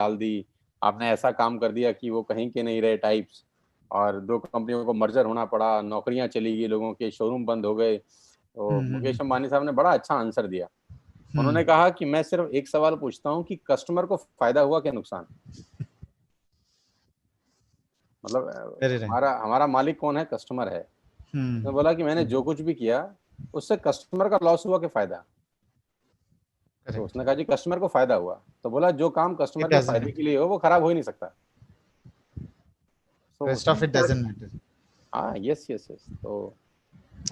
डाल दी, आपने ऐसा काम कर दिया कि वो कहीं के नहीं रहे टाइप्स, और दो कंपनियों को मर्जर होना पड़ा, नौकरियां चली गई, लोगों के शोरूम बंद हो गए। तो मुकेश अंबानी साहब ने बड़ा अच्छा आंसर दिया। उन्होंने कहा कि मैं सिर्फ एक सवाल पूछता हूँ कि कस्टमर को फायदा हुआ क्या नुकसान। मतलब हमारा हमारा मालिक कौन है? कस्टमर है। उसने बोला कि मैंने जो कुछ भी किया उससे कस्टमर का लॉस हुआ कि फायदा। तो उसने कहा जी कस्टमर को फायदा हुआ। तो बोला जो काम कस्टमर के फायदे के लिए हो वो खराब हो ही नहीं सकता। तो rest of it doesn't matter. हाँ, यस यस यस। तो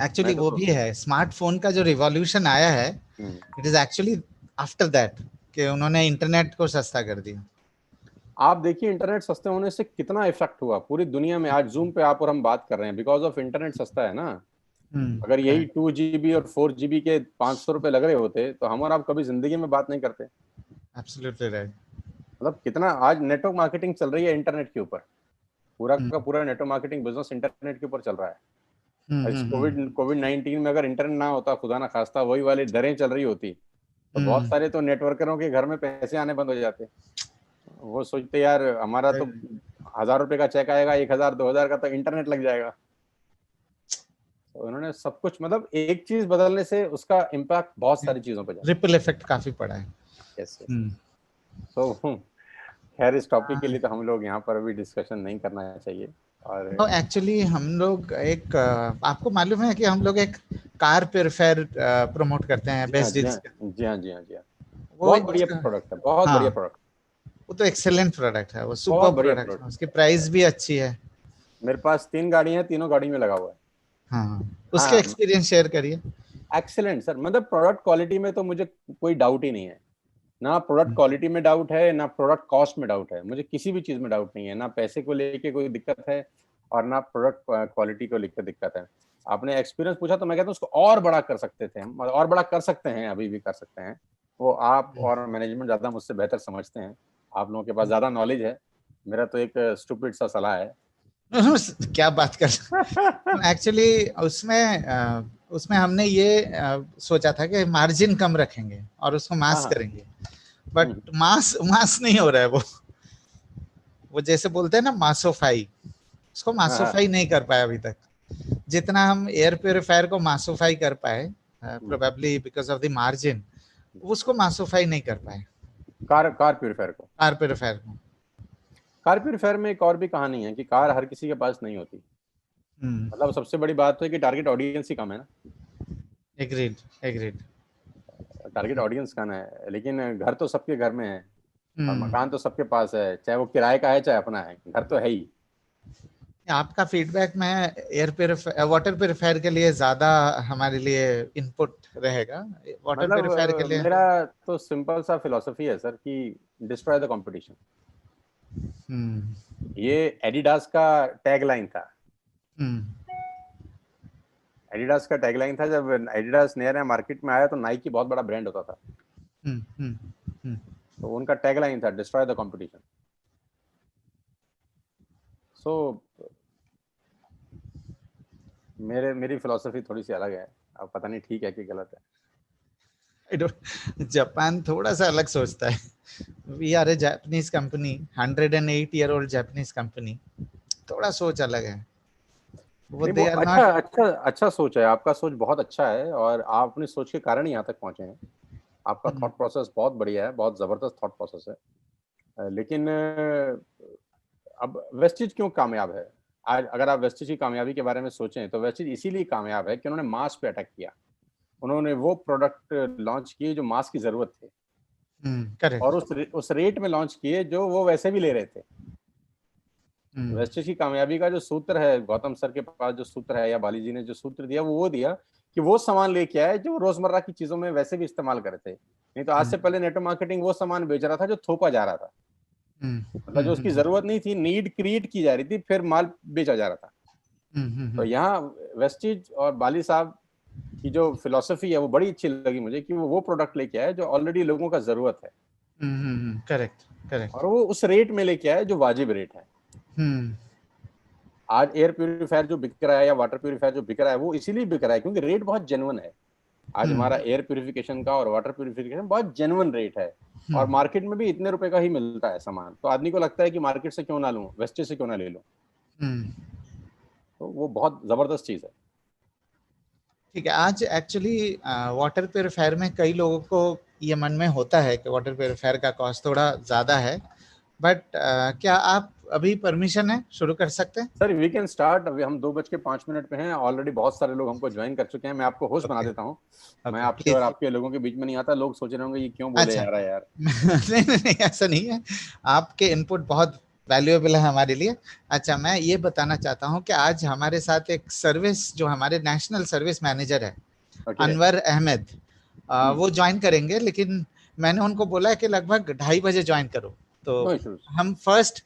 एक्चुअली मैं वो भी है, स्मार्टफोन का जो रिवॉल्यूशन आया है, it is actually after that कि उन्होंने इंटरनेट को सस्ता कर दिया। आप देखिए इंटरनेट सस्ते होने से कितना इफेक्ट हुआ पूरी दुनिया में। आज जूम पे आप और हम बात कर रहे हैं बिकॉज ऑफ इंटरनेट सस्ता है ना। अगर यही 2 GB और 4 GB के 500 रुपए लग रहे होते तो हम और आप कभी जिंदगी में बात नहीं करते। Absolutely right. मतलब कितना आज नेटवर्क मार्केटिंग चल रही है इंटरनेट के ऊपर। पूरा का पूरा नेटवर्क मार्केटिंग बिजनेस इंटरनेट के ऊपर चल रहा है। इस कोविड 19 में अगर इंटरनेट ना होता, खुदा ना खास्ता वही वाली दरें चल रही होती, तो बहुत सारे तो नेटवर्करों के घर में पैसे आने बंद हो जाते। वो सोचते यार हमारा तो 1000 रुपए का चेक आएगा, 1000 2000 का तो इंटरनेट लग जाएगा। तो उन्होंने सब कुछ, मतलब एक चीज बदलने से उसका इम्पैक्ट बहुत सारी चीजों पर जाता है। रिपल इफेक्ट काफी पड़ा है। Yes yes. सो खैर इस टॉपिक के लिए तो हम लोग यहाँ पर अभी डिस्कशन नहीं करना चाहिए। और तो एक्चुअली हम लोग एक आपको मालूम है कि हम लोग एक कार प्योरीफायर प्रमोट करते हैं जी हाँ बेस्ट जी हाँ डील्स। जी हाँ जी हाँ जी हाँ। वो बहुत बढ़िया प्रोडक्ट है, बहुत हाँ, बढ़िया प्रोडक्ट। वो तो एक्सेलेंट प्रोडक्ट है, वो सुपर बहुत बढ़िया प्रोडक्ट है, प्रोडक्ट। उसकी प्राइस भी अच्छी है। मेरे पास 3 गाड़ियां हैं, तीनों गाड़ी में लगा हुआ है। हाँ, उसके हाँ, एक्सपीरियंस शेयर करिए। Excellent sir. मतलब प्रोडक्ट क्वालिटी में तो मुझे कोई डाउट ही नहीं है। ना प्रोडक्ट क्वालिटी में डाउट है, ना प्रोडक्ट कॉस्ट में डाउट है। मुझे किसी भी चीज में डाउट नहीं है। ना पैसे को लेके कोई दिक्कत है और ना प्रोडक्ट क्वालिटी को लेकर दिक्कत है। आपने एक्सपीरियंस पूछा तो मैं कहता हूँ उसको और बड़ा कर सकते थे हम, और बड़ा कर सकते हैं, अभी भी कर सकते हैं। वो आप और मैनेजमेंट ज्यादा मुझसे बेहतर समझते हैं। आप लोगों के पास ज्यादा नॉलेज है। मेरा तो एक स्टूपिड सा सलाह है। क्या बात कर एक्चुअली उसमें उसमें हमने ये सोचा था कि मार्जिन कम रखेंगे और उसको हाँ मास हाँ। करेंगे, बट मास मास नहीं हो रहा है। वो जैसे बोलते हैं ना मासोफाई, उसको हाँ हाँ। मासोफाई नहीं कर पाया अभी तक। जितना हम एयर प्योरीफायर को मासोफाई कर पाए, probably because of the margin, उसको मासोफाई नहीं कर पाए कार प्यूरीफायर को। कार प्योरीफायर को। कार प्यूरीफायर में एक और भी कहानी है कि कार हर किसी के पास नहीं होती। मतलब सबसे बड़ी बात तो है कि टारगेट ऑडियंस ही कम है ना। Agreed agreed. टारगेट ऑडियंस कम है, लेकिन घर तो सबके घर में है और मकान तो सबके पास है, चाहे वो किराए का है चाहे अपना है, घर तो है ही। आपका फीडबैक में एयर प्योरीफायर वाटर प्योरीफायर के लिए ज्यादा हमारे लिए इनपुट रहेगा। वाटर मतलब प्योरीफायर के लिए मेरा तो सिंपल सा फिलॉसफी है सर कि डिस्ट्रॉय द कंपटीशन। ये एडिडास का टैगलाइन था। एडिडास का टैगलाइन था जब एडिडास नया नया मार्केट में आया तो नाइकी बहुत बड़ा ब्रांड होता था। तो उनका टैगलाइन था डिस्ट्रॉय द कंपटीशन। सो मेरी फिलॉसफी थोड़ी सी अलग है। अब पता नहीं ठीक है कि गलत है। जापान थोड़ा सा अलग सोचता है। We are a Japanese company, 108 year old Japanese company, थोड़ा सोच अलग है। वो नहीं, वो दे आर अच्छा नॉट। अच्छा अच्छा सोच है आपका। सोच बहुत अच्छा है और आप अपनी सोच के कारण ही यहाँ तक पहुंचे हैं। आपका थॉट प्रोसेस बहुत बढ़िया है, बहुत जबरदस्त थॉट प्रोसेस है। लेकिन अब वेस्टिज क्यों कामयाब है? आज अगर आप वेस्टिज की कामयाबी के बारे में सोचें तो वेस्टिज इसीलिए कामयाब है कि उन्होंने मास पे अटैक किया। उन्होंने वो प्रोडक्ट लॉन्च किए जो मास की जरूरत थी, और करेक्ट। उस रेट में लॉन्च किए जो वो वैसे भी ले रहे थे। वेस्टिज की कामयाबी का जो सूत्र है, गौतम सर के पास जो सूत्र है या बाली जी ने जो सूत्र दिया वो दिया कि वो सामान लेके आए जो रोजमर्रा की चीजों में वैसे भी इस्तेमाल करे थे। नहीं तो आज से पहले नेटवर्क मार्केटिंग वो सामान बेच रहा था जो थोपा जा रहा था। मतलब जो उसकी जरूरत नहीं थी, नीड क्रिएट की जा रही थी, फिर माल बेचा जा रहा था। तो यहाँ वेस्टिज और बाली साहब की जो फिलॉसफी है वो बड़ी अच्छी लगी मुझे कि वो प्रोडक्ट लेके आए जो ऑलरेडी लोगों का जरूरत है, करेक्ट करेक्ट। और वो उस रेट में लेके आए जो वाजिब रेट है। आज एयर प्यूरिफायर जो बिक रहा है या वाटर प्यूरिफायर जो बिक रहा है वो इसीलिए बिक रहा है क्योंकि रेट बहुत जेन्युइन है। आज हमारा एयर प्यूरिफिकेशन का और वाटर प्यूरिफिकेशन बहुत जेन्युइन रेट है, और मार्केट में भी इतने रुपए का ही मिलता है सामान, तो आदमी को लगता है कि मार्केट से क्यों ना लूं, वेस्टेज से क्यों ना ले लूं। तो वो बहुत जबरदस्त चीज है। ठीक है, आज एक्चुअली वाटर प्योरीफायर में कई लोगों को ये मन में होता है कि वाटर प्योरीफायर का कॉस्ट थोड़ा ज़्यादा है, बट क्या आप अभी परमिशन है शुरू कर सकते हैं? Sir we can start. अभी हम 2:05 पे हैं, ऑलरेडी बहुत सारे लोग हमको ज्वाइन कर चुके हैं। मैं आपको होस्ट बना देता हूँ। मैं आपके और आपके लोगों के बीच में नहीं आता, लोग सोच रहे होंगे ये क्यों बोले अच्छा। जा रहा है यार। नहीं नहीं नहीं, ऐसा नहीं है, आपके इनपुट बहुत वैल्यूएबल है हमारे लिए। अच्छा, मैं ये बताना चाहता हूँ कि आज हमारे साथ एक सर्विस, जो हमारे नेशनल सर्विस मैनेजर है अनवर अहमद, वो ज्वाइन करेंगे, लेकिन मैंने उनको बोला है कि लगभग 2:30 बजे ज्वाइन करो। तो हम फर्स्ट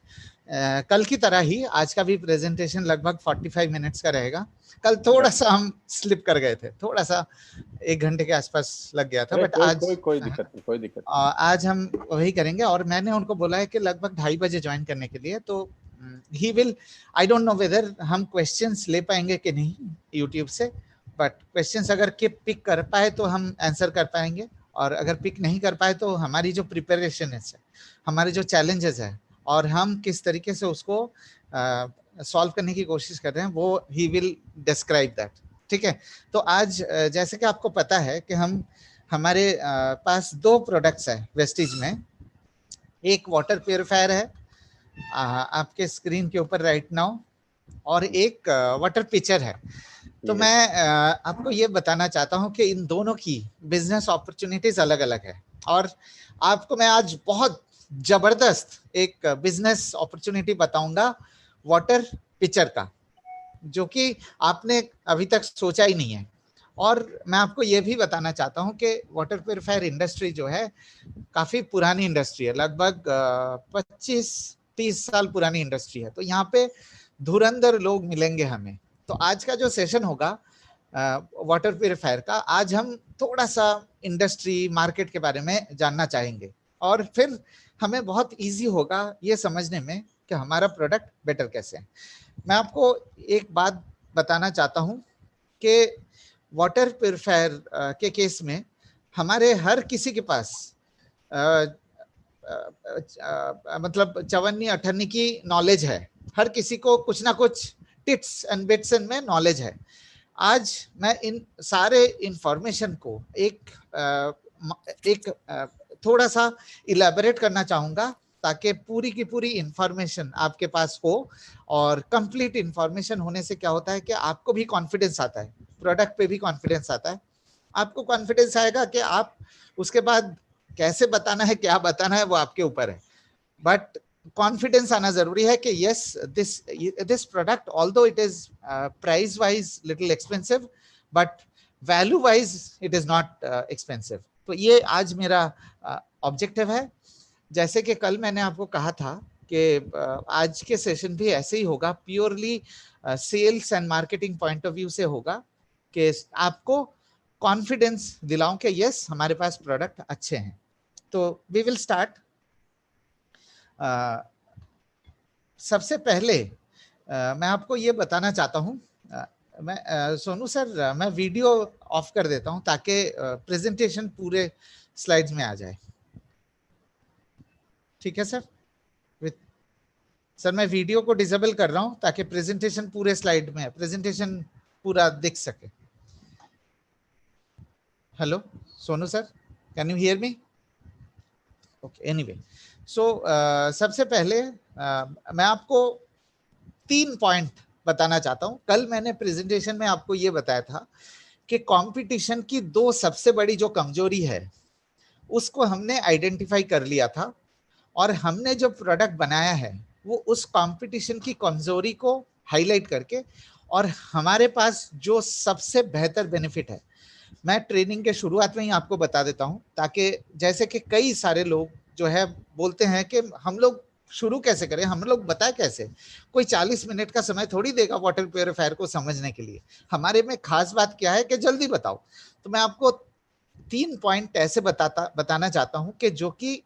कल की तरह ही आज का भी प्रेजेंटेशन लगभग 45 मिनट्स का रहेगा। कल थोड़ा सा हम स्लिप कर गए थे, थोड़ा सा 1 घंटे के आसपास लग गया था, बट आज कोई दिक्कत नहीं, कोई दिक्कत नहीं। आज हम वही करेंगे, और मैंने उनको बोला है कि लगभग 2:30 बजे ज्वाइन करने के लिए। तो he will, I don't know whether हम क्वेश्चंस ले पाएंगे कि नहीं यूट्यूब से, बट क्वेश्चंस अगर के पिक कर पाए तो हम आंसर कर पाएंगे, और अगर पिक नहीं कर पाए तो हमारी जो प्रिपरेशन है, हमारे जो चैलेंजेस है और हम किस तरीके से उसको सॉल्व करने की कोशिश कर रहे हैं, वो ही विल डिस्क्राइब दैट। ठीक है, तो आज जैसे कि आपको पता है कि हमारे पास 2 प्रोडक्ट्स है वेस्टीज में। एक वाटर प्योरीफायर है आपके स्क्रीन के ऊपर राइट नाउ, और एक वाटर पिचर है। तो मैं आपको ये बताना चाहता हूँ कि इन दोनों की बिजनेस अपॉर्चुनिटीज अलग अलग है, और आपको मैं आज बहुत जबरदस्त एक बिजनेस अपॉर्चुनिटी बताऊंगा वाटर पिचर का, जो कि आपने अभी तक सोचा ही नहीं है। और मैं आपको ये भी बताना चाहता हूँ कि वाटर प्योरीफायर इंडस्ट्री जो है काफी पुरानी इंडस्ट्री है, लगभग 25-30 साल पुरानी इंडस्ट्री है। तो यहाँ पे धुरंधर लोग मिलेंगे हमें। तो आज का जो सेशन होगा वाटर प्योरीफायर का, आज हम थोड़ा सा इंडस्ट्री मार्केट के बारे में जानना चाहेंगे, और फिर हमें बहुत इजी होगा ये समझने में कि हमारा प्रोडक्ट बेटर कैसे है। मैं आपको एक बात बताना चाहता हूँ कि वाटर प्योरीफायर के केस में हमारे हर किसी के पास मतलब चवन्नी अठन्नी की नॉलेज है। हर किसी को कुछ ना कुछ टिप्स एंड बिट्स में नॉलेज है। आज मैं इन सारे इंफॉर्मेशन को एक थोड़ा सा इलेबोरेट करना चाहूंगा, ताकि पूरी की पूरी इंफॉर्मेशन आपके पास हो। और कंप्लीट इंफॉर्मेशन होने से क्या होता है कि आपको भी कॉन्फिडेंस आता है, प्रोडक्ट पे भी कॉन्फिडेंस आता है। आपको कॉन्फिडेंस आएगा कि आप उसके बाद कैसे बताना है, क्या बताना है, वो आपके ऊपर है। बट कॉन्फिडेंस आना जरूरी है कि yes, this product although it is price wise little expensive, but value wise it is not expensive. तो ये आज मेरा ऑब्जेक्टिव है। जैसे कि कल मैंने आपको कहा था कि आज के सेशन भी ऐसे ही होगा, purely sales and marketing point of view से होगा, कि आपको कॉन्फिडेंस दिलाऊं कि यस, हमारे पास प्रोडक्ट अच्छे हैं। तो वी विल स्टार्ट। सबसे पहले मैं आपको ये बताना चाहता हूं, मैं सोनू सर, मैं वीडियो ऑफ कर देता हूं ताकि प्रेजेंटेशन पूरे स्लाइड्स में आ जाए। ठीक है सर? सर मैं वीडियो को डिसेबल कर रहा हूं ताकि प्रेजेंटेशन पूरे स्लाइड में, प्रेजेंटेशन पूरा दिख सके। Hello Sonu sir, can you hear me? Okay, anyway, so सबसे पहले मैं आपको 3 पॉइंट बताना चाहता हूं। कल मैंने प्रेजेंटेशन में आपको ये बताया था कि कंपटीशन की 2 सबसे बड़ी जो कमजोरी है उसको हमने आइडेंटिफाई कर लिया था, और हमने जो प्रोडक्ट बनाया है वो उस कंपटीशन की कमजोरी को हाईलाइट करके, और हमारे पास जो सबसे बेहतर बेनिफिट है, मैं ट्रेनिंग के शुरुआत में ही आपको बता देता हूं, ताकि जैसे कि कई सारे लोग जो है बोलते हैं कि हम लोग शुरू कैसे करें, हम लोग बताए कैसे। कोई 40 मिनट का समय थोड़ी देगा वाटर प्योरीफायर को समझने के लिए। हमारे में खास बात क्या है कि जल्दी बताओ। तो मैं आपको 3 पॉइंट ऐसे बताना चाहता हूं कि जो कि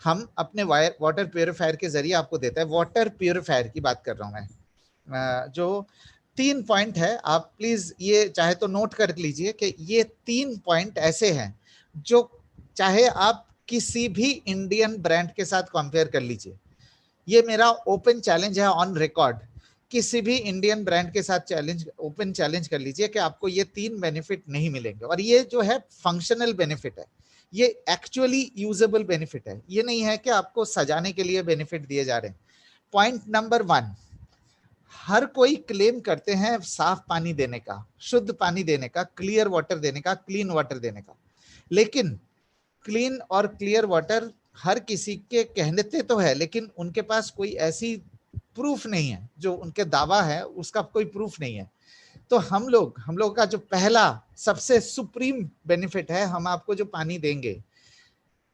हम अपने वाटर प्योरीफायर के जरिए आपको देता है। वाटर प्योरीफायर की बात कर रहा हूं मैं, जो 3 पॉइंट है, आप प्लीज ये चाहे तो नोट कर लीजिए कि ये 3 पॉइंट ऐसे हैं जो चाहे आप किसी भी इंडियन ब्रांड के साथ कंपेयर कर लीजिए, ये मेरा ओपन चैलेंज है ऑन रिकॉर्ड, किसी भी इंडियन ब्रांड के साथ ओपन चैलेंज कर लीजिए कि आपको ये 3 बेनिफिट नहीं मिलेंगे। और ये जो है फंक्शनल बेनिफिट है, ये एक्चुअली यूजेबल बेनिफिट है, ये नहीं है कि आपको सजाने के लिए बेनिफिट दिए जा रहे हैं। पॉइंट नंबर 1, हर कोई क्लेम करते हैं साफ पानी देने का, शुद्ध पानी देने का, क्लियर वाटर देने का, क्लीन वाटर देने का, लेकिन क्लीन और क्लियर वाटर हर किसी के कहते तो है, लेकिन उनके पास कोई ऐसी प्रूफ नहीं है, जो उनके दावा है उसका कोई प्रूफ नहीं है। तो हम लोग का जो पहला सबसे सुप्रीम बेनिफिट है, हम आपको जो पानी देंगे,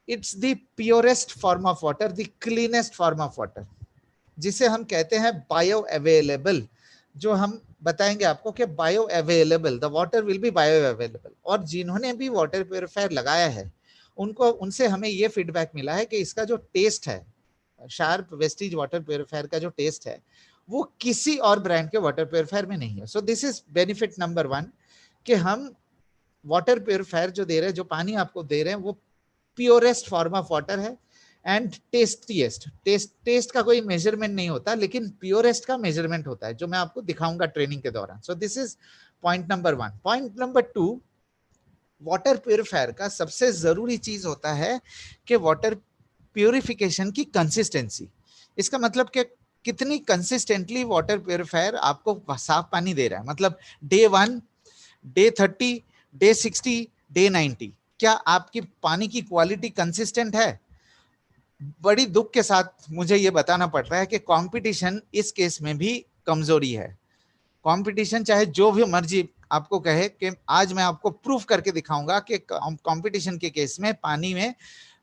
it's the purest form of water, the cleanest form of water, जिसे हम कहते हैं बायो अवेलेबल, जो हम बताएंगे आपको कि bio available, the water will be bio available. और जिन्होंने भी वाटर प्योरीफायर लगाया है उनसे हमें ये फीडबैक मिला है कि इसका जो टेस्ट है, शार्प वेस्टीज वाटर प्योरीफायर का जो टेस्ट है, वो किसी और ब्रांड के वाटर प्योरीफायर में नहीं है। So this is benefit number 1 कि हम वाटर प्योरीफायर जो दे रहे हैं, जो पानी आपको दे रहे हैं, वो प्योरेस्ट फॉर्म ऑफ वाटर है एंड टेस्टीएस्ट। टेस्ट का कोई मेजरमेंट नहीं होता, लेकिन प्योरेस्ट का मेजरमेंट होता है, जो मैं आपको दिखाऊंगा ट्रेनिंग के दौरान। So this is point number 1। Point number 2, water purifier का सबसे जरूरी चीज होता है कि वाटर प्योरिफिकेशन की कंसिस्टेंसी। इसका मतलब कि कितनी कंसिस्टेंटली वाटर प्योरीफायर आपको साफ पानी दे रहा है, मतलब डे 1, डे 30, डे 60, डे 90, क्या आपकी पानी की क्वालिटी कंसिस्टेंट है? बड़ी दुख के साथ मुझे ये बताना पड़ रहा है कि कंपटीशन इस केस में भी कमजोरी है। कंपटीशन चाहे जो भी मर्जी आपको कहे कि आज मैं आपको प्रूफ करके दिखाऊंगा कि कंपटीशन के केस में पानी में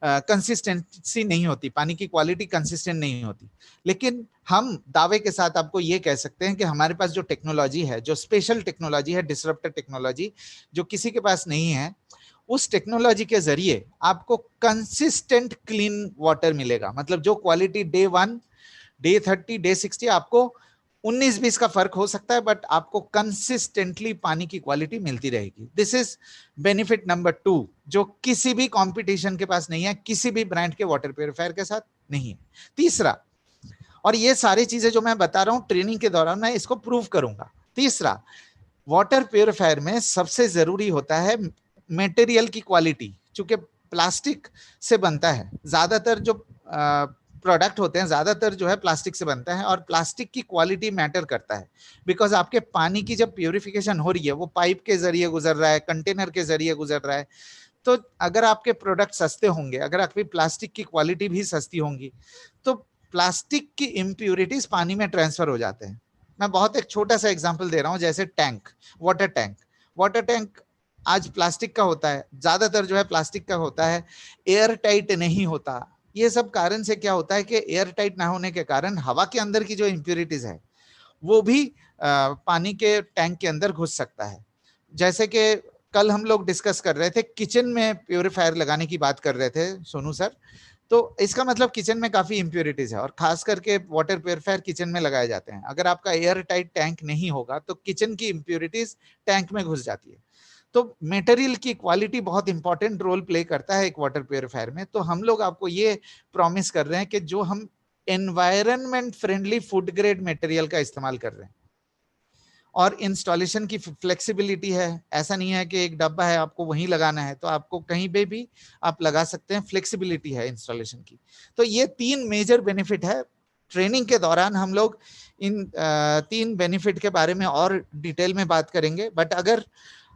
कंसिस्टेंसी नहीं होती, पानी की क्वालिटी कंसिस्टेंट नहीं होती। लेकिन हम दावे के साथ आपको ये कह सकते हैं कि हमारे पास जो टेक्नोलॉजी है, जो स्पेशल टेक्नोलॉजी है, डिसरप्टर टेक्नोलॉजी, जो किसी के पास नहीं है, उस टेक्नोलॉजी के जरिए आपको कंसिस्टेंट क्लीन वाटर मिलेगा। मतलब जो क्वालिटी डे 1, डे 30, डे 60 आपको 19-20 का फर्क हो सकता है, बट आपको कंसिस्टेंटली पानी की क्वालिटी मिलती रहेगी। दिस इज बेनिफिट नंबर 2, जो किसी भी कंपटीशन के पास नहीं है, किसी भी ब्रांड के वाटर प्योरीफायर के साथ नहीं है। तीसरा, और ये सारी चीजें जो मैं बता रहा हूं ट्रेनिंग के दौरान मैं इसको प्रूव करूंगा। तीसरा, वाटर प्योरीफायर में सबसे जरूरी होता है मटेरियल की क्वालिटी। चूंकि प्लास्टिक से बनता है, ज्यादातर जो प्रोडक्ट होते हैं ज्यादातर जो है प्लास्टिक से बनता है, और प्लास्टिक की क्वालिटी मैटर करता है। बिकॉज आपके पानी की जब प्योरिफिकेशन हो रही है, वो पाइप के जरिए गुजर रहा है, कंटेनर के जरिए गुजर रहा है। तो अगर आपके प्रोडक्ट सस्ते होंगे, अगर आपकी प्लास्टिक की क्वालिटी भी सस्ती होंगी, तो प्लास्टिक की इम्प्योरिटीज पानी में ट्रांसफर हो जाते हैं। मैं बहुत एक छोटा सा एग्जांपल दे रहा हूं, जैसे टैंक, वाटर टैंक आज प्लास्टिक का होता है, ज्यादातर जो है प्लास्टिक का होता है, एयर टाइट नहीं होता। ये सब कारण से क्या होता है कि एयर टाइट ना होने के कारण हवा के अंदर की जो इम्प्योरिटीज है वो भी पानी के टैंक के अंदर घुस सकता है। जैसे कि कल हम लोग डिस्कस कर रहे थे, किचन में प्योरीफायर लगाने की बात कर रहे थे सोनू सर, तो इसका मतलब किचन में काफी इंप्योरिटीज है, और खास करके वाटर प्योरीफायर किचन में लगाए जाते हैं। अगर आपका एयर टाइट टैंक नहीं होगा तो किचन की इंप्योरिटीज टैंक में घुस जाती है। तो मटेरियल की क्वालिटी बहुत इंपॉर्टेंट रोल प्ले करता है एक वाटर प्योरीफायर में। तो हम लोग आपको ये प्रॉमिस कर रहे हैं कि जो हम environment friendly food grade material का इस्तेमाल कर रहे हैं, और इंस्टॉलेशन की फ्लेक्सिबिलिटी है। ऐसा नहीं है कि एक डब्बा है आपको वहीं लगाना है, तो आपको कहीं पे भी आप लगा सकते हैं, फ्लेक्सिबिलिटी है इंस्टॉलेशन की। तो ये 3 मेजर बेनिफिट है। ट्रेनिंग के दौरान हम लोग इन 3 बेनिफिट के बारे में और डिटेल में बात करेंगे। बट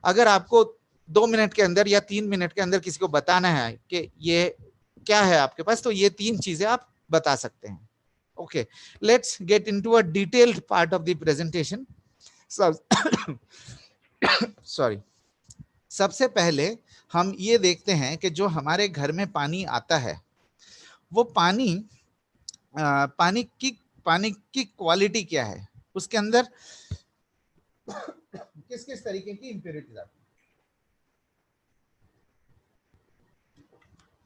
अगर आपको 2 मिनट के अंदर या 3 मिनट के अंदर किसी को बताना है कि ये क्या है आपके पास, तो ये 3 चीजें आप बता सकते हैं। Okay, let's get into a detailed part of the presentation. Sorry, सबसे पहले हम ये देखते हैं कि जो हमारे घर में पानी आता है, वो पानी की क्वालिटी क्या है, उसके अंदर किस किस तरीके की इंप्योरिटीज आती है।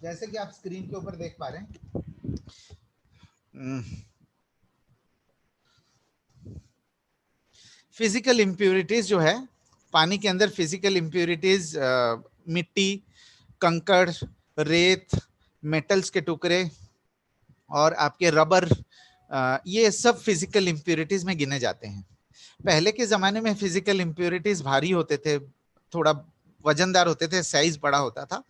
जैसे कि आप स्क्रीन के ऊपर देख पा रहे हैं, फिजिकल इम्प्योरिटीज जो है पानी के अंदर, फिजिकल इम्प्योरिटीज मिट्टी, कंकड़, रेत, मेटल्स के टुकड़े और आपके रबर, ये सब फिजिकल इम्प्योरिटीज में गिने जाते हैं। पहले के जमाने में फिजिकल इम्प्योरिटीज भारी होते थे, थोड़ा वजनदार होते थे, साइज बड़ा होता था,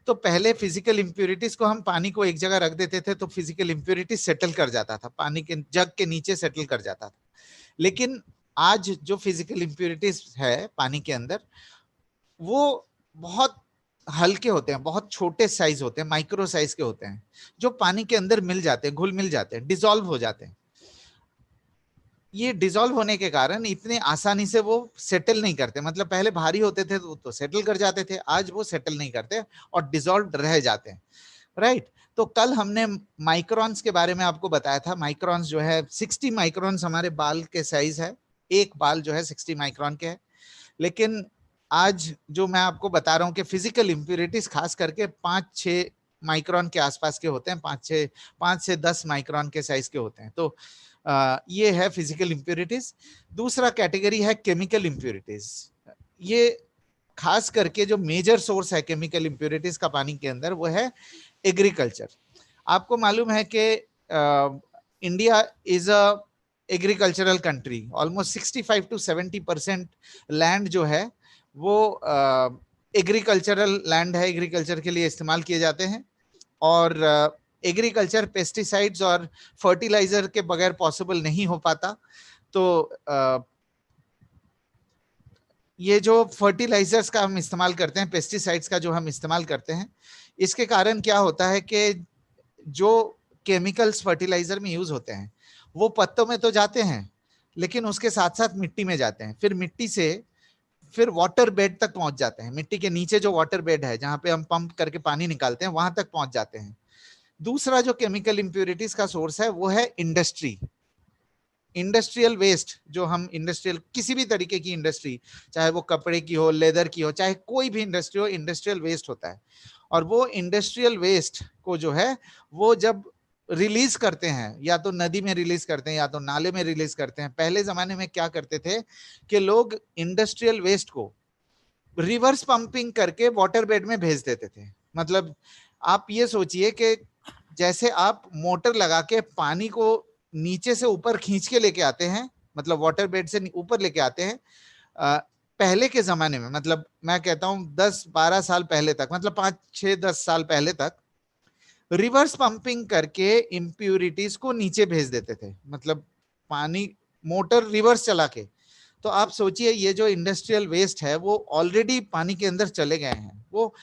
तो पहले फिजिकल इम्प्योरिटीज को हम पानी को एक जगह रख देते थे तो फिजिकल इम्प्योरिटीज सेटल कर जाता था, पानी के जग के नीचे सेटल कर जाता था। लेकिन आज जो फिजिकल इम्प्योरिटीज है पानी के अंदर, वो बहुत हल्के होते हैं, बहुत छोटे साइज होते हैं, माइक्रो साइज के होते हैं, जो पानी के अंदर मिल जाते हैं, घुल मिल जाते हैं, डिसॉल्व हो जाते हैं। ये डिसॉल्व होने के कारण इतने आसानी से वो सेटल नहीं करते, मतलब पहले भारी होते थे तो सेटल कर जाते थे, आज वो सेटल नहीं करते और डिसॉल्व रह जाते हैं, राइट। तो कल हमने माइक्रोन्स के बारे में आपको बताया था। माइक्रोन्स जो है 60 माइक्रोन्स हमारे बाल के साइज है, एक बाल जो है 60 माइक्रोन के है। लेकिन आज जो मैं आपको बता रहा हूं कि फिजिकल इम्प्योरिटीज खास करके 5-6 माइक्रोन के आसपास के होते हैं, 5 से 10 माइक्रोन के साइज के होते हैं। तो ये है फिजिकल इम्प्योरिटीज। दूसरा कैटेगरी है केमिकल इम्प्योरिटीज। ये खास करके जो मेजर सोर्स है केमिकल इम्प्योरिटीज का पानी के अंदर, वो है एग्रीकल्चर। आपको मालूम है कि India is a agricultural country. Almost 65 to 70% land जो है वो एग्रीकल्चरल लैंड है, एग्रीकल्चर के लिए इस्तेमाल किए जाते हैं। और एग्रीकल्चर पेस्टिसाइड्स और फर्टिलाइजर के बगैर पॉसिबल नहीं हो पाता। तो ये जो फर्टिलाइजर्स का हम इस्तेमाल करते हैं, पेस्टिसाइड्स का जो हम इस्तेमाल करते हैं, इसके कारण क्या होता है कि जो केमिकल्स फर्टिलाइजर में यूज होते हैं वो पत्तों में तो जाते हैं, लेकिन उसके साथ साथ मिट्टी में जाते हैं, फिर मिट्टी से फिर वाटर बेड तक पहुंच जाते हैं। मिट्टी के नीचे जो वाटर बेड है, जहां पे हम पंप करके पानी निकालते हैं, वहां तक पहुंच जाते हैं। दूसरा जो केमिकल इंप्योरिटीज का सोर्स है वो है इंडस्ट्री। इंडस्ट्रियल वेस्ट, जो हम इंडस्ट्रियल, किसी भी तरीके की इंडस्ट्री, चाहे वो कपड़े की हो, लेदर की हो, चाहे कोई भी इंडस्ट्री हो, इंडस्ट्रियल वेस्ट होता है। और वो इंडस्ट्रियल वेस्ट को जो है वो जब रिलीज करते हैं, या तो नदी में रिलीज करते हैं या तो नाले में रिलीज करते हैं। पहले जमाने में क्या करते थे कि लोग इंडस्ट्रियल वेस्ट को रिवर्स पंपिंग करके वाटर बेड में भेज देते थे। मतलब आप ये सोचिए कि जैसे आप मोटर लगा के पानी को नीचे से ऊपर खींच के लेके आते हैं, मतलब वाटर बेड से ऊपर लेके आते हैं, पहले के जमाने में, मतलब मैं कहता हूं 10-12 साल पहले तक, मतलब 5-6-10 साल पहले तक रिवर्स पंपिंग करके इंप्यूरिटीज को नीचे भेज देते थे। मतलब पानी, मोटर रिवर्स चला के। तो आप सोचिए ये जो इंडस्ट्रियल वेस्ट है वो ऑलरेडी पानी के अंदर चले गए हैं। वो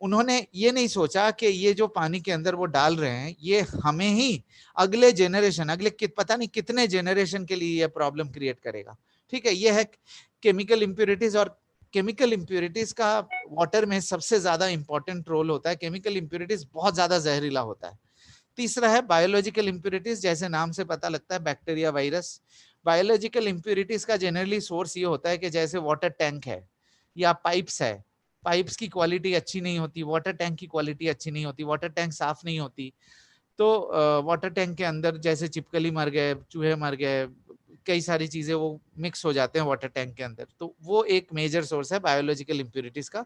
उन्होंने ये नहीं सोचा कि ये जो पानी के अंदर वो डाल रहे हैं ये हमें ही अगले जेनरेशन, अगले पता नहीं कितने जेनरेशन के लिए ये प्रॉब्लम क्रिएट करेगा। ठीक है, ये है केमिकल इंप्योरिटीज। और केमिकल इंप्योरिटीज का वाटर में सबसे ज्यादा इंपॉर्टेंट रोल होता है। केमिकल इंप्योरिटीज बहुत ज्यादा जहरीला होता है। तीसरा है बायोलॉजिकल इंप्योरिटीज। जैसे नाम से पता लगता है, बैक्टीरिया, वायरस। बायोलॉजिकल इंप्योरिटीज का जनरली सोर्स ये होता है कि जैसे वाटर टैंक है या पाइप्स है, पाइप्स की क्वालिटी अच्छी नहीं होती, वाटर टैंक की क्वालिटी अच्छी नहीं होती, वाटर टैंक साफ नहीं होती, तो वाटर टैंक के अंदर जैसे चिपकली मर गए, चूहे मर गए, कई सारी चीजें वो मिक्स हो जाते हैं वाटर टैंक के अंदर। तो वो एक मेजर सोर्स है बायोलॉजिकल इंप्योरिटीज का।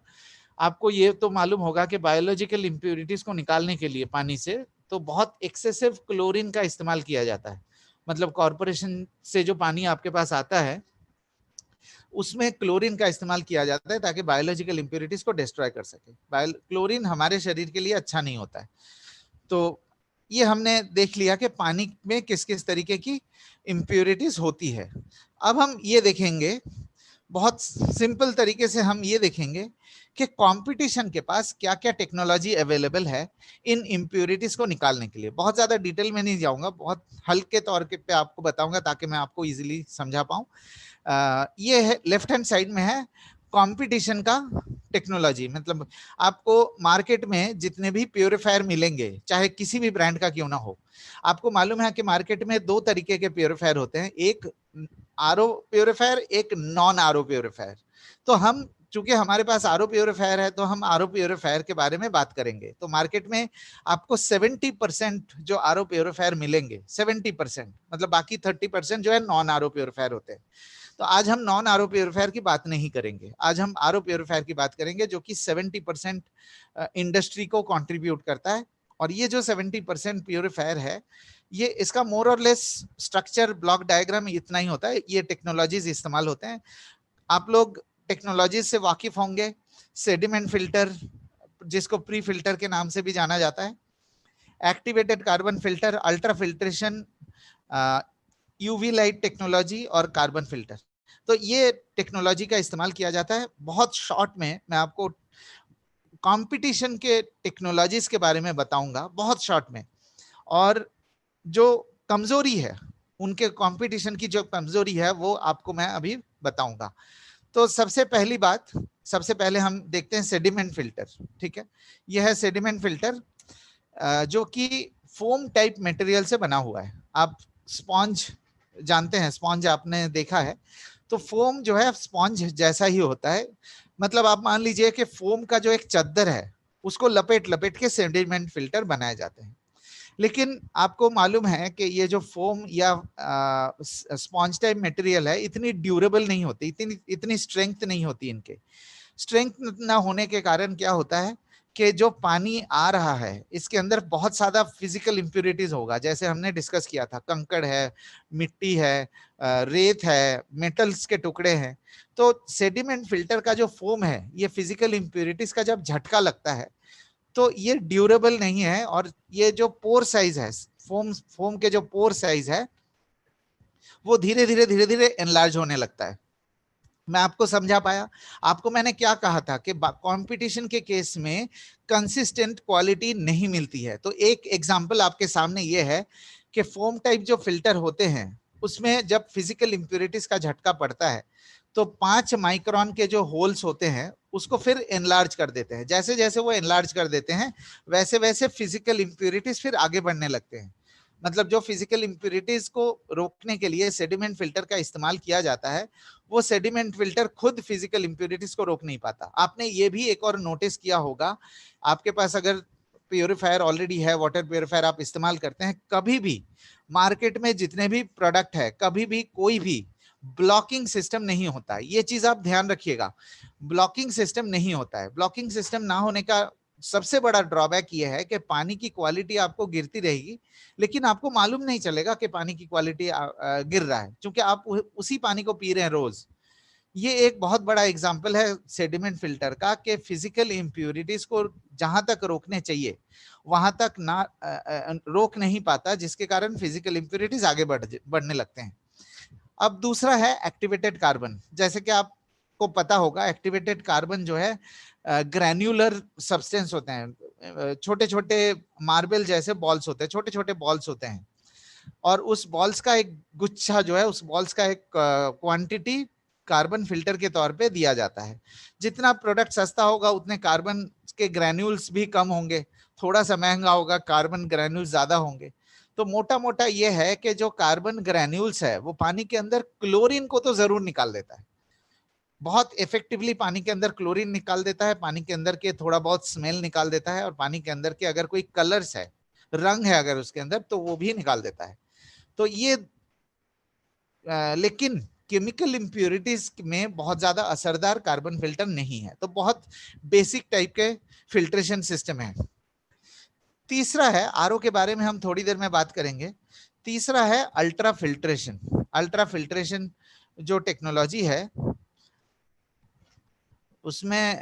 आपको ये तो मालूम होगा कि बायोलॉजिकल इंप्योरिटीज को निकालने के लिए पानी से तो बहुत एक्सेसिव क्लोरीन का इस्तेमाल किया जाता है। मतलब कॉर्पोरेशन से जो पानी आपके पास आता है उसमें क्लोरीन का इस्तेमाल किया जाता है ताकि बायोलॉजिकल इंप्योरिटीज को डिस्ट्रॉय कर सके। क्लोरीन हमारे शरीर के लिए अच्छा नहीं होता है। तो ये हमने देख लिया कि पानी में किस किस तरीके की इंप्योरिटीज होती है। अब हम ये देखेंगे, बहुत सिंपल तरीके से हम ये देखेंगे कि कंपटीशन के पास क्या क्या टेक्नोलॉजी अवेलेबल है इन इंप्योरिटीज को निकालने के लिए। बहुत ज्यादा डिटेल में नहीं जाऊंगा, बहुत हल्के तौर पे आपको बताऊंगा ताकि मैं आपको इजीली समझा पाऊं। ये है लेफ्ट हैंड साइड में है कंपटीशन का टेक्नोलॉजी। मतलब आपको मार्केट में जितने भी प्योरीफायर मिलेंगे, चाहे किसी भी ब्रांड का क्यों ना हो, आपको मालूम है कि मार्केट में 2 तरीके के प्योरीफायर होते हैं, एक आरओ प्योरीफायर, एक नॉन आरओ प्योरीफायर। तो हम चूंकि हमारे पास आरओ प्यूरिफायर है तो हम आरओ प्यूरिफायर के बारे में बात करेंगे। तो मार्केट में आपको 70% जो आरओ प्यूरिफायर मिलेंगे, 70%, मतलब बाकी 30% जो है नॉन आरओ प्यूरिफायर होते हैं। तो आज हम नॉन आरओ प्यूरिफायर की बात नहीं करेंगे, आज हम आरओ प्यूरिफायर की बात करेंगे जो कि 70% इंडस्ट्री को कंट्रीब्यूट करता है। और ये जो 70% प्यूरिफायर है, ये इसका मोर और लेस स्ट्रक्चर, ब्लॉक डायग्राम इतना ही होता है। ये टेक्नोलॉजीज इस्तेमाल होते हैं, आप लोग टेक्नोलॉजी से वाकिफ होंगे। सेडिमेंट फिल्टर, जिसको प्री फिल्टर के नाम से भी जाना जाता है, activated carbon filter, ultra filtration, UV light technology और कार्बन फिल्टर। तो ये टेक्नोलॉजी का इस्तेमाल किया जाता है। बहुत शॉर्ट में मैं आपको कंपटीशन के टेक्नोलॉजीज के बारे में बताऊंगा, बहुत शॉर्ट में। और जो कमजोरी है, उनके कंपटीशन की जो कमजोरी है वो आपको मैं अभी बताऊंगा। तो सबसे पहली बात, सबसे पहले हम देखते हैं सेडिमेंट फिल्टर। ठीक है, यह है सेडिमेंट फिल्टर, जो कि फोम टाइप मटेरियल से बना हुआ है। आप स्पॉन्ज जानते हैं, स्पॉन्ज आपने देखा है, तो फोम जो है स्पॉन्ज जैसा ही होता है। मतलब आप मान लीजिए कि फोम का जो एक चद्दर है, उसको लपेट लपेट के सेडिमेंट फिल्टर बनाए जाते हैं। लेकिन आपको मालूम है कि ये जो फोम या स्पॉन्ज टाइप मटेरियल है, इतनी ड्यूरेबल नहीं होती, इतनी स्ट्रेंथ नहीं होती। इनके स्ट्रेंथ ना होने के कारण क्या होता है कि जो पानी आ रहा है, इसके अंदर बहुत ज्यादा फिजिकल इंप्योरिटीज होगा। जैसे हमने डिस्कस किया था, कंकड़ है, मिट्टी है, रेत है, मेटल्स के टुकड़े हैं। तो सेडिमेंट फिल्टर का जो फोम है, ये फिजिकल इंप्योरिटीज का जब झटका लगता है तो ये ड्यूरेबल नहीं है। और ये जो पोर साइज है, फोम के जो पोर साइज है, वो धीरे धीरे एनलार्ज होने लगता है। मैं आपको समझा पाया? आपको मैंने क्या कहा था कि कंपटीशन के केस में कंसिस्टेंट क्वालिटी नहीं मिलती है। तो एक एग्जांपल आपके सामने ये है कि फोम टाइप जो फिल्टर होते हैं, उसमें जब फिजिकल इंप्योरिटीज का झटका पड़ता है तो 5 माइक्रोन के जो होल्स होते हैं उसको फिर एनलार्ज कर देते हैं। जैसे जैसे वो एनलार्ज कर देते हैं, वैसे वैसे फिजिकल इंप्योरिटीज फिर आगे बढ़ने लगते हैं। मतलब जो फिजिकल इंप्योरिटीज को रोकने के लिए सेडिमेंट फिल्टर का इस्तेमाल किया जाता है, वो सेडिमेंट फिल्टर खुद फिजिकल इंप्योरिटीज को रोक नहीं पाता। आपने ये भी एक और नोटिस किया होगा, आपके पास अगर प्योरीफायर ऑलरेडी है, वाटर प्योरीफायर आप इस्तेमाल करते हैं, कभी भी मार्केट में जितने भी प्रोडक्ट है, कभी भी कोई भी ब्लॉकिंग सिस्टम नहीं होता है। ये चीज आप ध्यान रखिएगा, ब्लॉकिंग सिस्टम नहीं होता है। ब्लॉकिंग सिस्टम ना होने का सबसे बड़ा ड्रॉबैक ये है कि पानी की क्वालिटी आपको गिरती रहेगी, लेकिन आपको मालूम नहीं चलेगा कि पानी की क्वालिटी गिर रहा है, क्योंकि आप उसी पानी को पी रहे हैं रोज। ये एक बहुत बड़ा एग्जांपल है सेडिमेंट फिल्टर का, कि फिजिकल इंप्योरिटीज को जहां तक रोकने चाहिए वहां तक ना रोक नहीं पाता, जिसके कारण फिजिकल इंप्योरिटीज आगे बढ़ने लगते हैं। अब दूसरा है एक्टिवेटेड कार्बन। जैसे कि आपको पता होगा, एक्टिवेटेड कार्बन जो है ग्रैन्युलर सब्सटेंस होते हैं, छोटे छोटे मार्बल जैसे बॉल्स होते हैं, छोटे छोटे बॉल्स होते हैं। और उस बॉल्स का एक गुच्छा जो है, उस बॉल्स का एक क्वांटिटी कार्बन फिल्टर के तौर पे दिया जाता है। जितना प्रोडक्ट सस्ता होगा उतने कार्बन के ग्रैन्यूल्स भी कम होंगे, थोड़ा सा महंगा होगा, कार्बन ग्रैन्यूल्स ज्यादा होंगे। तो मोटा मोटा ये है कि जो कार्बन ग्रैन्यूल्स है वो पानी के अंदर क्लोरीन को तो जरूर निकाल देता है, बहुत इफेक्टिवली पानी के अंदर क्लोरीन निकाल देता है, पानी के अंदर के थोड़ा बहुत स्मेल निकाल देता है, और पानी के अंदर के अगर कोई कलर्स है, रंग है अगर उसके अंदर, तो वो भी निकाल देता है। तो ये लेकिन केमिकल इंप्योरिटीज में बहुत ज्यादा असरदार कार्बन फिल्टर नहीं है। तो बहुत बेसिक टाइप के फिल्ट्रेशन सिस्टम है। तीसरा है, आरओ के बारे में हम थोड़ी देर में बात करेंगे। तीसरा है अल्ट्रा फिल्ट्रेशन। अल्ट्रा फिल्ट्रेशन जो टेक्नोलॉजी है, उसमें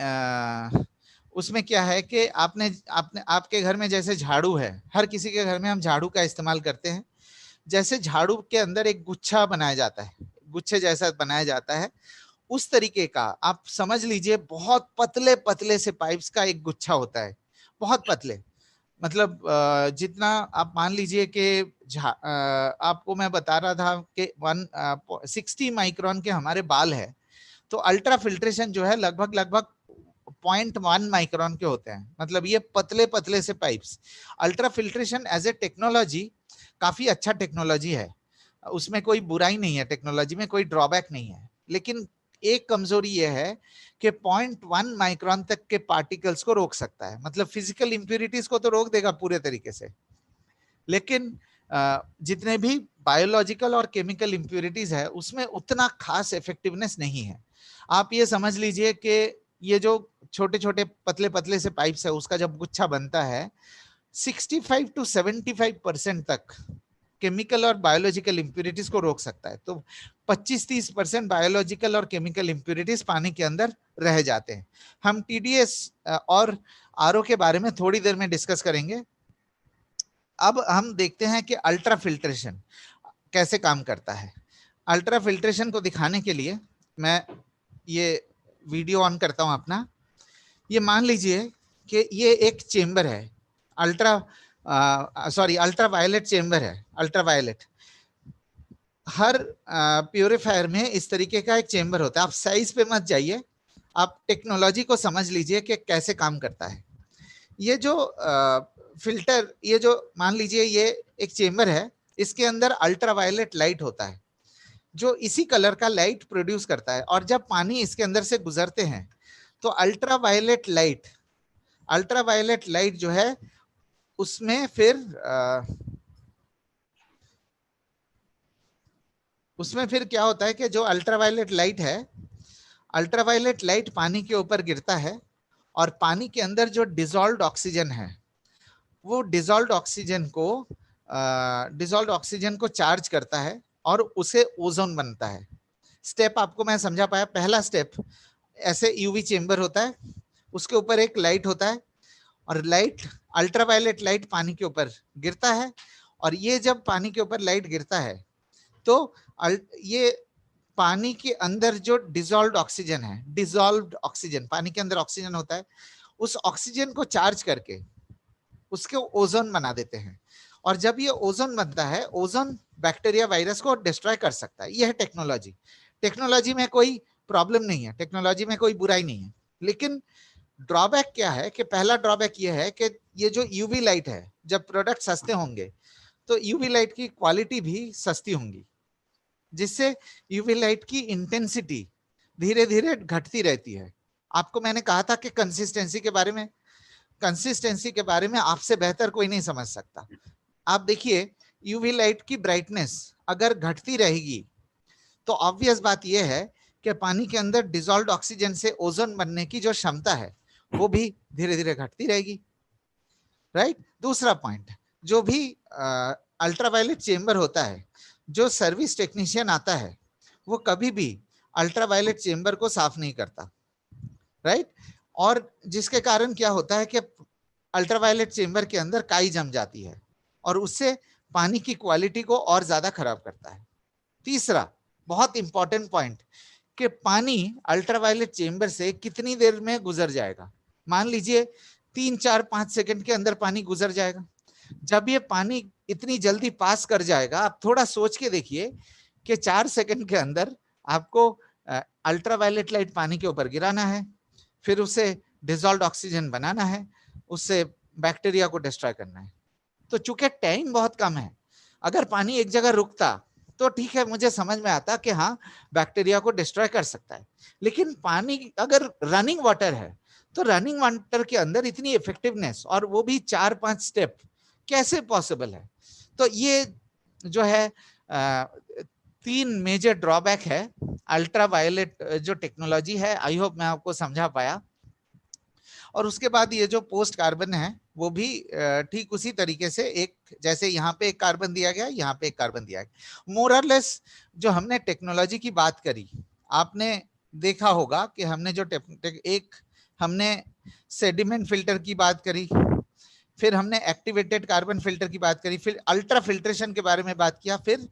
क्या है कि आपके घर में जैसे झाड़ू है, हर किसी के घर में हम झाड़ू का इस्तेमाल करते हैं। जैसे झाड़ू के अंदर एक गुच्छा बनाया जाता है, गुच्छे जैसा बनाया जाता है, उस तरीके का आप समझ लीजिए, बहुत पतले पतले से पाइप्स का एक गुच्छा होता है, बहुत पतले। मतलब जितना आप मान लीजिए कि आपको मैं बता रहा था कि 160 माइक्रोन के हमारे बाल है, तो अल्ट्रा फिल्ट्रेशन जो है लगभग लगभग 0.1 माइक्रोन के होते हैं। मतलब ये पतले पतले से pipes. Ultra filtration as a technology काफी अच्छा टेक्नोलॉजी है, उसमें कोई बुराई नहीं है, टेक्नोलॉजी में कोई ड्रॉबैक नहीं है। लेकिन एक कमजोरी यह है कि 0.1 माइक्रोन तक के पार्टिकल्स को रोक सकता है, मतलब फिजिकल इंप्यूरिटीज को तो रोक देगा पूरे तरीके से, लेकिन जितने भी बायोलॉजिकल और केमिकल इंप्यूरिटीज है उसमें उतना खास इफेक्टिवनेस नहीं है। आप ये समझ लीजिए कि ये जो छोटे छोटे पतले पतले से पाइप्स है उसका जब गुच्छा बनता है 65 to 75% तक केमिकल और बायोलॉजिकल इंप्यूरिटीज को रोक सकता है। तो 25-30% बायोलॉजिकल और केमिकल इंप्यूरिटीज पानी के अंदर रह जाते हैं। हम टीडीएस और आरओ के बारे में थोड़ी देर में डिस्कस करेंगे। अब हम देखते हैं कि अल्ट्रा फिल्ट्रेशन कैसे काम करता है। अल्ट्रा फिल्ट्रेशन को दिखाने के लिए मैं ये वीडियो ऑन करता हूं अपना। ये मान लीजिए कि ये एक चेंबर है, अल्ट्रा वायलेट चेंबर है। अल्ट्रा वायलेट हर प्यूरिफायर में इस तरीके का एक चेंबर होता है। आप साइज पे मत जाइए, आप टेक्नोलॉजी को समझ लीजिए कि कैसे काम करता है। ये जो फिल्टर, ये जो मान लीजिए ये एक चेंबर है, इसके अंदर अल्ट्रा वायलेट लाइट होता है जो इसी कलर का लाइट प्रोड्यूस करता है, और जब पानी इसके अंदर से गुजरते हैं तो अल्ट्रा वायलेट लाइट जो है उसमें फिर क्या होता है कि जो अल्ट्रावायलेट लाइट पानी के ऊपर गिरता है और पानी के अंदर जो डिसॉल्व्ड ऑक्सीजन है वो डिसॉल्व्ड ऑक्सीजन को चार्ज करता है और उसे ओजोन बनता है। स्टेप आपको मैं समझा पाया। पहला स्टेप, ऐसे यूवी चेंबर होता है, उसके ऊपर एक लाइट होता है और अल्ट्रावायलेट लाइट पानी के ऊपर गिरता है, और ये जब पानी के ऊपर लाइट गिरता है तो ये पानी के अंदर जो डिसॉल्व्ड ऑक्सीजन पानी के अंदर ऑक्सीजन होता है, उस ऑक्सीजन को चार्ज करके उसको ओजोन बना देते हैं। और जब ये ओजोन बनता है, ओजोन बैक्टीरिया वायरस को डिस्ट्रॉय कर सकता है। यह है टेक्नोलॉजी में कोई प्रॉब्लम नहीं है, टेक्नोलॉजी में कोई बुराई नहीं है। लेकिन ड्रॉबैक क्या है कि पहला ड्रॉबैक ये है कि ये जो यूवी लाइट है, जब प्रोडक्ट सस्ते होंगे तो यूवी लाइट की क्वालिटी भी सस्ती होंगी, जिससे यूवी लाइट की इंटेंसिटी धीरे धीरे घटती रहती है। आपको मैंने कहा था कि कंसिस्टेंसी के बारे में आपसे बेहतर कोई नहीं समझ सकता। आप देखिए, यूवी लाइट की ब्राइटनेस अगर घटती रहेगी तो ऑब्वियस बात यह है कि पानी के अंदर डिसॉल्व्ड ऑक्सीजन से ओजोन बनने की जो क्षमता है वो भी धीरे धीरे घटती रहेगी, राइट। दूसरा पॉइंट, जो भी अल्ट्रावायलेट चेंबर होता है, जो सर्विस टेक्नीशियन आता है वो कभी भी अल्ट्रावायलेट चेंबर को साफ नहीं करता, राइट। और जिसके कारण क्या होता है कि अल्ट्रावायलेट चेंबर के अंदर काई जम जाती है और उससे पानी की क्वालिटी को और ज्यादा खराब करता है। तीसरा बहुत इंपॉर्टेंट पॉइंट, कि पानी अल्ट्रावायलेट चेंबर से कितनी देर में गुजर जाएगा। मान लीजिए 3-4-5 सेकंड के अंदर पानी गुजर जाएगा। जब ये पानी इतनी जल्दी पास कर जाएगा, आप थोड़ा सोच के देखिए कि 4 सेकंड के अंदर आपको अल्ट्रावायलेट लाइट पानी के ऊपर गिराना है, फिर उसे डिसॉल्व्ड ऑक्सीजन बनाना है, उससे बैक्टीरिया को डिस्ट्रॉय करना है। तो चूंकि टाइम बहुत कम है, अगर पानी एक जगह रुकता तो ठीक है, मुझे समझ में आता कि हाँ बैक्टीरिया को डिस्ट्रॉय कर सकता है। लेकिन पानी अगर रनिंग वाटर है तो रनिंग वाटर के अंदर इतनी इफेक्टिवनेस, और वो भी 4-5 स्टेप, कैसे पॉसिबल है। तो ये जो है 3 मेजर ड्रॉबैक है अल्ट्रावायलेट जो टेक्नोलॉजी है। आई होप मैं आपको समझा पाया। और उसके बाद ये जो पोस्ट कार्बन है वो भी ठीक उसी तरीके से, एक जैसे यहाँ पे एक कार्बन दिया गया, यहाँ पे एक कार्बन दिया गया। मोर और लेस जो हमने टेक्नोलॉजी की बात करी, आपने देखा होगा कि हमने जो हमने सेडिमेंट फिल्टर की बात करी, फिर हमने एक्टिवेटेड कार्बन फिल्टर की बात करी, फिर अल्ट्रा फिल्ट्रेशन के बारे में बात किया, फिर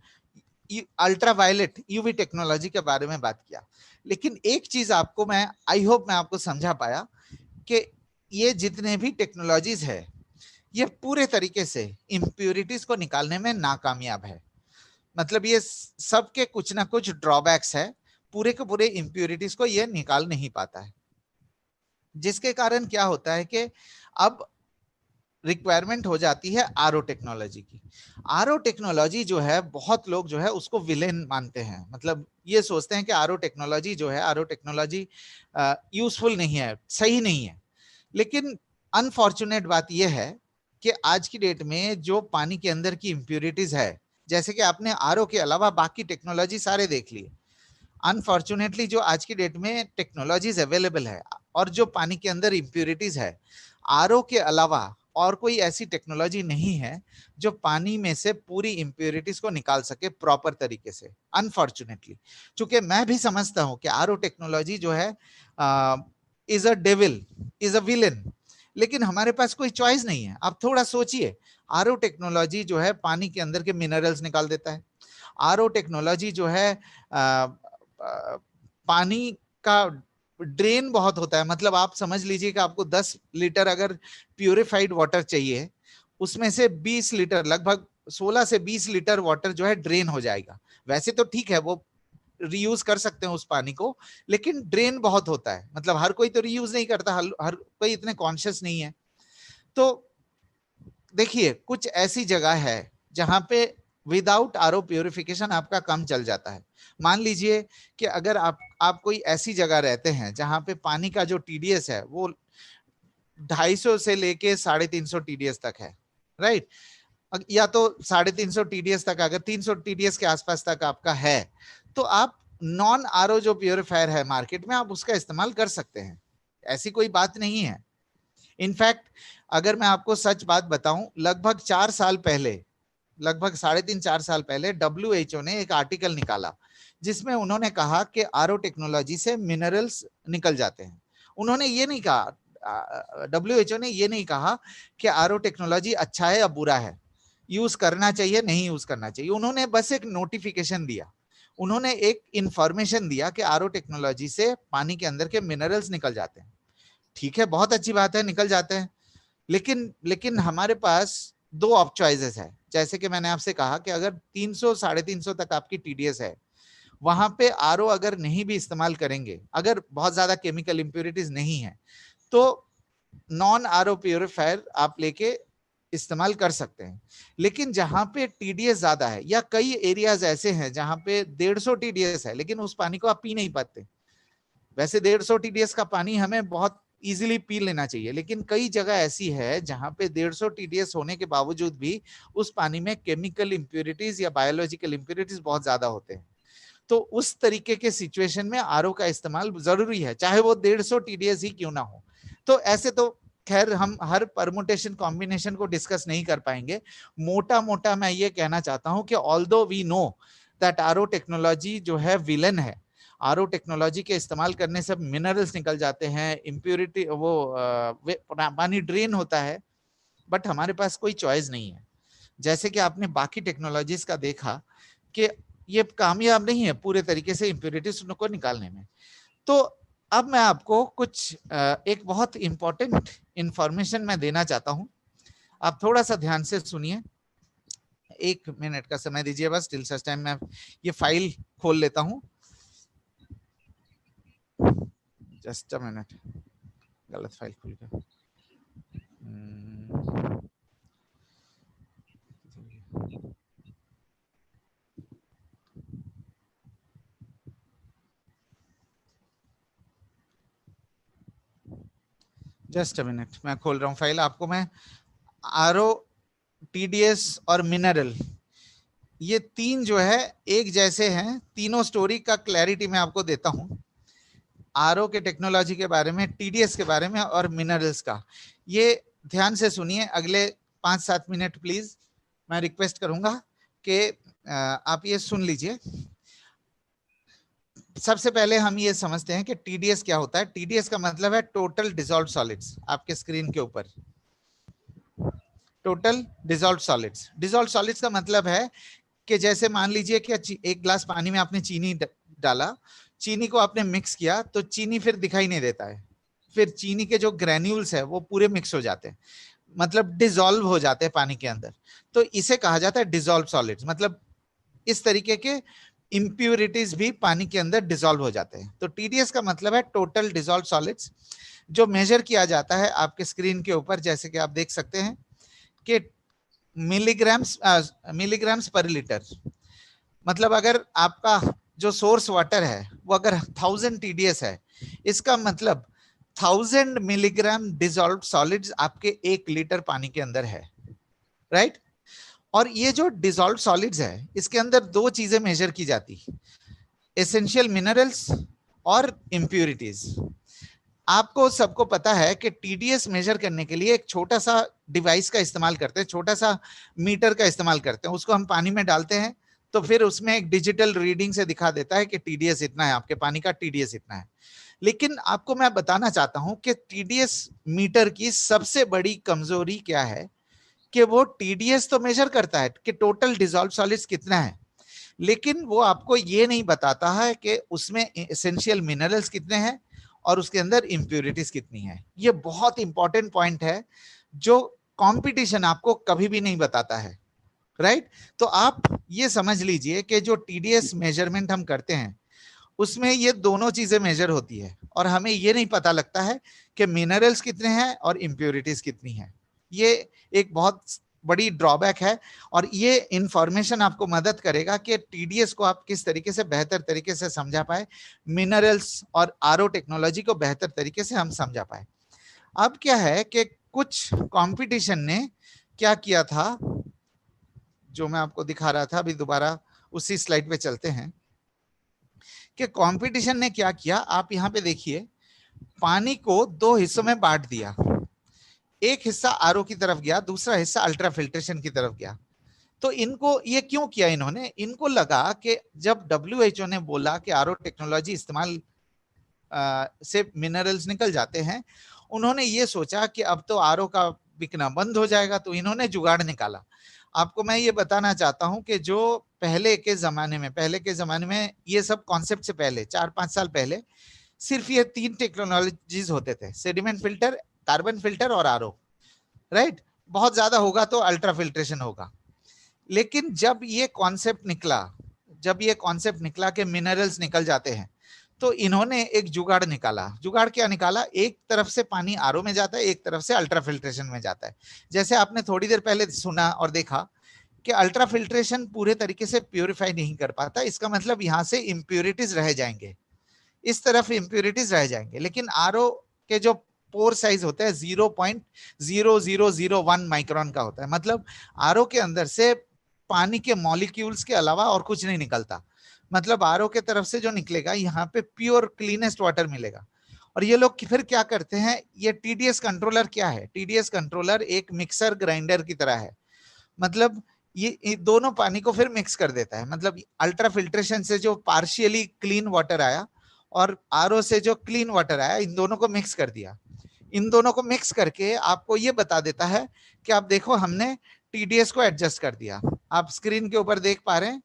अल्ट्रावायलेट यूवी टेक्नोलॉजी के बारे में बात किया। लेकिन एक चीज आपको मैं, आई होप मैं आपको समझा पाया कि ये जितने भी टेक्नोलॉजीज है ये पूरे तरीके से इंप्यूरिटीज को निकालने में नाकामयाब है। मतलब ये सब के कुछ ना कुछ ड्रॉबैक्स है, पूरे के पूरे इंप्यूरिटीज को ये निकाल नहीं पाता है, जिसके कारण क्या होता है कि अब रिक्वायरमेंट हो जाती है आरओ टेक्नोलॉजी की। आरओ टेक्नोलॉजी जो है बहुत लोग जो है उसको विलेन मानते हैं, मतलब ये सोचते हैं कि आरओ टेक्नोलॉजी जो है, आरओ टेक्नोलॉजी यूजफुल नहीं है, सही नहीं है। लेकिन अनफॉर्चुनेट बात यह है कि आज की डेट में जो पानी के अंदर की इंप्योरिटीज है, जैसे कि आपने आरओ के अलावा बाकी टेक्नोलॉजी सारे देख लिए, अनफॉर्चुनेटली जो आज की डेट में टेक्नोलॉजीज अवेलेबल है और जो पानी के अंदर इंप्योरिटीज है, आरओ के अलावा और कोई ऐसी टेक्नोलॉजी नहीं है जो पानी में से पूरी इंप्योरिटीज को निकाल सके प्रॉपर तरीके से, अनफॉर्चुनेटली। चूंकि मैं भी समझता हूं कि आरओ टेक्नोलॉजी जो है is a devil, is a villain, लेकिन हमारे पास कोई चॉइस नहीं है। आप थोड़ा सोचिए, आरओ टेक्नोलॉजी जो है पानी के अंदर के मिनरल्स निकाल देता है। आरओ टेक्नोलॉजी जो है पानी का ड्रेन बहुत होता है, मतलब आप समझ लीजिए कि आपको 10 लीटर अगर प्यूरिफाइड वाटर चाहिए, उसमें से 20 लीटर, लगभग 16 से 20 लीटर वाटर जो है ड्रेन हो जाएगा। वैसे तो ठीक है, वो रीयूज कर सकते हैं उस पानी को, लेकिन ड्रेन बहुत होता है, मतलब हर कोई तो रीयूज नहीं करता, हर कोई इतने कॉन्शियस नहीं है। तो देखिए, कुछ ऐसी जगह है जहां पे विदाउट आरओ प्यूरिफिकेशन आपका काम चल जाता है। मान लीजिए कि अगर आप कोई ऐसी जगह रहते हैं जहां पे पानी का जो टीडीएस है वो 250 से लेके 350 टीडीएस तक है, राइट, या तो 350 टीडीएस तक, अगर 300 टीडीएस के आसपास तक आपका है, तो आप नॉन आरओ जो प्योरीफायर है मार्केट में, आप उसका इस्तेमाल कर सकते हैं, ऐसी कोई बात नहीं है। इनफैक्ट अगर मैं आपको सच बात बताऊं, लगभग 4 साल पहले, लगभग 3.5-4 साल पहले WHO ने एक आर्टिकल निकाला जिसमें उन्होंने कहा कि आरओ टेक्नोलॉजी से मिनरल्स निकल जाते हैं। उन्होंने ये नहीं कहा, WHO ने ये नहीं कहा कि आरओ टेक्नोलॉजी अच्छा है या बुरा है, यूज करना चाहिए नहीं यूज करना चाहिए। उन्होंने बस एक नोटिफिकेशन दिया, उन्होंने एक इंफॉर्मेशन दिया कि आरओ टेक्नोलॉजी से पानी के अंदर के मिनरल्स निकल जाते हैं। ठीक है, बहुत अच्छी बात है, निकल जाते हैं, लेकिन हमारे पास दो ऑफ चॉइसेस है। जैसे कि मैंने आपसे कहा कि अगर 300-350 तक आपकी टीडीएस है, वहां पे आरओ अगर नहीं भी इस्तेमाल करेंगे, अगर बहुत ज्यादा केमिकल इंप्योरिटीज नहीं है, तो नॉन आरओ प्यूरिफायर आप लेके इस्तेमाल कर सकते हैं। लेकिन जहां पे टीडीएस ज्यादा है, या कई एरियाज ऐसे हैं जहां पे 150 टीडीएस है, लेकिन उस पानी को आप पी नहीं पाते। वैसे 150 टीडीएस का पानी हमें बहुत इजीली पी लेना चाहिए, लेकिन कई जगह ऐसी है जहां पे 150 टीडीएस होने के बावजूद भी उस पानी में केमिकल इंप्योरिटीज या बायोलॉजिकल इंप्योरिटीज बहुत ज्यादा होते हैं। तो उस तरीके के सिचुएशन में आरओ का इस्तेमाल जरूरी है, चाहे वो 150 टीडीएस ही क्यों ना हो। तो ऐसे तो खैर हम हर परमुटेशन कॉम्बिनेशन को डिस्कस नहीं कर पाएंगे। मोटा मोटा मैं ये कहना चाहता हूं कि although we know that RO technology जो है विलन है, आरओ टेक्नोलॉजी के इस्तेमाल करने से मिनरल्स निकल जाते हैं, इंप्योरिटी वो पानी ड्रेन होता है, बट हमारे पास कोई चॉइस नहीं है। जैसे कि आपने बाकी टेक्नोलॉजीज का देखा कि ये कामयाब नहीं है पूरे तरीके से इंप्योरिटीज को निकालने में। तो अब मैं आपको कुछ एक बहुत इंपॉर्टेंट इंफॉर्मेशन मैं देना चाहता हूं, आप थोड़ा सा ध्यान से सुनिए, 1 मिनट का समय दीजिए बस। टिल सच टाइम मैं ये फाइल खोल लेता हूं, जस्ट अ मिनट, गलत फाइल खुल गया। जस्ट अ मिनट, मैं खोल रहा हूं फाइल। आपको मैं आरओ, टीडीएस और मिनरल, ये तीन जो है एक जैसे हैं, तीनों स्टोरी का क्लैरिटी मैं आपको देता हूं, आरओ के टेक्नोलॉजी के बारे में, टीडीएस के बारे में और मिनरल्स का। ये ध्यान से सुनिए, अगले 5-7 मिनट प्लीज मैं रिक्वेस्ट करूंगा कि आप ये सुन लीजिए। सबसे पहले हम ये समझते हैं कि टीडीएस क्या होता है। टीडीएस का मतलब है टोटल डिसॉल्व्ड सॉलिड्स, आपके स्क्रीन के ऊपर total dissolved solids. Dissolved solids का मतलब है कि जैसे मान लीजिए कि एक ग्लास पानी में आपने चीनी डाला, चीनी को आपने मिक्स किया, तो चीनी फिर दिखाई नहीं देता है, फिर चीनी के जो ग्रेन्यूल्स है वो पूरे मिक्स हो जाते हैं, मतलब डिसॉल्व हो जाते हैं पानी के अंदर। तो इसे कहा जाता है डिसॉल्व सॉलिड्स, मतलब इस तरीके के इंप्योरिटीज भी पानी के अंदर डिसॉल्व हो जाते हैं। तो टीडीएस का मतलब है टोटल डिसॉल्व सॉलिड्स, जो मेजर किया जाता है आपके स्क्रीन के ऊपर, जैसे कि आप देख सकते हैं कि मिलीग्राम्स पर लीटर, मतलब अगर आपका जो सोर्स वाटर है वो अगर 1000 TDS है, इसका मतलब 1000 मिलीग्राम डिसॉल्व्ड सॉलिड्स आपके 1 लीटर पानी के अंदर है, राइट। और ये जो डिसॉल्व्ड सॉलिड्स है इसके अंदर दो चीजें मेजर की जाती, एसेंशियल मिनरल्स और इम्प्यूरिटीज। आपको सबको पता है कि टीडीएस मेजर करने के लिए एक छोटा सा डिवाइस का इस्तेमाल करते हैं, छोटा सा मीटर का इस्तेमाल करते हैं, उसको हम पानी में डालते हैं तो फिर उसमें एक डिजिटल रीडिंग से दिखा देता है कि टीडीएस इतना है, आपके पानी का टीडीएस इतना है। लेकिन आपको मैं बताना चाहता हूं कि टीडीएस मीटर की सबसे बड़ी कमजोरी क्या है कि वो टीडीएस तो मेजर करता है कि टोटल डिसॉल्व सॉलिड्स कितना है, लेकिन वो आपको ये नहीं बताता है कि उसमें एसेंशियल मिनरल्स कितने हैं और उसके अंदर इंप्यूरिटीज कितनी है। ये बहुत इंपॉर्टेंट पॉइंट है जो कंपटीशन आपको कभी भी नहीं बताता है, राइट। तो आप ये समझ लीजिए कि जो टीडीएस मेजरमेंट हम करते हैं उसमें ये दोनों चीजें मेजर होती है और हमें ये नहीं पता लगता है कि मिनरल्स कितने हैं और इंप्यूरिटीज कितनी है। ये एक बहुत बड़ी ड्रॉबैक है और ये इंफॉर्मेशन आपको मदद करेगा कि टीडीएस को आप किस तरीके से बेहतर तरीके से समझा पाए, मिनरल्स और आरओ टेक्नोलॉजी को बेहतर तरीके से हम समझा पाए। अब क्या है कि कुछ कंपटीशन ने क्या किया था, जो मैं आपको दिखा रहा था, अभी दोबारा उसी स्लाइड पे चलते हैं कि कंपटीशन ने क्या किया। आप यहां पे देखिए, पानी को दो हिस्सों में बांट दिया, एक हिस्सा आरओ की तरफ गया, दूसरा हिस्सा अल्ट्रा फिल्ट्रेशन की तरफ गया। तो इनको ये क्यों किया इन्होंने, इनको लगा कि जब डब्ल्यूएचओ ने बोला कि आरओ टेक्नोलॉजी इस्तेमाल से मिनरल्स निकल जाते हैं, उन्होंने ये सोचा कि अब तो आरओ का बिकना बंद हो जाएगा, तो इन्होंने जुगाड़ निकाला। आपको मैं ये बताना चाहता हूं कि जो पहले के जमाने में ये सब कॉन्सेप्ट से पहले 4-5 साल पहले सिर्फ ये 3 टेक्नोलॉजीज होते थे, सेडिमेंट फिल्टर, कार्बन फिल्टर और आरओ, राइट। बहुत ज्यादा होगा तो अल्ट्रा फिल्ट्रेशन होगा। लेकिन जब ये कॉन्सेप्ट निकला कि मिनरल्स निकल जाते हैं, तो इन्होंने एक जुगाड़ निकाला। जुगाड़ क्या निकाला, एक तरफ से पानी आरओ में जाता है, एक तरफ से अल्ट्रा फिल्ट्रेशन में जाता है। जैसे आपने थोड़ी देर पहले सुना और देखा कि अल्ट्रा फिल्ट्रेशन पूरे तरीके से प्यूरिफाई नहीं कर पाता, इसका मतलब यहां से इंप्यूरिटीज रह जाएंगे, इस तरफ इंप्यूरिटीज रह जाएंगे। लेकिन आरओ के जो पोर साइज होता है 0.0001 माइक्रोन का होता है, मतलब आरओ के अंदर से पानी के मॉलिक्यूल्स के अलावा और कुछ नहीं निकलता। मतलब आरओ के तरफ से जो निकलेगा यहाँ पे प्योर क्लीनेस्ट वाटर मिलेगा। और ये लोग फिर क्या करते हैं, ये टीडीएस कंट्रोलर क्या है, टीडीएस कंट्रोलर एक मिक्सर ग्राइंडर की तरह है। मतलब ये दोनों पानी को फिर मिक्स कर देता है। मतलब अल्ट्रा फिल्ट्रेशन से जो पार्शियली क्लीन वाटर आया और आरओ से जो क्लीन वाटर आया, इन दोनों को मिक्स कर दिया। इन दोनों को मिक्स करके आपको ये बता देता है कि आप देखो हमने टीडीएस को एडजस्ट कर दिया। आप स्क्रीन के ऊपर देख पा रहे हैं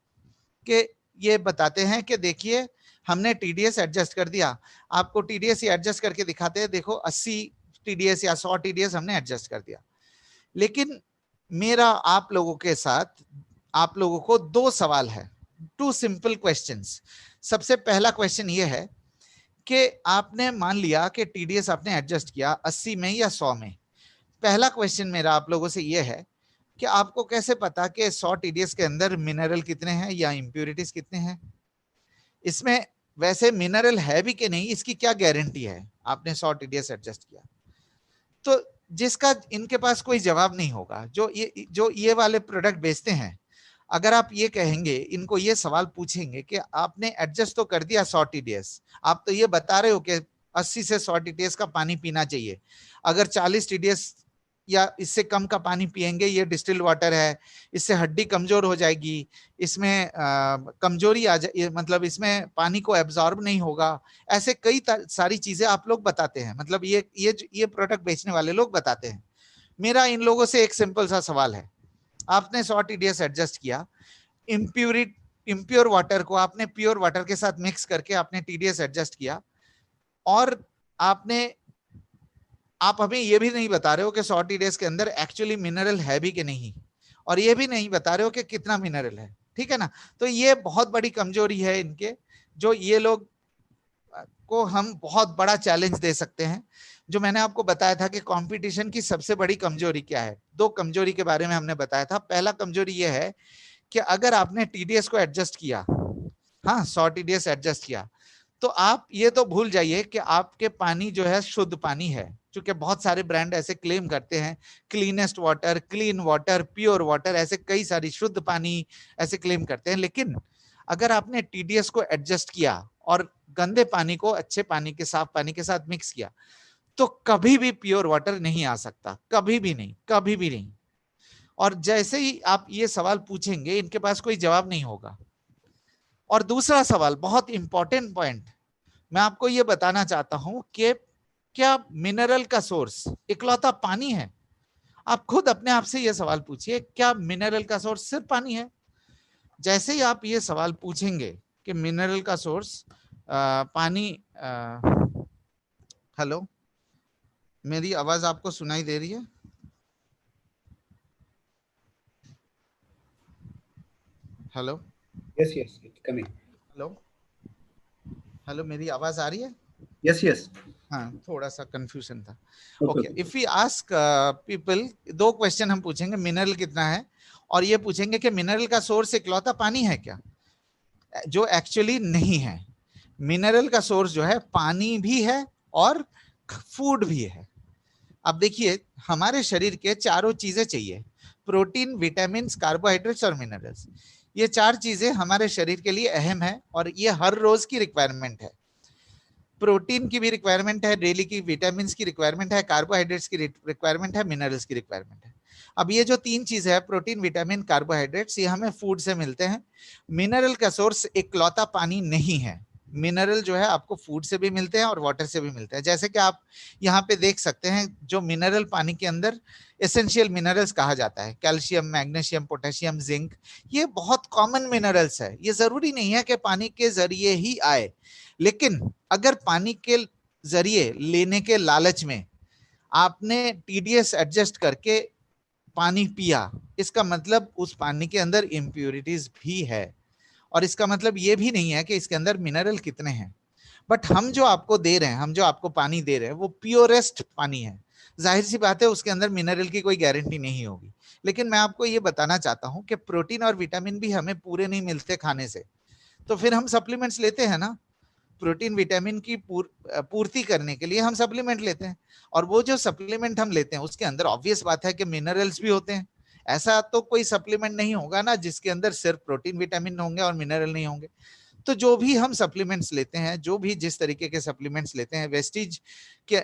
कि ये बताते हैं कि देखिए हमने टीडीएस एडजस्ट कर दिया। आपको टीडीएस ये एडजस्ट करके दिखाते हैं, देखो 80 टीडीएस या 100 टीडीएस हमने एडजस्ट कर दिया। लेकिन मेरा आप लोगों के साथ, आप लोगों को दो सवाल है, 2 सिंपल क्वेश्चंस। सबसे पहला क्वेश्चन ये है कि आपने मान लिया कि टीडीएस आपने एडजस्ट किया 80 में या 100 में। पहला क्वेश्चन मेरा आप लोगों से ये है कि आपको कैसे पता कि 100 टीडीएस के अंदर मिनरल कितने हैं या इंप्यूरिटीज कितने हैं। इसमें वैसे मिनरल है भी कि नहीं, इसकी क्या गारंटी है। आपने 100 टीडीएस एडजस्ट किया तो जिसका इनके पास कोई जवाब नहीं होगा। जो ये वाले प्रोडक्ट बेचते हैं, अगर आप ये कहेंगे, इनको ये सवाल पूछेंगे कि आपने एडजस्ट तो कर दिया 100 टीडीएस, आप तो ये बता रहे हो कि 80 से 100 टीडीएस का पानी पीना चाहिए, अगर 40 टीडीएस या इससे कम का पानी पिएंगे, ये डिस्टिल्ड वाटर है, इससे हड्डी कमजोर हो जाएगी, इसमें कमजोरी आ जाए, मतलब इसमें पानी को एब्जॉर्ब नहीं होगा, ऐसे कई सारी चीजें आप लोग बताते हैं। मतलब ये प्रोडक्ट बेचने वाले लोग बताते हैं। मेरा इन लोगों से एक सिंपल सा सवाल है, आपने 100 टीडीएस एडजस्ट किया, इम्प्योर वाटर को आपने प्योर वाटर के साथ मिक्स करके आपने टीडीएस एडजस्ट किया, और आप हमें ये भी नहीं बता रहे हो कि 100 टीडीएस के अंदर एक्चुअली मिनरल है भी कि नहीं, और ये भी नहीं बता रहे हो कि कितना मिनरल है, ठीक है ना। तो ये बहुत बड़ी कमजोरी है इनके, जो ये लोग को हम बहुत बड़ा चैलेंज दे सकते हैं। जो मैंने आपको बताया था कि कंपटीशन की सबसे बड़ी कमजोरी क्या है, दो कमजोरी के बारे में हमने बताया था। पहला कमजोरी यह है कि अगर आपने टीडीएस को एडजस्ट किया, हाँ 100 टीडीएस एडजस्ट किया, तो आप ये तो भूल जाइए कि आपके पानी जो है शुद्ध पानी है, क्योंकि बहुत सारे ब्रांड ऐसे क्लेम करते हैं, cleanest water, clean water, pure water, ऐसे कई सारी, शुद्ध पानी ऐसे क्लेम करते हैं। लेकिन अगर आपने टीडीएस को एडजस्ट किया और गंदे पानी को अच्छे पानी के, साफ पानी के साथ मिक्स किया, तो कभी भी प्योर वाटर नहीं आ सकता, कभी भी नहीं, कभी भी नहीं। और जैसे ही आप ये सवाल पूछेंगे, इनके पास कोई जवाब नहीं होगा। और दूसरा सवाल, बहुत इंपॉर्टेंट पॉइंट, मैं आपको ये बताना चाहता हूं कि क्या मिनरल का सोर्स इकलौता पानी है? आप खुद अपने आप से ये सवाल पूछिए, क्या मिनरल का सोर्स सिर्फ पानी है? जैसे ही आप ये सवाल पूछेंगे कि मिनरल का सोर्स पानी, हेलो, मेरी आवाज आपको सुनाई दे रही है? Hello, yes yes, it's coming. Hello, hello, मेरी आवाज आ रही है? यस यस, हाँ, थोड़ा सा कंफ्यूजन था। Okay. Okay, if we ask people, दो क्वेश्चन हम पूछेंगे, मिनरल कितना है, और ये पूछेंगे कि मिनरल का सोर्स इकलौता पानी है क्या, जो एक्चुअली नहीं है। मिनरल का सोर्स जो है पानी भी है और फूड भी है। अब देखिए, हमारे शरीर के चारों चीजें चाहिए, प्रोटीन, विटामिन, कार्बोहाइड्रेट्स और मिनरल्स। ये चार चीजें हमारे शरीर के लिए अहम है और ये हर रोज की रिक्वायरमेंट है। प्रोटीन की भी रिक्वायरमेंट है डेली की, विटामिन की रिक्वायरमेंट है, कार्बोहाइड्रेट्स की रिक्वायरमेंट है, मिनरल्स की रिक्वायरमेंट है। अब ये जो तीन चीजें है, प्रोटीन, विटामिन, कार्बोहाइड्रेट्स, ये हमें फूड से मिलते हैं। मिनरल का सोर्स इकलौता पानी नहीं है। मिनरल जो है आपको फूड से भी मिलते हैं और वाटर से भी मिलते हैं। जैसे कि आप यहाँ पे देख सकते हैं, जो मिनरल पानी के अंदर एसेंशियल मिनरल्स कहा जाता है, कैल्शियम, मैग्नीशियम, पोटेशियम, जिंक, ये बहुत कॉमन मिनरल्स है। ये जरूरी नहीं है कि पानी के जरिए ही आए, लेकिन अगर पानी के जरिए लेने के लालच में आपने टीडीएस एडजस्ट करके पानी पिया, इसका मतलब उस पानी के अंदर इम्प्यूरिटीज भी है, और इसका मतलब ये भी नहीं है कि इसके अंदर मिनरल कितने हैं। बट हम जो आपको दे रहे हैं, हम जो आपको पानी दे रहे हैं, वो प्योरेस्ट पानी है। जाहिर सी बात है उसके अंदर मिनरल की कोई गारंटी नहीं होगी। लेकिन मैं आपको ये बताना चाहता हूं कि प्रोटीन और विटामिन भी हमें पूरे नहीं मिलते खाने से, तो फिर हम सप्लीमेंट्स लेते हैं ना। प्रोटीन विटामिन की पूर्ति करने के लिए हम सप्लीमेंट लेते हैं, और वो जो सप्लीमेंट हम लेते हैं उसके अंदर ऑब्वियस बात है कि मिनरल्स भी होते हैं। ऐसा तो कोई सप्लीमेंट नहीं होगा ना जिसके अंदर सिर्फ प्रोटीन विटामिन होंगे और मिनरल नहीं होंगे। तो जो भी हम सप्लीमेंट्स लेते हैं, जो भी जिस तरीके के सप्लीमेंट्स लेते हैं, वेस्टीज के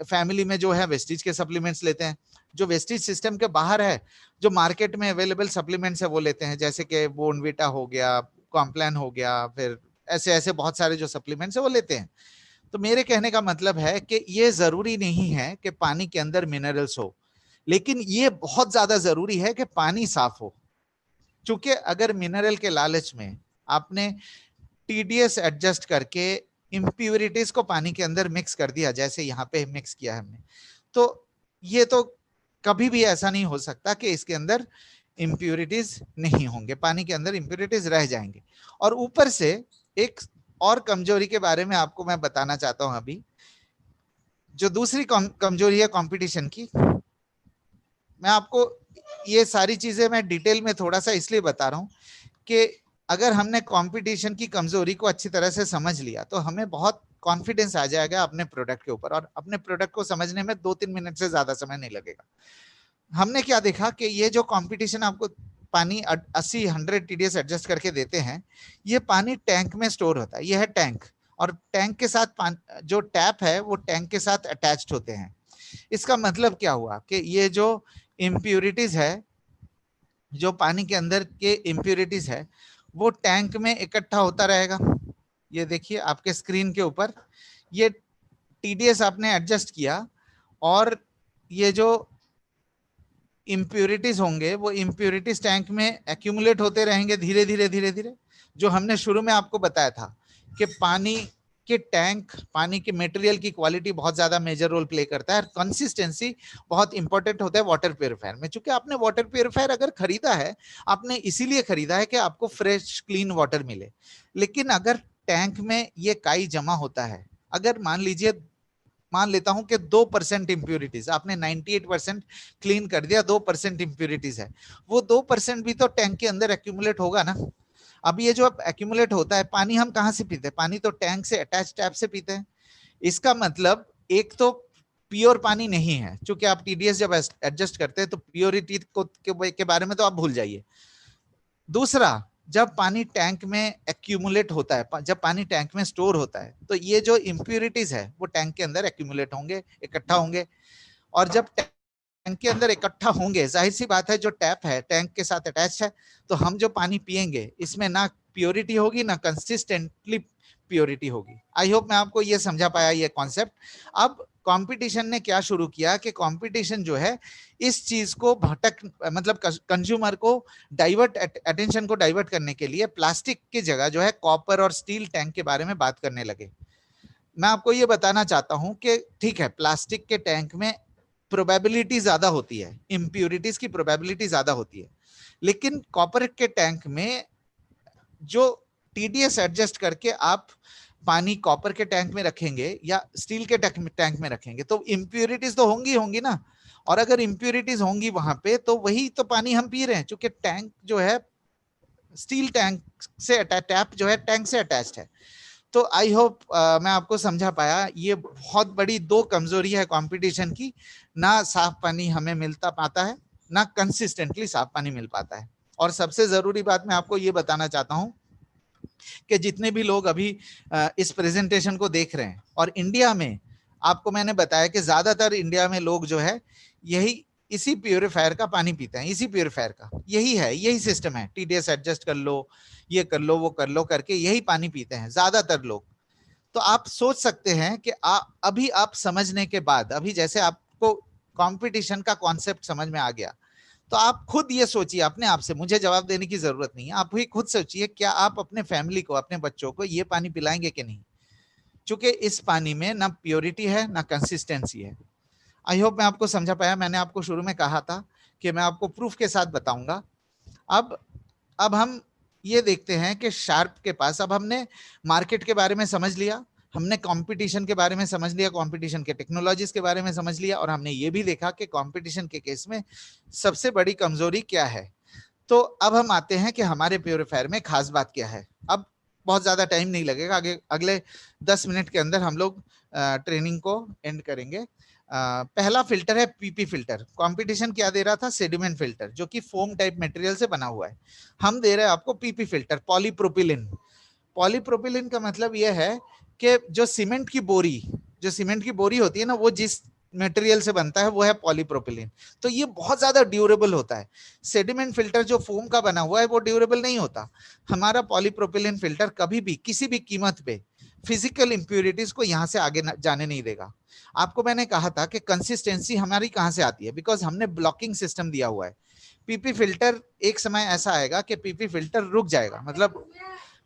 फैमिली में जो है वेस्टीज के सप्लीमेंट्स लेते हैं। जो वेस्टीज सिस्टम के बाहर है, जो मार्केट में अवेलेबल सप्लीमेंट्स है वो लेते हैं, जैसे कि बोर्नविटा हो गया, कॉम्प्लान हो गया, फिर ऐसे ऐसे बहुत सारे जो सप्लीमेंट्स है वो लेते हैं। तो मेरे कहने का मतलब है कि ये जरूरी नहीं है कि पानी के अंदर मिनरल्स हो, लेकिन ये बहुत ज्यादा जरूरी है कि पानी साफ हो। क्योंकि अगर मिनरल के लालच में आपने टीडीएस एडजस्ट करके इम्प्यूरिटीज को पानी के अंदर मिक्स कर दिया, जैसे यहाँ पे मिक्स किया हमने, तो ये तो कभी भी ऐसा नहीं हो सकता कि इसके अंदर इम्प्यूरिटीज नहीं होंगे, पानी के अंदर इम्प्यूरिटीज रह जाएंगे। और ऊपर से एक और कमजोरी के बारे में आपको मैं बताना चाहता हूं अभी, जो दूसरी कमजोरी है कंपटीशन की। मैं आपको ये सारी चीजें मैं डिटेल में थोड़ा सा इसलिए बता रहा हूं कि अगर हमने कंपटीशन की कमजोरी को अच्छी तरह से समझ लिया तो हमें बहुत कॉन्फिडेंस आ जाएगा अपने प्रोडक्ट के ऊपर, और अपने प्रोडक्ट को समझने में 2-3 मिनट से ज्यादा समय नहीं लगेगा। हमने क्या देखा कि ये जो कंपटीशन आपको पानी 80-100 टीडीएस एडजस्ट करके देते हैं, ये पानी टैंक में स्टोर होता है। ये है टैंक, और टैंक के साथ जो टैप है वो टैंक के साथ अटैच्ड होते हैं। इसका मतलब क्या हुआ कि ये जो इम्प्यूरिटीज है, जो पानी के अंदर के इम्प्यूरिटीज है, वो टैंक में इकट्ठा होता रहेगा। ये देखिए आपके स्क्रीन के ऊपर, ये टीडीएस आपने एडजस्ट किया, और ये जो इम्प्यूरिटीज होंगे वो इम्प्यूरिटीज टैंक में एक्यूमुलेट होते रहेंगे धीरे धीरे धीरे धीरे। जो हमने शुरू में आपको बताया था कि पानी के टैंक, पानी के मटेरियल की क्वालिटी बहुत ज्यादा मेजर रोल प्ले करता है, कंसिस्टेंसी बहुत इंपॉर्टेंट होता है वाटर प्यूरिफायर में। चूंकि आपने वाटर प्यूरिफायर अगर खरीदा है, आपने इसीलिए खरीदा है कि आपको फ्रेश क्लीन वाटर मिले। लेकिन अगर टैंक में ये काई जमा होता है, अगर मान लेता हूं कि 2% इंप्यूरिटीज, आपने 98% क्लीन कर दिया, 2% इंप्यूरिटीज है, वो 2% भी तो टैंक के अंदर एक्यूमुलेट होगा ना। अब ये जो एक्यूमुलेट होता है, पानी हम कहां से पीते हैं? पानी तो टैंक से अटैच टैप से पीते हैं। इसका मतलब एक तो प्योर पानी नहीं है, क्योंकि आप टीडीएस जब एडजस्ट करते हैं तो प्योरिटी के बारे में तो आप भूल जाइए। दूसरा, जब पानी टैंक में एक्यूमुलेट होता है, जब पानी टैंक में स्टोर होता है, तो ये जो इंप्यूरिटीज है वो टैंक के अंदर एक्यूमुलेट होंगे, इकट्ठा होंगे। और जब टैंक के अंदर इकट्ठा होंगे, जाहिर सी बात है जो टैप है टैंक के साथ अटैच है, तो हम जो पानी पिएंगे इसमें ना प्योरिटी होगी ना कंसिस्टेंटली प्योरिटी होगी। आई होप मैं आपको ये समझा पाया ये कॉन्सेप्ट। अब कंपटीशन ने क्या शुरू किया कि कंपटीशन जो है इस चीज को मतलब कंज्यूमर को अटेंशन को डाइवर्ट करने के लिए प्लास्टिक की जगह जो है कॉपर और स्टील टैंक के बारे में बात करने लगे। मैं आपको ये बताना चाहता हूं कि ठीक है, प्लास्टिक के टैंक में प्रोबेबिलिटी ज्यादा होती है, इंप्यूरिटीज की प्रोबेबिलिटी ज्यादा होती है, लेकिन कॉपर के टैंक में जो टीडीएस एडजस्ट करके आप पानी कॉपर के टैंक में रखेंगे या स्टील के टैंक में रखेंगे तो इंप्यूरिटीज तो होंगी ना। और अगर इंप्यूरिटीज होंगी वहां पे तो वही तो पानी हम पी रहे हैं, क्योंकि टैंक जो है स्टील टैंक से टैप जो है टैंक से अटैच्ड है। तो आई होप मैं आपको समझा पाया। ये बहुत बड़ी दो कमजोरी है कंपटीशन की, ना साफ पानी हमें मिलता पाता है, ना कंसिस्टेंटली साफ पानी मिल पाता है। और सबसे जरूरी बात मैं आपको ये बताना चाहता हूं कि जितने भी लोग अभी इस प्रेजेंटेशन को देख रहे हैं, और इंडिया में आपको मैंने बताया कि ज्यादातर इंडिया में लोग जो है इसी प्यूरिफायर का पानी पीते हैं, इसी प्यूरिफायर का यही सिस्टम है। टीडीएस एडजस्ट कर लो, ये कर लो, वो कर लो करके यही पानी पीते हैं ज्यादातर लोग। तो आप सोच सकते हैं कि अभी आप समझने के बाद, अभी जैसे आपको कंपटीशन का कॉन्सेप्ट समझ में आ गया, तो आप खुद ये सोचिए अपने आप से, मुझे जवाब देने की जरूरत नहीं है, आप ही खुद सोचिए क्या आप अपने फैमिली को, अपने बच्चों को ये पानी पिलाएंगे कि नहीं, क्योंकि इस पानी में ना प्योरिटी है ना कंसिस्टेंसी है। आई होप मैं आपको समझा पाया। मैंने आपको शुरू में कहा था कि मैं आपको प्रूफ के साथ बताऊंगा। अब हम ये देखते हैं कि शार्प के पास, अब हमने मार्केट के बारे में समझ लिया, हमने कंपटीशन के बारे में समझ लिया, कंपटीशन के टेक्नोलॉजीज के बारे में समझ लिया, और हमने ये भी देखा कि कंपटीशन के केस में सबसे बड़ी कमजोरी क्या है। तो अब हम आते हैं कि हमारे प्योरीफायर में खास बात क्या है। अब बहुत ज्यादा टाइम नहीं लगेगा, अगले 10 मिनट के अंदर हम लोग ट्रेनिंग को एंड करेंगे। पहला फिल्टर है पीपी फिल्टर। कंपटीशन क्या दे रहा था? सेडिमेंट फिल्टर, जो कि फोम टाइप मटेरियल से बना हुआ है। हम दे रहे हैं आपको पीपी फिल्टर, पॉलीप्रोपिलीन। पॉलीप्रोपिलीन का मतलब यह है कि जो सीमेंट की बोरी होती है ना, वो जिस मटेरियल से बनता है वो है पॉलीप्रोपिलीन। तो ये बहुत ज्यादा ड्यूरेबल होता है। सेडिमेंट फिल्टर जो फोम का बना हुआ है वो ड्यूरेबल नहीं होता। हमारा पॉलीप्रोपिलीन फिल्टर कभी भी किसी भी कीमत पे फिजिकल इंप्यूरिटीज को यहां से आगे जाने नहीं देगा। आपको मैंने कहा था कि कंसिस्टेंसी हमारी कहां से आती है, बिकॉज हमने ब्लॉकिंग सिस्टम दिया हुआ है। पीपी फिल्टर एक समय ऐसा आएगा कि पीपी फिल्टर रुक जाएगा, मतलब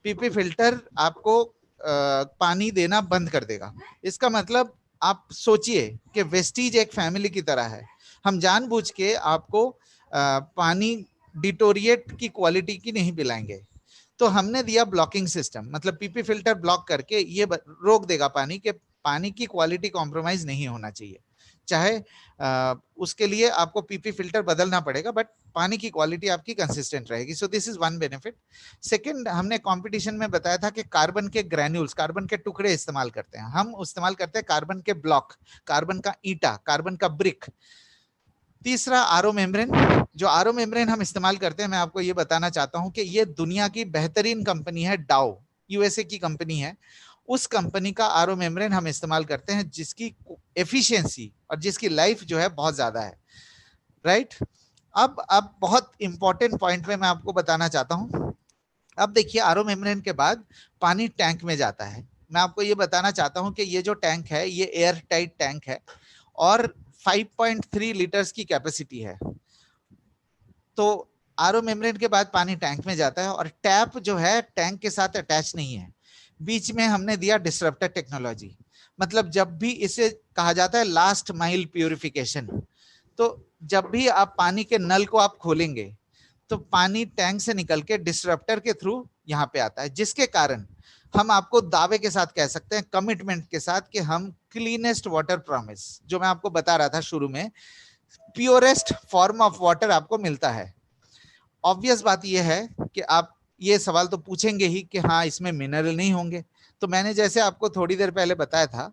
पीपी फिल्टर आपको पानी देना बंद कर देगा। इसका मतलब आप सोचिए कि वेस्टीज एक फैमिली की तरह है। हम जानबूझ के आपको पानी डिटोरिएट की क्वालिटी की नहीं पिलाएंगे। तो हमने दिया ब्लॉकिंग सिस्टम, मतलब पीपी फिल्टर ब्लॉक करके ये रोक देगा पानी की क्वालिटी कॉम्प्रोमाइज नहीं होना चाहिए। चाहे उसके लिए आपको पीपी फिल्टर बदलना पड़ेगा, बट पानी की क्वालिटी आपकी कंसिस्टेंट रहेगी। So this is one benefit. Second, हमने कंपटीशन में बताया था कि कार्बन के ग्रैन्यूल्स, कार्बन के टुकड़े इस्तेमाल करते हैं। हम इस्तेमाल करते हैं कार्बन के ब्लॉक, कार्बन का ईंटा, कार्बन का ब्रिक। तीसरा, आरओ मेम्ब्रेन। जो आरओ मेम्ब्रेन हम इस्तेमाल करते हैं, मैं आपको ये बताना चाहता हूं कि ये दुनिया की बेहतरीन कंपनी है, डाउ, यूएसए की कंपनी है। उस कंपनी का आरओ मेम्ब्रेन हम इस्तेमाल करते हैं, जिसकी एफिशिएंसी और जिसकी लाइफ जो है बहुत ज्यादा है, राइट। अब बहुत इंपॉर्टेंट पॉइंट में मैं आपको बताना चाहता हूं। अब देखिए, आरओ मेम्ब्रेन के बाद पानी टैंक में जाता है। मैं आपको ये बताना चाहता हूं कि ये जो टैंक है ये एयर टाइट टैंक है और 5.3 लीटर्स की कैपेसिटी है। तो आरओ मेम्ब्रेन के बाद पानी टैंक में जाता है, और टैप जो है टैंक के साथ अटैच नहीं है। बीच में हमने दिया डिसरप्टर टेक्नोलॉजी, मतलब जब भी इसे कहा जाता है लास्ट माइल प्यूरिफिकेशन। तो जब भी आप पानी के नल को आप खोलेंगे तो पानी टैंक से निकल के डिसरप्टर के थ्रू यहाँ पे आता है, जिसके कारण हम आपको दावे के साथ कह सकते हैं, कमिटमेंट के साथ, कि हम क्लीनेस्ट वाटर प्रॉमिस, जो मैं आपको बता रहा था शुरू में, प्योरेस्ट फॉर्म ऑफ वाटर आपको मिलता है। ऑब्वियस बात यह है कि आप ये सवाल तो पूछेंगे ही कि हाँ इसमें मिनरल नहीं होंगे। तो मैंने जैसे आपको थोड़ी देर पहले बताया था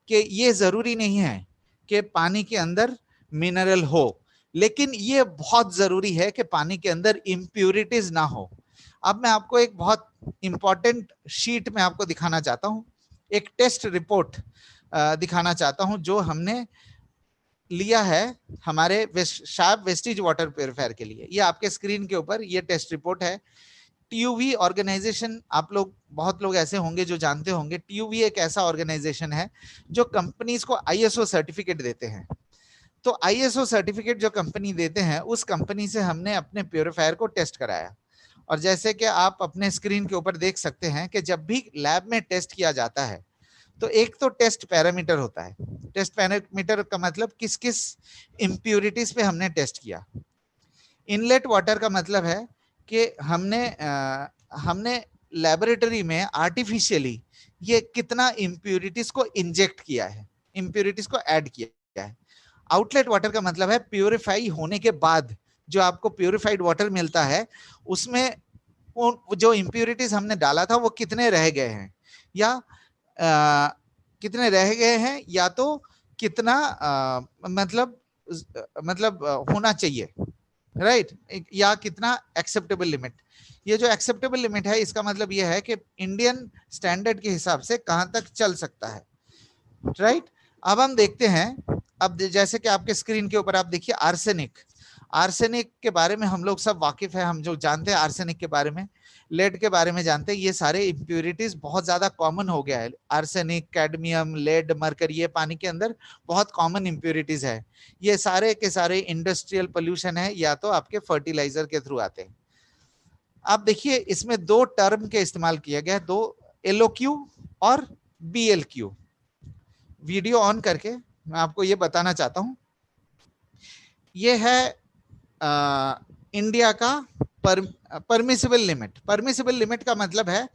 कि ये जरूरी नहीं है कि पानी के अंदर मिनरल हो, लेकिन ये बहुत जरूरी है कि पानी के अंदर इम्प्यूरिटीज ना हो। अब मैं आपको एक बहुत इंपॉर्टेंट शीट में आपको दिखाना चाहता हूं, एक टेस्ट रिपोर्ट दिखाना चाहता हूं जो हमने लिया है हमारे शार्प वेस्टेज वाटर प्योरीफायर के लिए। ये आपके स्क्रीन के ऊपर ये टेस्ट रिपोर्ट है। टीयूवी ऑर्गेनाइजेशन, आप लोग बहुत लोग ऐसे होंगे जो जानते होंगे, टीयूवी एक ऐसा ऑर्गेनाइजेशन है जो कंपनीज को आईएसओ सर्टिफिकेट देते हैं। तो आईएसओ सर्टिफिकेट जो कंपनी देते हैं, उस कंपनी से हमने अपने प्योरीफायर को टेस्ट कराया। और जैसे कि आप अपने स्क्रीन के ऊपर देख सकते हैं कि जब भी लैब में टेस्ट किया जाता है तो एक तो टेस्ट पैरामीटर होता है। टेस्ट पैरामीटर का मतलब किस किस इंप्यूरिटीज पे हमने टेस्ट किया। इनलेट वाटर का मतलब है कि हमने लेबोरेटरी में आर्टिफिशियली ये कितना इंप्यूरिटीज को इंजेक्ट किया है, इंप्यूरिटीज को ऐड किया है। आउटलेट वाटर का मतलब है प्यूरिफाई होने के बाद जो आपको प्यूरिफाइड वाटर मिलता है, उसमें जो इंप्यूरिटीज हमने डाला था वो कितने रह गए हैं, या कितने रह गए हैं, या तो कितना मतलब होना चाहिए, राइट, या कितना एक्सेप्टेबल लिमिट। ये जो एक्सेप्टेबल लिमिट है इसका मतलब ये है कि इंडियन स्टैंडर्ड के हिसाब से कहां तक चल सकता है, राइट। अब हम देखते हैं, अब जैसे कि आपके स्क्रीन के ऊपर आप देखिए आर्सेनिक। आर्सेनिक के बारे में हम लोग सब वाकिफ है, हम जो जानते हैं आर्सेनिक के बारे में, लेड के बारे में जानते हैं। ये सारे इंप्यूरिटीज बहुत ज्यादा कॉमन हो गया है। आर्सेनिक, कैडमियम, लेड, मरकरी, ये पानी के अंदर बहुत कॉमन इंप्यूरिटीज है। ये सारे के सारे इंडस्ट्रियल पोल्यूशन है या तो आपके फर्टिलाइजर के थ्रू आते हैं। आप देखिए इसमें दो टर्म के इस्तेमाल किया गया है, दो, एलओक्यू और बीएलक्यू। वीडियो ऑन करके मैं आपको ये बताना चाहता हूं, ये है इंडिया का परमिसिबल लिमिट। परमिसिबल लिमिट का मतलब है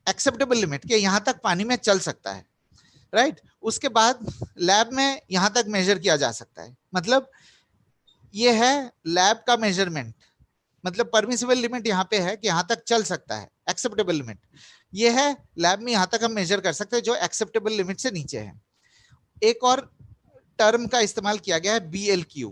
एक्सेप्टेबल लिमिट, कि यहां तक पानी में चल सकता है, राइट। उसके बाद लैब में यहां तक मेजर किया जा सकता है, मतलब ये है लैब का मेजरमेंट। मतलब परमिसिबल लिमिट यहां पे है कि यहां तक चल सकता है, एक्सेप्टेबल लिमिट ये है लैब में यहां तक हम मेजर कर सकते हैं जो एक्सेप्टेबल लिमिट से नीचे है। एक और टर्म का इस्तेमाल किया गया है बीएलक्यू।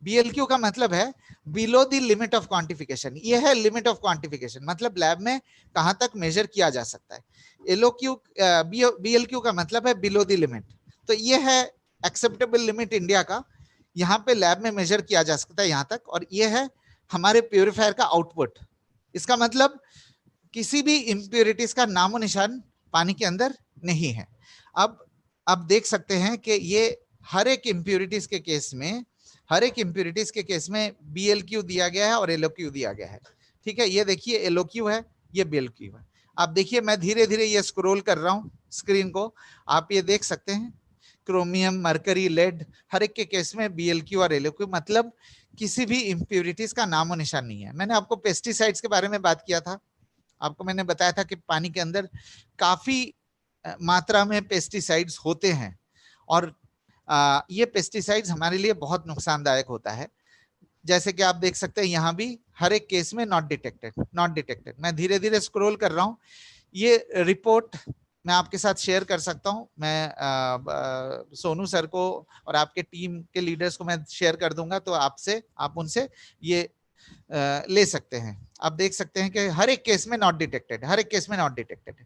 बीएलक्यू का मतलब है below the limit of quantification. ये है लिमिट ऑफ क्वांटिफिकेशन, मतलब लैब में कहां तक मेजर किया जा सकता है। एलओक्यू, बीएलक्यू का मतलब है बिलो द लिमिट। तो ये है एक्सेप्टेबल लिमिट इंडिया का, यहाँ पे लैब में मेजर किया जा सकता है यहाँ तक। और ये है हमारे प्योरीफायर का आउटपुट। इसका मतलब किसी भी इंप्योरिटीज का नामो निशान पानी के अंदर नहीं है। अब आप देख सकते हैं कि ये हर एक इंप्योरिटीज के केस में, हर एक इंप्योरिटीज के केस में बीएलक्यू दिया गया है और एलओक्यू दिया गया है, ठीक है। ये देखिए एलओक्यू है, ये बीएलक्यू है। आप देखिए मैं धीरे धीरे ये स्क्रॉल कर रहा हूँ स्क्रीन को, आप ये देख सकते हैं क्रोमियम, मरकरी, लेड, हर एक के केस में बीएलक्यू और एलओक्यू, मतलब किसी भी इंप्योरिटीज का नामो निशान नहीं है। मैंने आपको पेस्टिसाइड्स के बारे में बात किया था, आपको मैंने बताया था कि पानी के अंदर काफी मात्रा में पेस्टिसाइड्स होते हैं और ये पेस्टिसाइड्स हमारे लिए बहुत नुकसानदायक होता है। जैसे कि आप देख सकते हैं यहाँ भी हर एक केस में नॉट डिटेक्टेड, नॉट डिटेक्टेड। मैं धीरे धीरे स्क्रॉल कर रहा हूँ, ये रिपोर्ट मैं आपके साथ शेयर कर सकता हूँ। मैं सोनू सर को और आपके टीम के लीडर्स को मैं शेयर कर दूंगा, तो आप उनसे ये ले सकते हैं। आप देख सकते हैं कि हर एक केस में नॉट डिटेक्टेड, हर एक केस में नॉट डिटेक्टेड।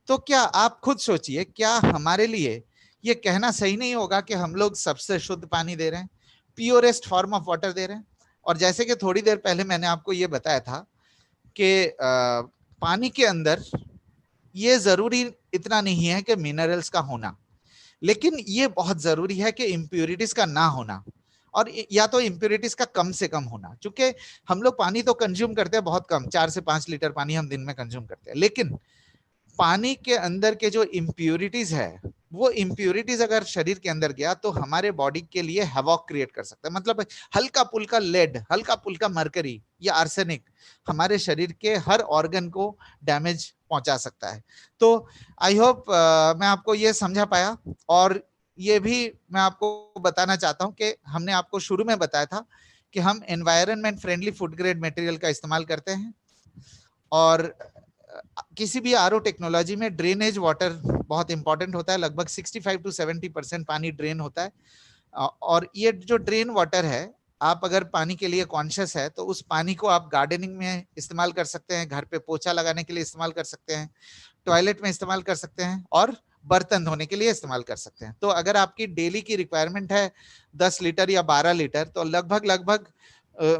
तो क्या आप खुद सोचिए, क्या हमारे लिए ये कहना सही नहीं होगा कि हम लोग सबसे शुद्ध पानी दे रहे हैं, प्योरेस्ट फॉर्म ऑफ वाटर दे रहे हैं? और जैसे कि थोड़ी देर पहले मैंने आपको ये बताया था कि पानी के अंदर ये जरूरी इतना नहीं है कि मिनरल्स का होना, लेकिन ये बहुत जरूरी है कि इंप्योरिटीज का ना होना, और या तो इंप्योरिटीज का कम से कम होना। चूंकि हम लोग पानी तो कंज्यूम करते हैं बहुत कम, 4 से 5 लीटर पानी हम दिन में कंज्यूम करते हैं, लेकिन पानी के अंदर के जो इम्प्यूरिटीज है, वो इम्प्यूरिटीज अगर शरीर के अंदर गया तो हमारे बॉडी के लिए हैवॉक क्रिएट कर सकता है। मतलब हल्का पुल्का लेड, हल्का पुल्का मरकरी या आर्सेनिक हमारे शरीर के हर ऑर्गन को डैमेज पहुंचा सकता है। तो आई होप मैं आपको ये समझा पाया। और ये भी मैं आपको बताना चाहता हूं कि हमने आपको शुरू में बताया था कि हम environment friendly food grade material का इस्तेमाल करते हैं, और किसी भी आरओ टेक्नोलॉजी में ड्रेनेज वाटर बहुत इंपॉर्टेंट होता है। लगभग 65 to 70% पानी ड्रेन होता है, और ये जो ड्रेन वाटर है, आप अगर पानी के लिए कॉन्शियस है तो उस पानी को आप गार्डनिंग में इस्तेमाल कर सकते हैं, घर पे पोछा लगाने के लिए इस्तेमाल कर सकते हैं, टॉयलेट में इस्तेमाल कर सकते हैं, और बर्तन धोने के लिए इस्तेमाल कर सकते हैं। तो अगर आपकी डेली की रिक्वायरमेंट है 10 लीटर या 12 लीटर, तो लगभग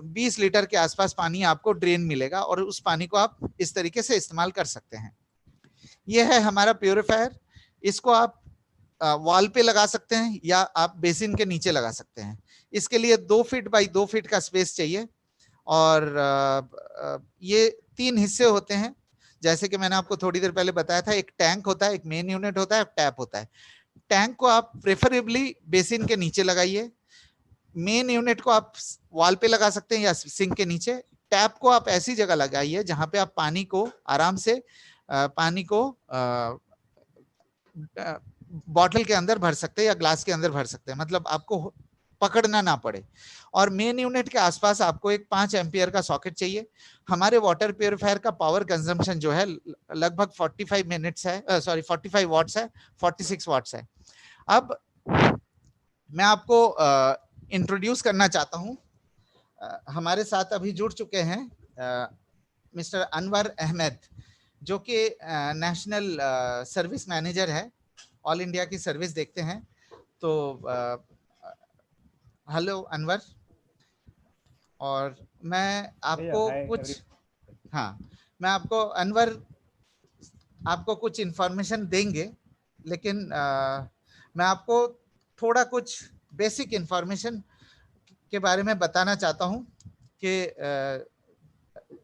20 लीटर के आसपास पानी आपको ड्रेन मिलेगा, और उस पानी को आप इस तरीके से इस्तेमाल कर सकते हैं। यह है हमारा प्यूरिफायर। इसको आप वॉल पे लगा सकते हैं या आप बेसिन के नीचे लगा सकते हैं। इसके लिए 2 फीट बाई 2 फीट का स्पेस चाहिए, और ये 3 हिस्से होते हैं। जैसे कि मैंने आपको थोड़ी देर पहले बताया था, एक टैंक होता है, एक मेन यूनिट होता है, एक टैप होता है। टैंक को आप प्रेफरेबली बेसिन के नीचे लगाइए, मेन यूनिट को आप वॉल पे लगा सकते हैं या सिंक के नीचे, टैप को आप ऐसी जगह लगाइए जहां पे आप पानी को आराम से बॉटल के अंदर भर सकते हैं या ग्लास के अंदर भर सकते हैं, मतलब आपको पकड़ना ना पड़े। और मेन यूनिट के आसपास आपको एक 5 एम्पियर का सॉकेट चाहिए। हमारे वाटर प्यूरिफायर का पावर कंजम्पशन जो है लगभग 45 वाट्स है, 46 वाट्स है। अब मैं आपको इंट्रोड्यूस करना चाहता हूं, हमारे साथ अभी जुड़ चुके हैं मिस्टर अनवर अहमद, जो कि नेशनल सर्विस मैनेजर है, ऑल इंडिया की सर्विस देखते हैं। तो हेलो अनवर, और मैं आपको मैं आपको अनवर आपको कुछ इंफॉर्मेशन देंगे, लेकिन मैं आपको थोड़ा कुछ बेसिक इंफॉर्मेशन के बारे में बताना चाहता हूं कि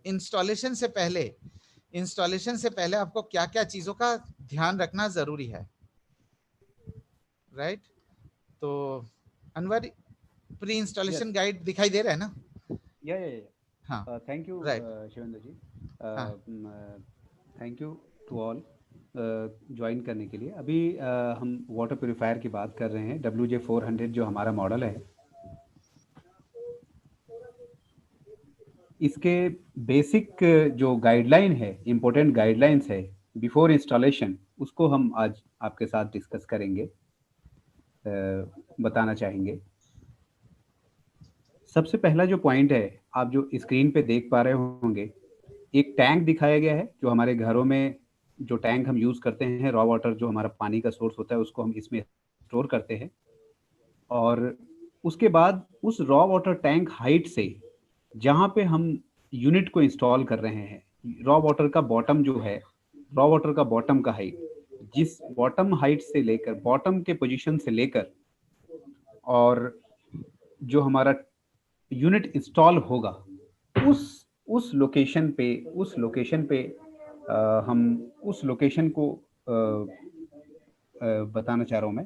इंस्टॉलेशन से पहले आपको क्या क्या चीज़ों का ध्यान रखना ज़रूरी है, राइट? तो अनवर, प्री इंस्टॉलेशन गाइड दिखाई दे रहा है ना? हाँ, thank you Shivendra ji, thank you to all join करने के लिए। अभी हम वाटर प्यूरिफायर की बात कर रहे हैं, WJ400 जो हमारा मॉडल है। इसके बेसिक जो गाइडलाइन है, इम्पोर्टेंट गाइडलाइंस है बिफोर इंस्टॉलेशन, उसको हम आज आपके साथ डिस्कस करेंगे, बताना चाहेंगे। सबसे पहला जो पॉइंट है, आप जो स्क्रीन पे देख पा रहे होंगे, एक टैंक दिखाया गया है। जो हमारे घरों में जो टैंक हम यूज़ करते हैं, रॉ वाटर जो हमारा पानी का सोर्स होता है, उसको हम इसमें स्टोर करते हैं। और उसके बाद उस रॉ वाटर टैंक हाइट से जहाँ पे हम यूनिट को इंस्टॉल कर रहे हैं, रॉ वाटर का बॉटम जो है, रॉ वाटर का बॉटम का हाइट, जिस बॉटम हाइट से लेकर, बॉटम के पोजीशन से लेकर, और जो हमारा यूनिट इंस्टॉल होगा उस लोकेशन पे हम उस लोकेशन को बताना चाह रहा हूँ मैं।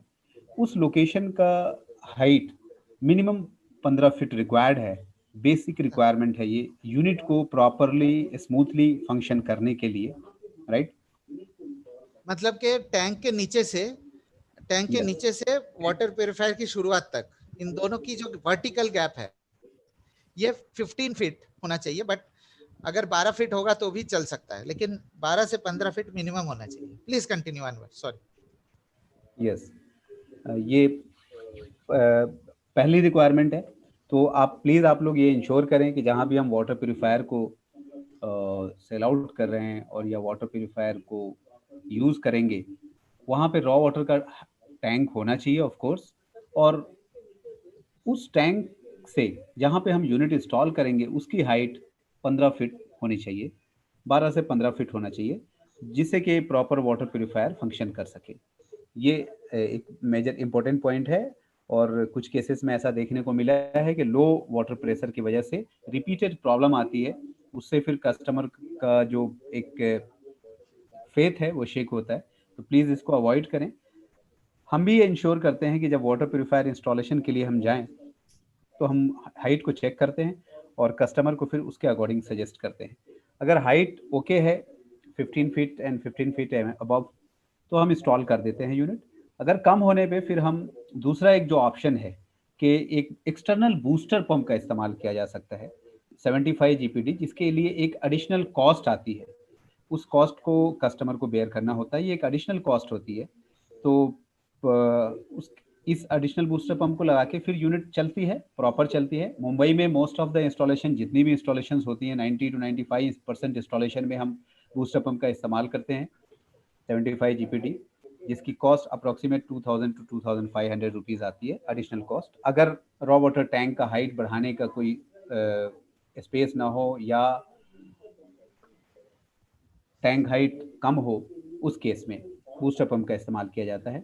उस लोकेशन का हाइट मिनिमम 15 फीट रिक्वायर्ड है। बेसिक रिक्वायरमेंट है ये यूनिट को प्रॉपरली स्मूथली फंक्शन करने के लिए, राइट? मतलब के टैंक के नीचे से वाटर प्यूरिफायर की शुरुआत तक, इन दोनों की जो वर्टिकल गैप है, ये 15 फीट होना चाहिए। बट अगर 12 फीट होगा तो भी चल सकता है, लेकिन 12 से 15 फीट मिनिमम होना चाहिए। Please continue Anwar, sorry. Yes, ये पहली रिक्वायरमेंट है। तो आप प्लीज़ आप लोग ये इंश्योर करें कि जहाँ भी हम वाटर प्यूरिफायर को सेल आउट कर रहे हैं और या वाटर प्यूरिफायर को यूज़ करेंगे, वहाँ पे रॉ वाटर का टैंक होना चाहिए ऑफ कोर्स। और उस टैंक से जहाँ पे हम यूनिट इंस्टॉल करेंगे उसकी हाइट 15 फीट होनी चाहिए, 12 से 15 फीट होना चाहिए, जिससे कि प्रॉपर वाटर प्यूरिफायर फंक्शन कर सके। ये एक मेजर इंपॉर्टेंट पॉइंट है। और कुछ केसेस में ऐसा देखने को मिला है कि लो वाटर प्रेशर की वजह से रिपीटेड प्रॉब्लम आती है, उससे फिर कस्टमर का जो एक फेथ है वो शेक होता है, तो प्लीज़ इसको अवॉइड करें। हम भी ये इंश्योर करते हैं कि जब वाटर प्यूरिफायर इंस्टॉलेशन के लिए हम जाएं तो हम हाइट को चेक करते हैं और कस्टमर को फिर उसके अकॉर्डिंग सजेस्ट करते हैं। अगर हाइट ओके है 15 फीट एंड 15 फीट अबव तो हम इंस्टॉल कर देते हैं यूनिट। अगर कम होने पे फिर हम दूसरा एक जो ऑप्शन है कि एक एक्सटर्नल बूस्टर पंप का इस्तेमाल किया जा सकता है 75 जीपीडी, जिसके लिए एक एडिशनल कॉस्ट आती है। उस कॉस्ट को कस्टमर को बेयर करना होता है, ये एक एडिशनल कॉस्ट होती है। तो इस एडिशनल बूस्टर पंप को लगा के फिर यूनिट चलती है, प्रॉपर चलती है। मुंबई में मोस्ट ऑफ द इंस्टॉलेशन, जितनी भी इंस्टॉलेशन होती हैं 90 to 95% इंस्टॉलेशन में हम बूस्टर पंप का इस्तेमाल करते हैं 75 जीपीडी, जिसकी कॉस्ट अप्रोक्सीमेट 2000 to 2500 रुपीज़ आती है एडिशनल कॉस्ट। अगर रॉ वाटर टैंक का हाइट बढ़ाने का कोई स्पेस ना हो या टैंक हाइट कम हो, उस केस में बूस्टर पंप का इस्तेमाल किया जाता है।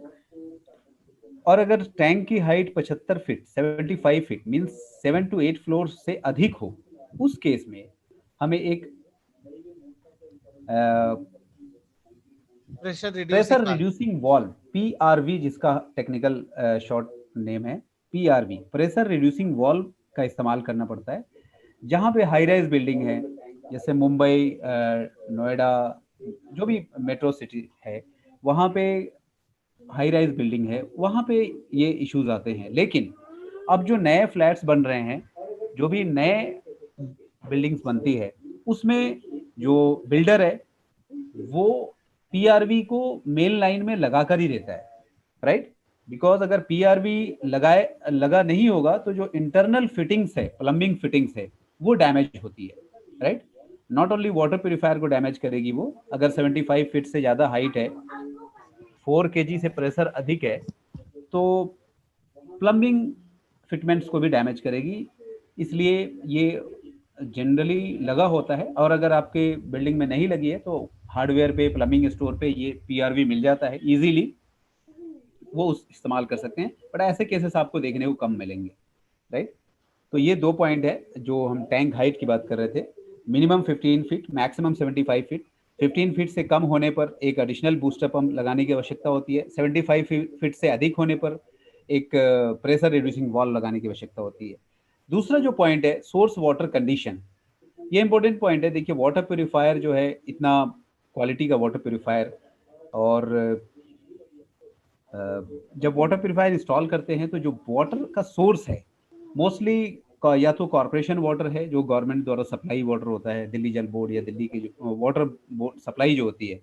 और अगर टैंक की height 75 feet 75 feet means 7 to 8 floor से अधिक हो, उस केस में हमें एक प्रेशर रिड्यूसिंग वॉल्व PRV, जिसका टेक्निकल शॉर्ट नेम है PRV, प्रेशर रिड्यूसिंग वॉल्व का इस्तेमाल करना पड़ता है। जहाँ पे हाई राइज बिल्डिंग है, जैसे मुंबई, नोएडा, जो भी मेट्रो सिटी है, वहाँ पे हाई राइज बिल्डिंग है, वहाँ पे ये इश्यूज आते हैं। लेकिन अब जो नए फ्लैट्स बन रहे हैं, जो भी नए बिल्डिंग्स बनती है, उसमें जो बिल्डर है वो PRV को मेन लाइन में लगा कर ही रहता है, राइट। बिकॉज अगर PRV लगा नहीं होगा तो जो इंटरनल फिटिंग्स है, प्लम्बिंग फिटिंग्स है, वो डैमेज होती है, right. Not only water purifier को डैमेज करेगी वो, अगर 75 फीट से ज़्यादा हाइट है, 4 kg से प्रेशर अधिक है, तो प्लम्बिंग फिटमेंट्स को भी डैमेज करेगी। इसलिए ये जनरली लगा होता है, और अगर आपके बिल्डिंग में नहीं लगी है तो हार्डवेयर पे, प्लम्बिंग स्टोर पे ये PRV मिल जाता है इजीली, वो इस्तेमाल कर सकते हैं। बट ऐसे केसेस आपको देखने को कम मिलेंगे, राइट। तो ये 2 पॉइंट है जो हम टैंक हाइट की बात कर रहे थे। Minimum 15 feet, maximum 75 feet. 15 feet से कम होने पर एक एडिशनल बूस्टर पंप लगाने की आवश्यकता होती है। 75 फीट से अधिक होने पर एक प्रेशर रिड्यूसिंग वॉल्व लगाने की आवश्यकता होती है। दूसरा जो पॉइंट है, सोर्स वाटर कंडीशन, ये इंपॉर्टेंट पॉइंट है। देखिए, वाटर प्यूरिफायर जो है, इतना क्वालिटी का वाटर प्यूरिफायर, और जब वाटर प्यूरिफायर इंस्टॉल करते हैं तो जो वाटर का सोर्स है मोस्टली या तो कॉर्पोरेशन वाटर है, जो गवर्नमेंट द्वारा सप्लाई वाटर होता है, दिल्ली जल बोर्ड या दिल्ली की जो वाटर बोर्ड सप्लाई जो होती है,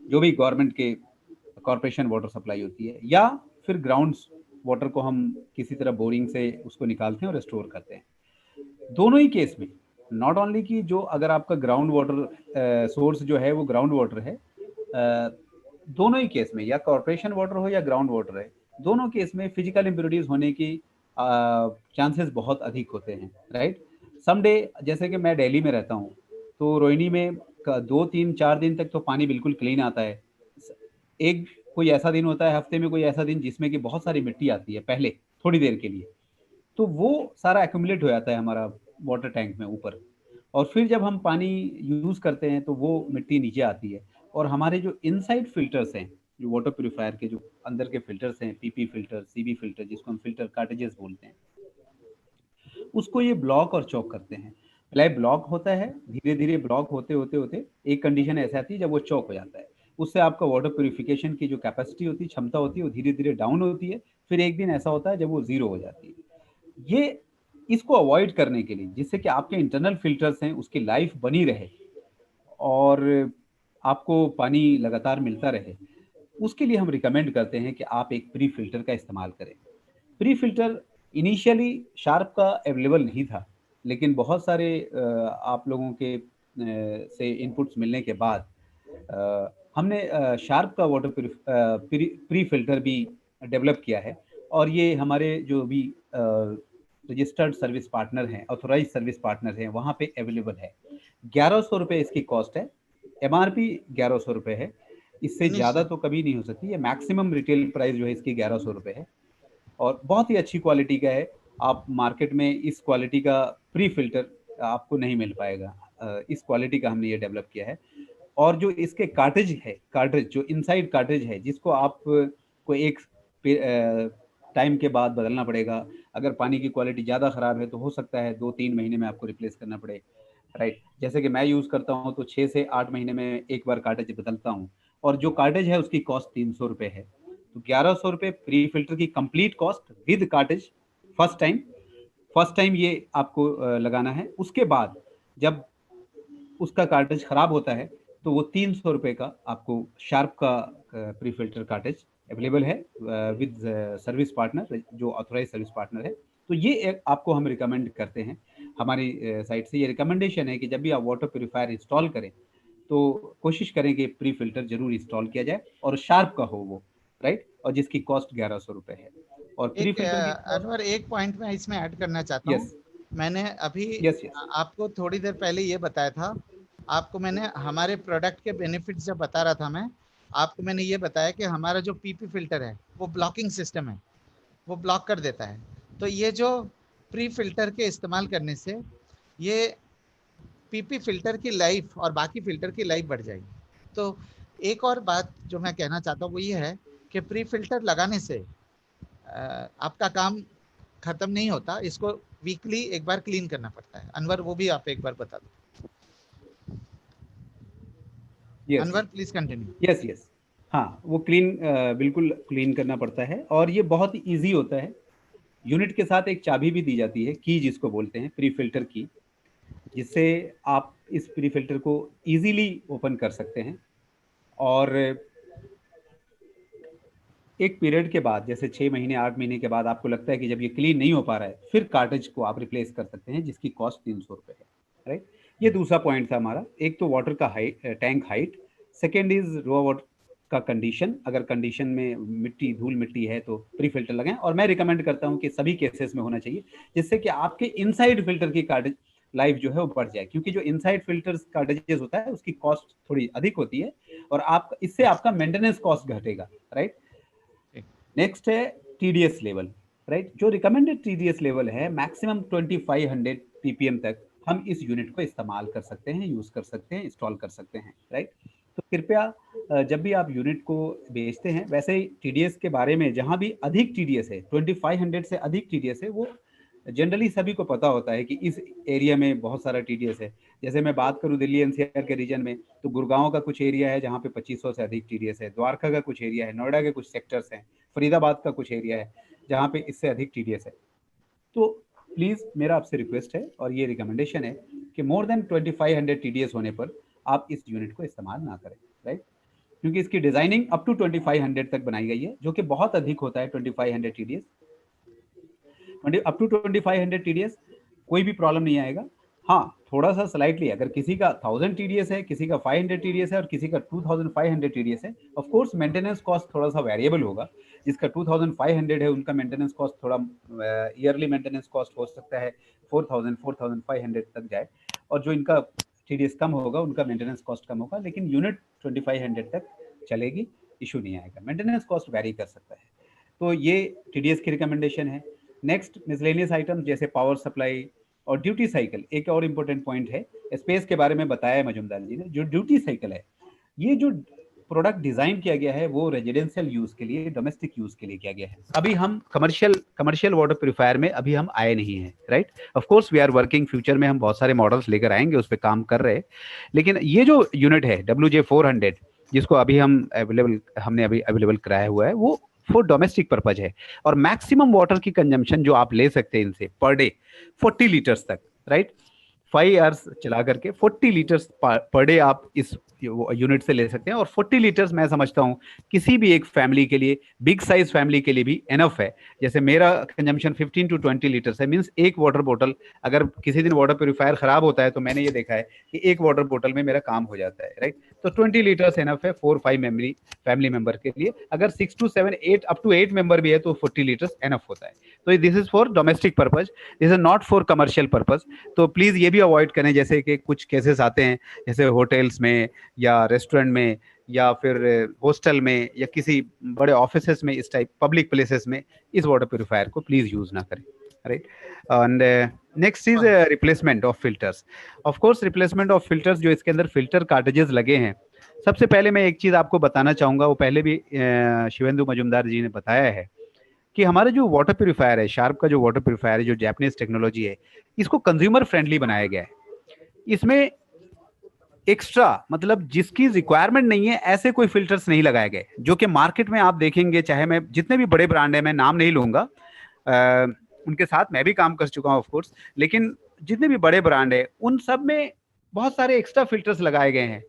जो भी गवर्नमेंट के कॉर्पोरेशन वाटर सप्लाई होती है, या फिर ग्राउंड वाटर को हम किसी तरह बोरिंग से उसको निकालते हैं और स्टोर करते हैं। दोनों ही केस में, नॉट ओनली कि जो अगर आपका ग्राउंड वाटर सोर्स जो है वो ग्राउंड वाटर है, दोनों ही केस में, या कॉर्पोरेशन वाटर हो या ग्राउंड वाटर है, दोनों केस में फिजिकल इम्प्योरिटीज होने की चांसेस बहुत अधिक होते हैं, राइट। समडे, जैसे कि मैं दिल्ली में रहता हूँ, तो रोहिणी में 2, 3, 4 दिन तक तो पानी बिल्कुल क्लीन आता है। एक कोई ऐसा दिन होता है हफ्ते में, कोई ऐसा दिन जिसमें कि बहुत सारी मिट्टी आती है पहले थोड़ी देर के लिए, तो वो सारा एक्यूमुलेट हो जाता है हमारा वाटर टैंक में ऊपर, और फिर जब हम पानी यूज़ करते हैं तो वो मिट्टी नीचे आती है, और हमारे जो इनसाइड फिल्टर्स हैं, जो वाटर प्यूरिफायर के जो अंदर के फिल्टर्स हैं, PP फिल्टर, CB फिल्टर, जिसको हम फिल्टर कार्टेजेस बोलते हैं, उसको ये ब्लॉक और चौक करते हैं। पहले ब्लॉक होता है, धीरे धीरे ब्लॉक होते होते होते एक कंडीशन ऐसी आती है जब वो चौक हो जाता है। उससे आपका वाटर प्यूरिफिकेशन की जो कैपेसिटी होती है, क्षमता होती है, वो धीरे धीरे डाउन होती है। फिर एक दिन ऐसा होता है जब वो 0 हो जाती है। ये इसको अवॉइड करने के लिए, जिससे कि आपके इंटरनल फिल्टर्स हैं उसकी लाइफ बनी रहे और आपको पानी लगातार मिलता रहे, उसके लिए हम रिकमेंड करते हैं कि आप एक प्री फिल्टर का इस्तेमाल करें। प्री फिल्टर इनिशियली शार्प का अवेलेबल नहीं था, लेकिन बहुत सारे आप लोगों के से इनपुट्स मिलने के बाद हमने शार्प का वाटर प्री फिल्टर भी डेवलप किया है, और ये हमारे जो भी रजिस्टर्ड सर्विस पार्टनर हैं, ऑथोराइज सर्विस पार्टनर हैं, वहाँ पे अवेलेबल है। 1100 रुपये इसकी कॉस्ट है, MRP 1100 रुपये है, इससे ज़्यादा तो कभी नहीं हो सकती। ये मैक्सिमम रिटेल प्राइस जो है इसकी 1100 रुपये है, और बहुत ही अच्छी क्वालिटी का है। आप मार्केट में इस क्वालिटी का प्री फिल्टर आपको नहीं मिल पाएगा। इस क्वालिटी का हमने ये डेवलप किया है। और जो इसके कार्ट्रिज जो इनसाइड कार्ट्रिज है, जिसको आप को एक टाइम के बाद बदलना पड़ेगा। अगर पानी की क्वालिटी ज़्यादा ख़राब है तो हो सकता है 2-3 महीने में आपको रिप्लेस करना पड़े, राइट। जैसे कि मैं यूज़ करता हूँ तो 6 से 8 महीने में एक बार कार्ट्रिज बदलता हूँ, और जो कार्ट्रिज है उसकी कॉस्ट 300 रुपये है। तो 1100 रुपये प्री फिल्टर की complete cost with cartridge first time ये आपको लगाना है। उसके बाद जब उसका कार्ट्रिज ख़राब होता है तो वो 300 रुपये का आपको शार्प का प्री फिल्टर कार्ट्रिज अवेलेबल है विद सर्विस पार्टनर, जो ऑथोराइज सर्विस पार्टनर है। तो ये एक आपको हम रिकमेंड करते हैं, हमारी साइड से ये रिकमेंडेशन है कि जब भी आप वाटर प्योरीफायर इंस्टॉल करें तो कोशिश करें कि प्री फिल्टर जरूर इंस्टॉल किया जाए और शार्प का हो वो, राइट, और जिसकी कॉस्ट 1100 रुपये है। और प्री फिल्टर अनवर एक पॉइंट मैं इसमें ऐड करना चाहता हूँ। मैंने अभी आपको थोड़ी देर पहले ये बताया था, आपको मैंने हमारे प्रोडक्ट के बेनिफिट्स जब बता रहा था मैं आपको, मैंने ये बताया कि हमारा जो पीपी फिल्टर है वो ब्लॉकिंग सिस्टम है, वो ब्लॉक कर देता है। तो ये जो प्री फिल्टर के इस्तेमाल करने से ये पीपी फिल्टर की लाइफ और बाकी फिल्टर की लाइफ बढ़ जाएगी। तो एक और बात जो मैं कहना चाहता हूँ वो ये है कि प्री फिल्टर लगाने से आपका काम खत्म नहीं होता, इसको वीकली एक बार क्लीन करना पड़ता है। अनवर वो भी आप एक बार बता दो। Anwar please continue. यस हाँ, वो बिल्कुल क्लीन करना पड़ता है, और ये बहुत ईजी होता है। यूनिट के साथ एक चाबी भी दी जाती है, की जिसको बोलते हैं प्री फिल्टर की, जिससे आप इस प्री फिल्टर को इजीली ओपन कर सकते हैं। और एक पीरियड के बाद, जैसे 6 महीने 8 महीने के बाद आपको लगता है कि जब ये क्लीन नहीं हो पा रहा है, फिर कार्ट्रिज को आप रिप्लेस कर सकते हैं, जिसकी कॉस्ट 300 रुपये है, राइट। ये दूसरा पॉइंट था हमारा। एक तो वाटर का tank height, second is raw water का कंडीशन। अगर कंडीशन में धूल मिट्टी है तो प्री फिल्टर लगाएं, और मैं रिकमेंड करता हूं कि सभी केसेस में होना चाहिए, जिससे कि आपके इनसाइड फिल्टर की कार्ट्रिज लाइफ जो है वो बढ़ जाए, क्योंकि जो इनसाइड फिल्टर कार्ट्रिजेस होता है उसकी कॉस्ट थोड़ी अधिक होती है, और आप इससे आपका मेंटेनेंस कॉस्ट घटेगा, राइट। नेक्स्ट है TDS लेवल, राइट। जो रिकमेंडेड TDS लेवल है मैक्सिमम 2500 ppm तक हम इस यूनिट को इस्तेमाल कर सकते हैं, यूज कर सकते हैं, इंस्टॉल कर सकते हैं, राइट। तो कृपया जब भी आप यूनिट को बेचते हैं, वैसे ही TDS के बारे में, जहां भी अधिक TDS है, 2500 से अधिक TDS है, वो जनरली सभी को पता होता है कि इस एरिया में बहुत सारा TDS है। जैसे मैं बात करूं दिल्ली NCR के रीजन में, तो गुड़गांव का कुछ एरिया है जहां पे 2500 से अधिक TDS है, द्वारका का कुछ एरिया है, नोएडा के कुछ सेक्टर्स हैं, फरीदाबाद का कुछ एरिया है जहाँ पे इससे अधिक TDS है। तो प्लीज़ मेरा आपसे रिक्वेस्ट है और ये रिकमेंडेशन है कि मोर देन 2500 TDS होने पर आप इस यूनिट को इस्तेमाल ना करें, राइट, क्योंकि इसकी डिजाइनिंग अप टू 2500 तक बनाई गई है, जो कि बहुत अधिक होता है। 2500 TDS, अप टू 2500 TDS कोई भी प्रॉब्लम नहीं आएगा। हाँ, थोड़ा सा स्लाइटली, अगर किसी का 1000 TDS है, किसी का 500 TDS है और किसी का 2500 TDS है, ऑफ कोर्स मेंटेनेंस कॉस्ट थोड़ा सा वेरिएबल होगा। जिसका 2500 है उनका मेंटेनेंस कॉस्ट थोड़ा ईयरली मेंटेनेंस कॉस्ट हो सकता है 4500 तक जाए, और जो इनका TDS कम होगा उनका मेंटेनेंस कॉस्ट कम होगा, लेकिन यूनिट 2500 तक चलेगी, इशू नहीं आएगा। मेंटेनेंस कॉस्ट वेरी कर सकता है। तो ये TDS की रिकमेंडेशन है। नेक्स्ट मिसलेनियस आइटम जैसे पावर सप्लाई और ड्यूटी साइकिल। एक और इम्पोर्टेंट पॉइंट है, स्पेस के बारे में बताया है मजुमदार जी ने। जो ड्यूटी साइकिल है, ये जो प्रोडक्ट डिजाइन किया गया है वो रेजिडेंशियल यूज के लिए, डोमेस्टिक यूज के लिए किया गया है। अभी हम कमर्शियल वाटर प्यूरिफायर में अभी हम आए नहीं हैं, right. Of course we are working, future में हम बहुत सारे मॉडल्स लेकर आएंगे, उस पर काम कर रहे हैं। लेकिन ये जो यूनिट है WJ400, जिसको अभी हमने अभी अवेलेबल कराया हुआ है, वो फॉर डोमेस्टिक पर्पज है, और मैक्सिमम वाटर की कंजम्पशन जो आप ले सकते हैं इनसे पर डे 40 लीटर्स तक, राइट। 5 आवर्स चला करके 40 लीटर्स पर डे आप इस यूनिट से ले सकते हैं। और 40 लीटर्स मैं समझता हूं किसी भी एक फैमिली के लिए, बिग साइज फैमिली के लिए भी एनफ है। जैसे मेरा कंजम्पशन 15 to 20 लीटर्स है, मींस एक वाटर बोतल, अगर किसी दिन वाटर प्यूरिफायर खराब होता है तो मैंने ये देखा है कि एक वाटर बोतल में मेरा काम हो जाता है, राइट। तो 20 लीटर्स एनफ है 4-5 फैमिली मेंबर के लिए। अगर 6 to 7 8 अप टू 8 मेंबर भी है तो 40 लीटर्स एनफ होता है। तो this is for domestic purpose, this is not for commercial purpose. तो प्लीज ये भी अवॉइड करें, जैसे कि कुछ केसेस आते हैं, जैसे होटल्स में या रेस्टोरेंट में या फिर हॉस्टल में या किसी बड़े ऑफिसेस में, इस टाइप पब्लिक प्लेसेस में इस वाटर प्यूरिफायर को प्लीज यूज ना करें, right. And next is replacement of filters. Of course replacement of filters, जो इसके अंदर फिल्टर कार्ट्रिजेस लगे हैं सबसे पहले मैं एक चीज आपको बताना चाहूंगा, वो पहले भी शिवेंदु मजुमदार जी ने बताया है कि हमारा जो वाटर प्यूरिफायर है, शार्प का जो वाटर प्यूरिफायर है, जो जापानीज टेक्नोलॉजी है, इसको कंज्यूमर फ्रेंडली बनाया गया है। इसमें एक्स्ट्रा मतलब जिसकी रिक्वायरमेंट नहीं है ऐसे कोई फिल्टर्स नहीं लगाए गए, जो कि मार्केट में आप देखेंगे, चाहे मैं जितने भी बड़े ब्रांड है, मैं नाम नहीं लूंगा, उनके साथ मैं भी काम कर चुका हूं ऑफ कोर्स, लेकिन जितने भी बड़े ब्रांड है उन सब में बहुत सारे एक्स्ट्रा फिल्टर्स लगाए गए हैं,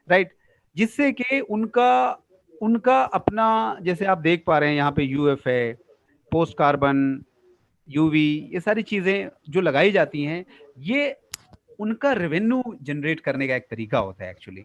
राइट, जिससे कि उनका उनका अपना, जैसे आप देख पा रहे हैं यहाँ पे यूएफ है, पोस्ट कार्बन, यूवी, ये सारी चीजें जो लगाई जाती हैं, ये उनका रेवेन्यू जनरेट करने का एक तरीका होता है एक्चुअली।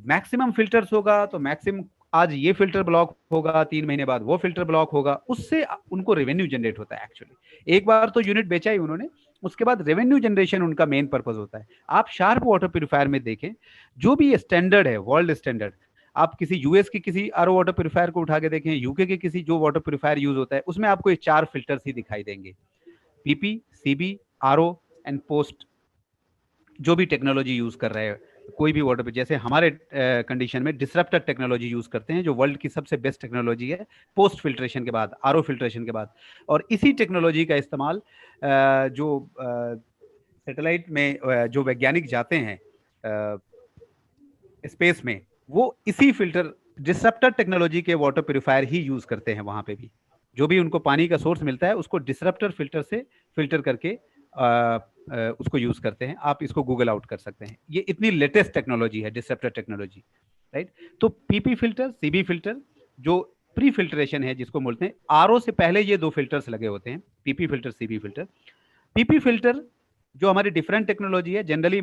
मैक्सिमम फिल्टर्स होगा तो मैक्सिमम, आज ये फिल्टर ब्लॉक होगा, 3 महीने बाद वो फिल्टर ब्लॉक होगा, उससे उनको रेवेन्यू जनरेट होता है एक्चुअली। एक बार तो यूनिट बेचा ही उन्होंने, उसके बाद रेवेन्यू जनरेशन उनका मेन पर्पस होता है। आप शार्प वाटर प्यूरिफायर में देखें, जो भी स्टैंडर्ड है, वर्ल्ड स्टैंडर्ड, आप किसी यूएस की किसी आरओ वाटर प्यूरिफायर को उठा के देखें, यूके के किसी जो वाटर प्यूरिफायर यूज होता है, उसमें आपको ये 4 फिल्टर्स ही दिखाई देंगे, PP, CB, RO and post, जो भी टेक्नोलॉजी यूज कर रहे हैं कोई भी वाटर पे। जैसे हमारे कंडीशन में डिसरप्टर टेक्नोलॉजी यूज करते हैं, जो वर्ल्ड की सबसे बेस्ट टेक्नोलॉजी है पोस्ट फिल्ट्रेशन के बाद, आरओ फिल्ट्रेशन के बाद। और इसी टेक्नोलॉजी का इस्तेमाल जो सैटेलाइट में जो वैज्ञानिक जाते हैं स्पेस में, वो इसी फिल्टर डिसरप्टर टेक्नोलॉजी के वाटर प्यूरिफायर ही यूज करते हैं। वहां पे भी जो भी उनको पानी का सोर्स मिलता है उसको डिसरप्टर फिल्टर से फिल्टर करके उसको यूज करते हैं। आप इसको गूगल आउट कर सकते हैं, ये इतनी लेटेस्ट टेक्नोलॉजी है डिसरप्टर टेक्नोलॉजी, राइट। तो पीपी फिल्टर, सीबी फिल्टर, जो प्री फिल्ट्रेशन है जिसको बोलते हैं, आरओ से पहले ये 2 फिल्टर्स लगे होते हैं, PP filter, CB filter. PP filter जो हमारी डिफरेंट टेक्नोलॉजी है, जनरली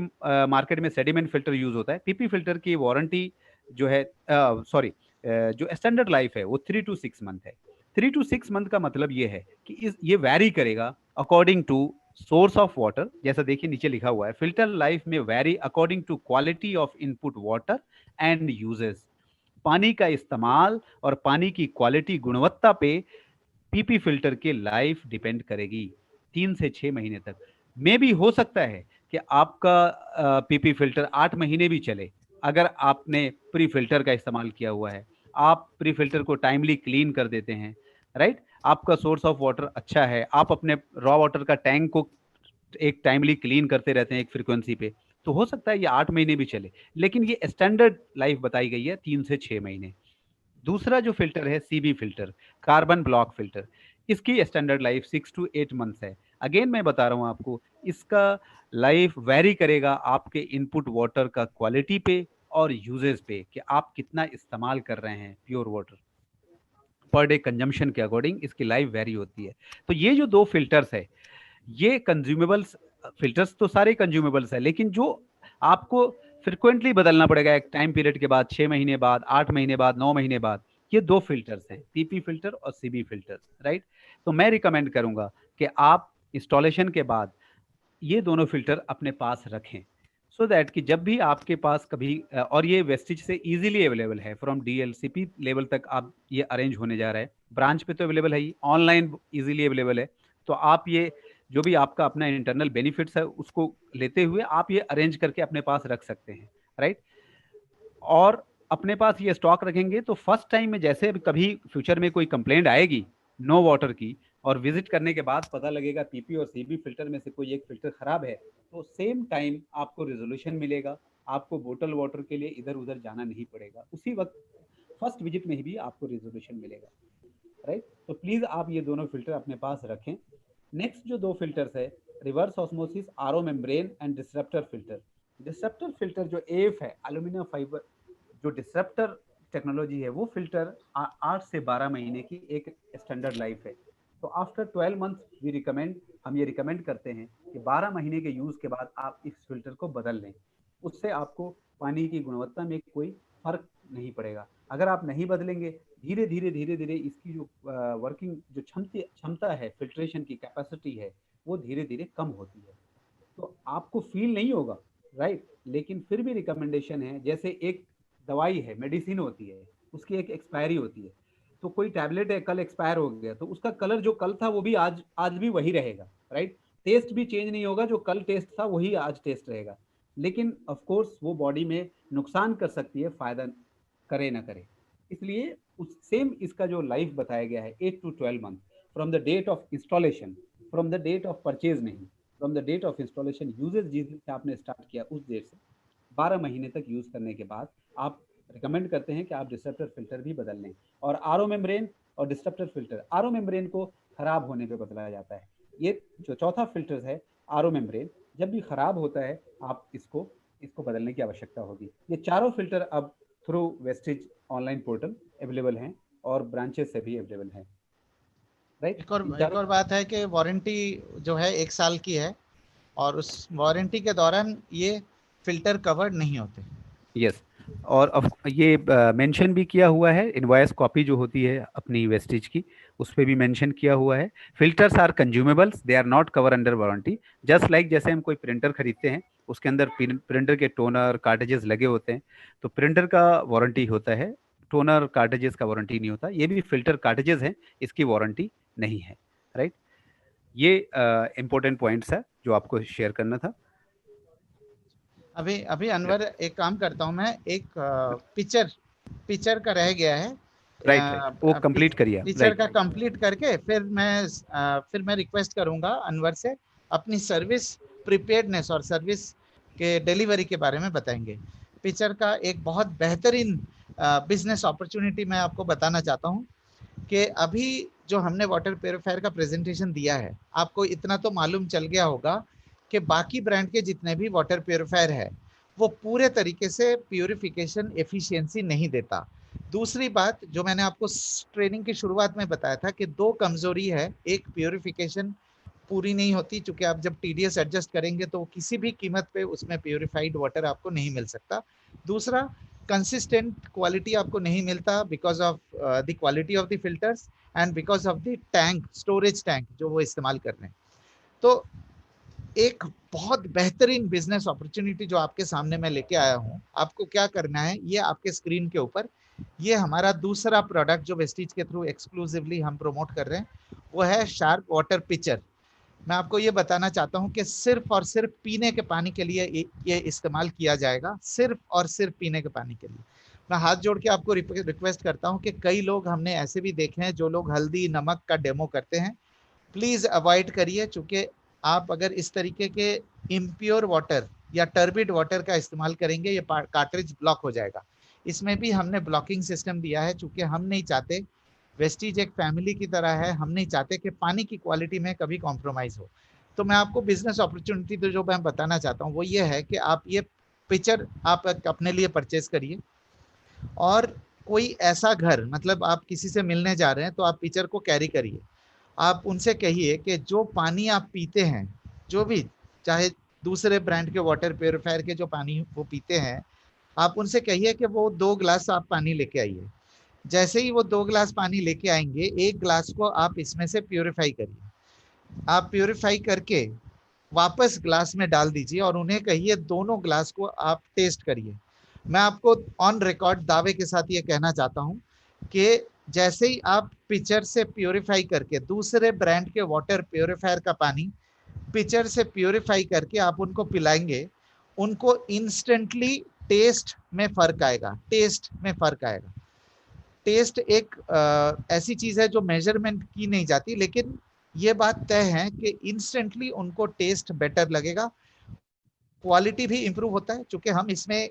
मार्केट में सेडिमेंट फिल्टर यूज होता है। पीपी फिल्टर की वारंटी जो है, सॉरी, जो स्टैंडर्ड लाइफ है वो 3 to 6 मंथ है। 3 to 6 मंथ का मतलब ये है कि ये वैरी करेगा according to source of water. जैसा देखिए नीचे लिखा हुआ है, फिल्टर लाइफ में vary according to quality of input water and uses. पानी का इस्तेमाल और पानी की क्वालिटी, गुणवत्ता पे पीपी फिल्टर की लाइफ डिपेंड करेगी 3 से 6 महीने तक। मे भी हो सकता है कि आपका पीपी फिल्टर 8 महीने भी चले, अगर आपने प्री फिल्टर का इस्तेमाल किया हुआ है, आप प्री फिल्टर को टाइमली क्लीन कर देते हैं, राइट, आपका सोर्स ऑफ वाटर अच्छा है, आप अपने रॉ वाटर का टैंक को एक टाइमली क्लीन करते रहते हैं एक फ्रीक्वेंसी पे, तो हो सकता है ये 8 महीने भी चले। लेकिन ये स्टैंडर्ड लाइफ बताई गई है 3 से 6 महीने। दूसरा जो फिल्टर है CB filter, carbon block filter, इसकी स्टैंडर्ड लाइफ 6 to 8 मंथ्स है। अगेन मैं बता रहा हूं आपको, इसका लाइफ वेरी करेगा आपके इनपुट वाटर का क्वालिटी पे और यूजेस पे, कि आप कितना इस्तेमाल कर रहे हैं pure water, per day consumption के अकॉर्डिंग इसकी लाइफ वेरी होती है। तो ये जो 2 फिल्टर्स है, ये कंज्यूमेबल्स फिल्टर्स तो सारे कंज्यूमेबल्स है, लेकिन जो आपको फ्रिक्वेंटली बदलना पड़ेगा एक टाइम पीरियड के बाद, 6 महीने बाद, 8 महीने बाद, 9 महीने बाद, ये 2 फिल्टर्स हैं, पीपी फिल्टर और सीबी फिल्टर, राइट। तो मैं रिकमेंड करूंगा कि आप इंस्टॉलेशन के बाद ये दोनों फिल्टर अपने पास रखें, सो दैट कि जब भी आपके पास कभी, और ये वेस्टिज से इजीली अवेलेबल है, फ्रॉम डीएलसीपी लेवल तक आप ये अरेंज होने जा रहा है, ब्रांच पे तो अवेलेबल है ही, ऑनलाइन इजीली अवेलेबल है। तो आप ये जो भी आपका अपना इंटरनल बेनिफिट्स है उसको लेते हुए आप ये अरेंज करके अपने पास रख सकते हैं, राइट। और अपने पास ये स्टॉक रखेंगे तो फर्स्ट टाइम में, जैसे कभी फ्यूचर में कोई कंप्लेंट आएगी नो वाटर की, और विजिट करने के बाद पता लगेगा पीपी और सीबी फिल्टर में से कोई एक फिल्टर खराब है, तो सेम टाइम आपको रेजोल्यूशन मिलेगा, आपको बोतल वाटर के लिए इधर उधर जाना नहीं पड़ेगा, उसी वक्त फर्स्ट विजिट में ही भी आपको रेजोल्यूशन मिलेगा, राइट। तो प्लीज आप ये दोनों फिल्टर अपने पास रखें। नेक्स्ट जो 2 फिल्टर्स है, reverse osmosis RO membrane and disruptor filter. Disruptor filter जो एफ है, एल्यूमिनियम फाइबर, जो डिसरप्टर टेक्नोलॉजी है, वो फिल्टर 8 से 12 महीने की एक स्टैंडर्ड लाइफ है। तो आफ्टर 12 मंथ वी रिकमेंड, हम ये रिकमेंड करते हैं कि 12 महीने के यूज के बाद आप इस फिल्टर को बदल लें, उससे आपको पानी की गुणवत्ता में कोई फर्क नहीं पड़ेगा। अगर आप नहीं बदलेंगे, धीरे धीरे इसकी जो वर्किंग जो क्षमता है, फिल्ट्रेशन की कैपेसिटी है, वो धीरे धीरे कम होती है, तो आपको फील नहीं होगा, राइट। लेकिन फिर भी रिकमेंडेशन है, जैसे एक दवाई है, मेडिसिन होती है, उसकी एक एक्सपायरी होती है, तो कोई टैबलेट है कल एक्सपायर हो गया, तो उसका कलर जो कल था वो भी आज भी वही रहेगा, राइट। टेस्ट भी चेंज नहीं होगा, जो कल टेस्ट था वही आज टेस्ट रहेगा। लेकिन ऑफ कोर्स वो बॉडी में नुकसान कर सकती है, फायदा करे ना करे। इसलिए उस सेम इसका जो लाइफ बताया गया है 8 to 12 month from the date of installation, from the date of purchase नहीं, from the date of installation, usages जिस दिन से आपने स्टार्ट किया उस डेट से 12 महीने तक यूज करने के बाद आप रिकमेंड करते हैं कि आप डिस्ट्रप्टर फिल्टर भी बदल लें। और आरओ मेम्ब्रेन और डिस्ट्रप्टर फिल्टर, आरओ मेम्ब्रेन को खराब होने पे बदला जाता है। ये जो चौथा फिल्टर है आरओ मेम्ब्रेन, जब भी खराब होता है आप इसको बदलने की आवश्यकता होगी। ये चारों फिल्टर अब through wastage online portal available हैं और ब्रांचेस से भी अवेलेबल हैं, राइट। एक और बात है कि वारंटी जो है 1 साल की है और उस वारंटी के दौरान ये फिल्टर कवर्ड नहीं होते। यस, और ये मेंशन भी किया हुआ है, इनवॉइस कॉपी जो होती है अपनी वेस्टेज की उस पर भी मेंशन किया हुआ है, filters are consumables, they are not cover under warranty. Just like जैसे हम कोई प्रिंटर खरीदते हैं उसके अंदर प्रिंटर के टोनर कार्टेजेस लगे होते हैं, तो प्रिंटर का वारंटी होता है, टोनर कार्टेजेस का वारंटी नहीं होता। ये भी फिल्टर कार्टेजेस हैं, इसकी वारंटी नहीं है, राइट। ये इंपॉर्टेंट पॉइंट्स है जो आपको शेयर करना था। अभी अनवर एक काम करता हूं मैं, एक पिक्चर का रह गया है, राइट, वो कंप्लीट करिए। पिक्चर का कंप्लीट करके फिर मैं रिक्वेस्ट करूंगा अनवर से अपनी सर्विस प्रिपेयर्डनेस और सर्विस के डिलीवरी के बारे में बताएंगे। पिक्चर का एक बहुत बेहतरीन बिजनेस अपॉर्चुनिटी मैं आपको बताना चाहता हूं कि अभी जो हमने वाटर प्यूरिफायर का प्रेजेंटेशन दिया है, आपको इतना तो मालूम चल गया होगा कि बाकी ब्रांड के जितने भी वाटर प्यूरिफायर है वो पूरे तरीके से प्यूरिफिकेशन एफिशिएंसी नहीं देता। दूसरी बात जो मैंने आपको ट्रेनिंग की शुरुआत में बताया था कि 2 कमजोरी है, एक प्यूरिफिकेशन पूरी नहीं होती, क्योंकि आप जब टीडीएस एडजस्ट करेंगे तो किसी भी कीमत पे उसमें प्यूरिफाइड वाटर आपको नहीं मिल सकता। दूसरा, कंसिस्टेंट क्वालिटी आपको नहीं मिलता because of the quality of the filters and because of the tank, storage tank जो वो इस्तेमाल कर रहे हैं। तो एक बहुत बेहतरीन बिजनेस अपॉर्चुनिटी जो आपके सामने मैं लेके आया हूं, आपको क्या करना है, ये आपके स्क्रीन के ऊपर, ये हमारा दूसरा प्रोडक्ट जो वेस्टीज के थ्रू एक्सक्लूसिवली हम प्रमोट कर रहे हैं, वो है शार्प वाटर पिचर। मैं आपको ये बताना चाहता हूं कि सिर्फ और सिर्फ पीने के पानी के लिए ये इस्तेमाल किया जाएगा, सिर्फ और सिर्फ पीने के पानी के लिए। मैं हाथ जोड़ के आपको रिक्वेस्ट करता हूं कि कई लोग हमने ऐसे भी देखे हैं जो लोग हल्दी नमक का डेमो करते हैं, प्लीज अवॉइड करिए, चूंकि आप अगर इस तरीके के इम्प्योर वाटर या टर्बिड वाटर का इस्तेमाल करेंगे ये कार्ट्रिज ब्लॉक हो जाएगा। इसमें भी हमने ब्लॉकिंग सिस्टम दिया है, चूंकि हम नहीं चाहते, वेस्टीज एक फैमिली की तरह है, हम नहीं चाहते कि पानी की क्वालिटी में कभी कॉम्प्रोमाइज हो। तो मैं आपको बिजनेस अपॉर्चुनिटी तो जो मैं बताना चाहता हूँ वो ये है कि आप ये पिक्चर आप अपने लिए परचेज करिए, और कोई ऐसा घर, मतलब आप किसी से मिलने जा रहे हैं तो आप पिक्चर को कैरी करिए। आप उनसे कहिए कि जो पानी आप पीते हैं, जो भी, चाहे दूसरे ब्रांड के वाटर प्यूरिफायर के जो पानी वो पीते हैं, आप उनसे कहिए कि वो 2 ग्लास आप पानी लेके आइए। जैसे ही वो 2 ग्लास पानी लेके आएंगे, 1 ग्लास को आप इसमें से प्यूरिफाई करिए। आप प्यूरिफाई करके वापस ग्लास में डाल दीजिए और उन्हें कहिए दोनों ग्लास को आप टेस्ट करिए। मैं आपको ऑन रिकॉर्ड दावे के साथ ये कहना चाहता हूँ कि जैसे ही आप पिक्चर से प्यूरिफाई करके दूसरे ब्रांड के वाटर प्यूरिफायर का पानी पिक्चर से प्यूरिफाई करके आप उनको पिलाएंगे, उनको इंस्टेंटली टेस्ट में फर्क आएगा, टेस्ट में फर्क आएगा। टेस्ट एक ऐसी चीज है जो मेजरमेंट की नहीं जाती, लेकिन ये बात तय है कि इंस्टेंटली उनको टेस्ट बेटर लगेगा, क्वालिटी भी इंप्रूव होता है, क्योंकि हम इसमें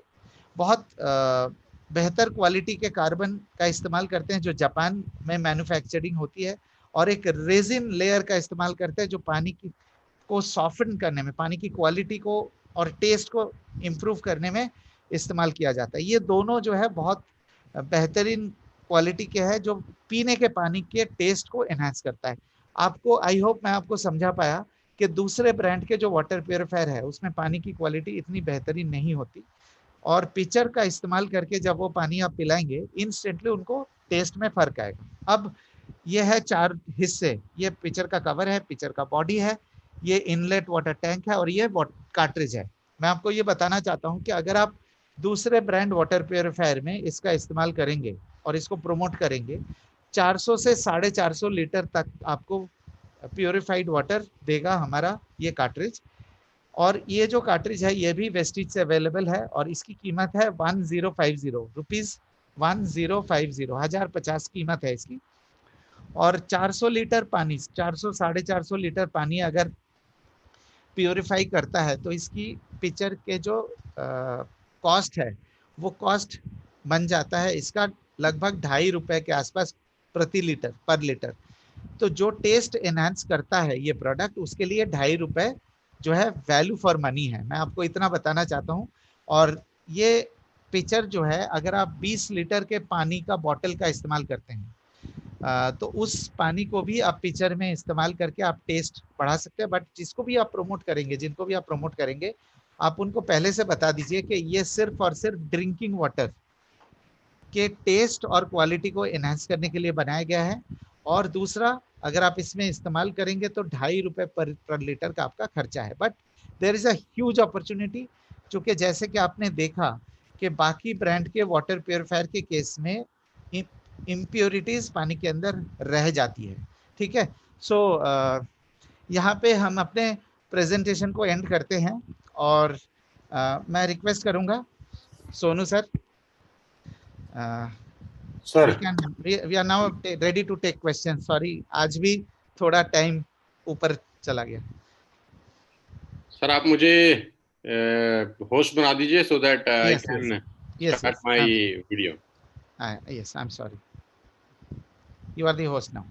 बहुत बेहतर क्वालिटी के कार्बन का इस्तेमाल करते हैं जो जापान में मैन्युफैक्चरिंग होती है, और एक रेजिन लेयर का इस्तेमाल करते हैं जो पानी की को सॉफ्टन करने में, पानी की क्वालिटी को और टेस्ट को इम्प्रूव करने में इस्तेमाल किया जाता है। ये दोनों जो है बहुत बेहतरीन क्वालिटी के है जो पीने के पानी के टेस्ट को एनहांस करता है। आपको, आई होप मैं आपको समझा पाया कि दूसरे ब्रांड के जो वाटर प्यूरिफायर है उसमें पानी की क्वालिटी इतनी बेहतरीन नहीं होती, और पिक्चर का इस्तेमाल करके जब वो पानी आप पिलाएंगे इंस्टेंटली उनको टेस्ट में फर्क आएगा। अब ये है 4 हिस्से, ये पिक्चर का कवर है, पिक्चर का बॉडी है, ये इनलेट वाटर टैंक है और ये कार्ट्रिज है। मैं आपको ये बताना चाहता हूँ कि अगर आप दूसरे ब्रांड वाटर प्यूरिफायर में इसका इस्तेमाल करेंगे और इसको प्रमोट करेंगे, 400 से 450 लीटर तक आपको प्यूरिफाइड वाटर देगा हमारा ये कार्ट्रिज। और ये जो कार्ट्रिज है ये भी वेस्टिज से अवेलेबल है और इसकी कीमत है 1050 रुपीज, 1050, 1050 कीमत है इसकी। और 400 लीटर पानी, 400 450 लीटर पानी अगर प्योरीफाई करता है तो इसकी पिक्चर के जो कॉस्ट है वो कॉस्ट बन जाता है इसका लगभग 2.5 रुपए के आसपास प्रति लीटर, पर लीटर। तो जो टेस्ट एनहांस करता है ये प्रोडक्ट, उसके लिए 2.5 रुपए जो है वैल्यू फॉर मनी है, मैं आपको इतना बताना चाहता हूँ। और ये पिक्चर जो है अगर आप 20 लीटर के पानी का बॉटल का इस्तेमाल करते हैं तो उस पानी को भी आप पिक्चर में इस्तेमाल करके आप टेस्ट बढ़ा सकते हैं। बट जिसको भी आप प्रमोट करेंगे, जिनको भी आप प्रमोट करेंगे, आप उनको पहले से बता दीजिए कि ये सिर्फ और सिर्फ ड्रिंकिंग वाटर के टेस्ट और क्वालिटी को एनहांस करने के लिए बनाया गया है। और दूसरा, अगर आप इसमें इस्तेमाल करेंगे तो 2.5 रुपए पर लीटर का आपका खर्चा है। But there is a huge opportunity, चूंकि जैसे कि आपने देखा कि बाकी ब्रांड के वाटर प्योरीफायर के केस में इम्प्योरिटीज पानी के अंदर रह जाती है। ठीक है, सो यहाँ पे हम अपने प्रेजेंटेशन को एंड करते हैं और मैं रिक्वेस्ट करूंगा Sonu sir, sir we are now ready to take questions. Sorry, आज भी थोड़ा टाइम ऊपर चला गया। सर आप मुझे होस्ट बना दीजिए so that I can start my video. Yes, I'm sorry. You are the host now.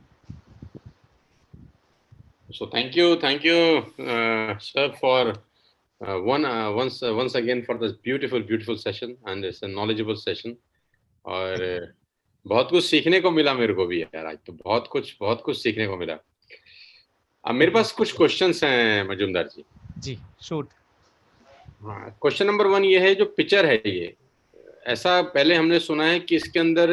So thank you, sir, for once again for this beautiful session, and it's a knowledgeable session. और बहुत कुछ सीखने को मिला मेरे को भी यार, आज तो बहुत कुछ सीखने को मिला। अब मेरे पास कुछ क्वेश्चंस हैं मजूमदार जी। जी शूट। हाँ, क्वेश्चन नंबर 1 ये है, जो पिक्चर है ये, ऐसा पहले हमने सुना है कि इसके अंदर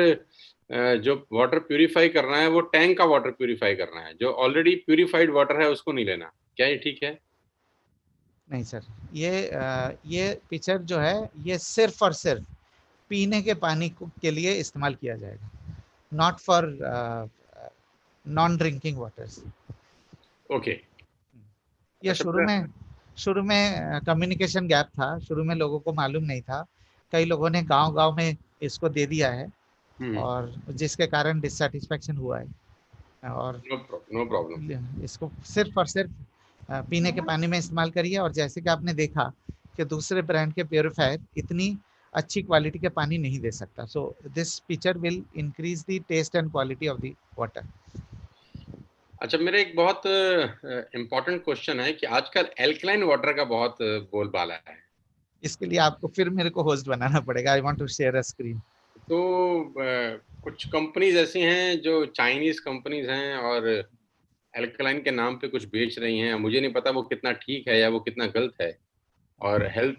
जो वाटर प्यूरिफाई करना है वो टैंक का वाटर प्यूरिफाई करना है, जो ऑलरेडी प्यूरिफाइड वाटर है उसको नहीं लेना, क्या ये ठीक है? नहीं सर, ये पिक्चर जो है ये सिर्फ और सिर्फ पीने के पानी के लिए इस्तेमाल किया जाएगा, not for non drinking waters. Okay. ये शुरू में कम्युनिकेशन गैप था, शुरू में लोगों को मालूम नहीं था, कई लोगों ने गांव में इसको दे दिया है और जिसके कारण डिससैटिस्फैक्शन हुआ है। और नो प्रॉब्लम, इसको सिर्फ और सिर्फ पीने के पानी में इस्तेमाल करिए। और जैसे कि आपने देखा कि दूसरे ब्रांड के प्योरीफायर इतनी अच्छी क्वालिटी के पानी नहीं दे सकता। So this picture will increase the taste and quality of the water. अच्छा, मेरा एक बहुत इम्पोर्टेंट क्वेश्चन है कि आजकल एल्कलाइन वाटर का बहुत बोलबाला है। इसके लिए आपको फिर मेरे को होस्ट बनाना पड़ेगा। I want to share a screen. तो कुछ कंपनीज ऐसी हैं जो चाइनीज कंपनीज हैं और एल्कलाइन के नाम पे कुछ बेच रही हैं। मुझे नहीं पता वो कितना ठीक है या वो कितना गलत है। और हेल्थ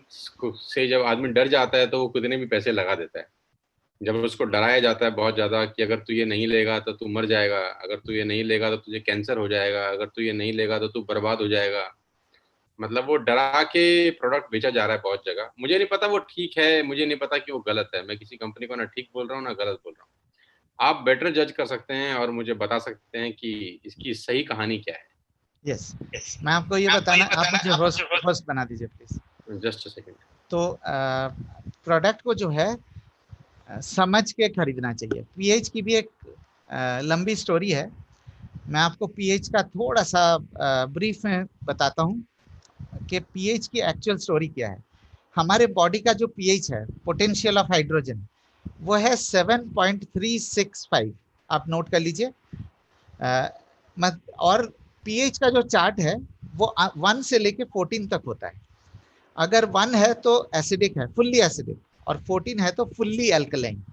से जब आदमी डर जाता है तो वो कितने भी पैसे लगा देता है। जब उसको डराया जाता है बहुत ज़्यादा कि अगर तू ये नहीं लेगा तो तू मर जाएगा, अगर तू ये नहीं लेगा तो तुझे कैंसर हो जाएगा, अगर तू ये नहीं लेगा तो तू बर्बाद हो जाएगा, मतलब वो डरा के प्रोडक्ट बेचा जा रहा है बहुत जगह। मुझे नहीं पता वो ठीक है, मुझे नहीं पता कि वो गलत है। मैं किसी कंपनी को ना ठीक बोल रहा हूँ ना गलत बोल रहा हूँ। आप बेटर जज कर सकते हैं और मुझे बता सकते हैं कि इसकी सही कहानी क्या है। यस, मैं आपको ये बताना, आप मुझे होस्ट बना दीजिए प्लीज। Just a second. तो प्रोडक्ट को जो है समझ के खरीदना चाहिए। पीएच की भी एक लंबी स्टोरी है, मैं आपको पीएच का थोड़ा सा ब्रीफ में बताता हूँ कि पीएच की एक्चुअल स्टोरी क्या है। हमारे बॉडी का जो पीएच है, पोटेंशियल ऑफ हाइड्रोजन, वो है 7.365। आप नोट कर लीजिए। और पीएच का जो चार्ट है वो 1 से लेके 14 तक होता है। अगर 1 है तो एसिडिक है, फुल्ली एसिडिक, और 14 है तो फुल्ली अल्कलाइन,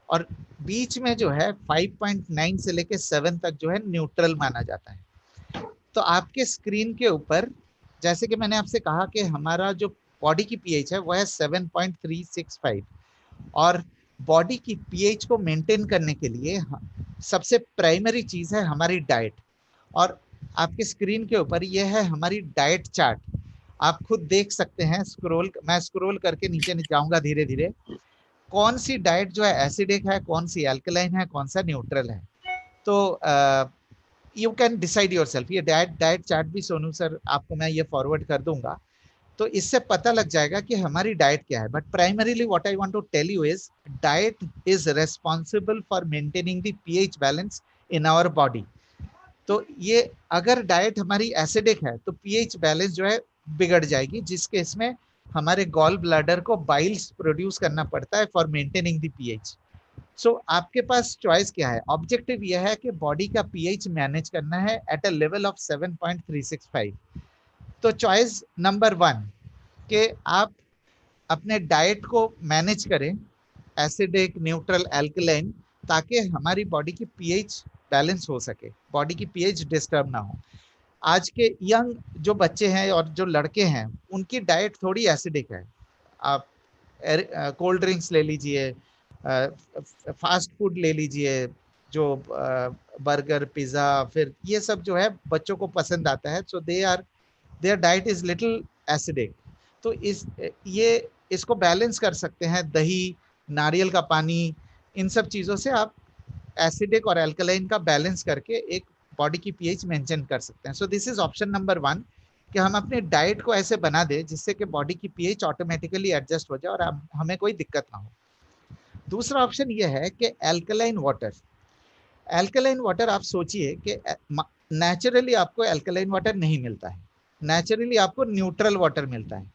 और बीच में जो है 5.9 से लेके 7 तक जो है न्यूट्रल माना जाता है। तो आपके स्क्रीन के ऊपर, जैसे कि मैंने आपसे कहा कि हमारा जो बॉडी की पीएच है वो है 7.365, और बॉडी की पीएच को मेंटेन करने के लिए सबसे प्राइमरी चीज है हमारी डाइट। और आपके स्क्रीन के ऊपर ये है हमारी डाइट चार्ट, आप खुद देख सकते हैं। मैं स्क्रॉल करके नीचे जाऊंगा धीरे धीरे, कौन सी डाइट जो है एसिडिक है, कौन सी अल्कलाइन है, कौन सा न्यूट्रल है। तो यू कैन डिसाइड योरसेल्फ। ये डाइट चार्ट भी सोनू सर आपको मैं ये फॉरवर्ड कर दूंगा। तो इससे पता लग जाएगा कि हमारी डाइट क्या है। But primarily what I want to tell you is diet is responsible for maintaining the pH balance in our body. तो ये अगर डाइट हमारी एसिडिक है तो पीएच बैलेंस जो है बिगड़ जाएगी, जिस केस में हमारे गॉल ब्लैडर को बाइल्स प्रोड्यूस करना पड़ता है फॉर मेंटेनिंग द पीएच। सो आपके पास चॉइस क्या है? ऑब्जेक्टिव यह है कि बॉडी का पीएच मैनेज करना है एट अ लेवल ऑफ 7.365। तो चॉइस नंबर 1 कि आप अपने डाइट को मैनेज करें एसिडिक, न्यूट्रल, एल्कलाइन, ताकि हमारी बॉडी की पीएच बैलेंस हो सके, बॉडी की पीएच डिस्टर्ब ना हो। आज के यंग जो बच्चे हैं और जो लड़के हैं उनकी डाइट थोड़ी एसिडिक है। आप कोल्ड ड्रिंक्स ले लीजिए, फास्ट फूड ले लीजिए, जो बर्गर, पिज्ज़ा, फिर ये सब जो है बच्चों को पसंद आता है। So their diet is little acidic. तो इसको बैलेंस कर सकते हैं दही, नारियल का पानी, इन सब चीज़ों से आप एसिडिक और अल्कलाइन का बैलेंस करके एक बॉडी की पीएच मेंटेन कर सकते हैं। So this is option number 1 कि हम अपने डाइट को ऐसे बना दें जिससे कि बॉडी की पीएच ऑटोमेटिकली एडजस्ट हो जाए और हमें कोई दिक्कत ना हो। दूसरा ऑप्शन ये है कि अल्कलाइन वाटर। अल्कलाइन वाटर आप सोचिए कि नेचुरली आपको अल्कलाइन वाटर नहीं मिलता है, नेचुरली आपको न्यूट्रल वाटर मिलता है।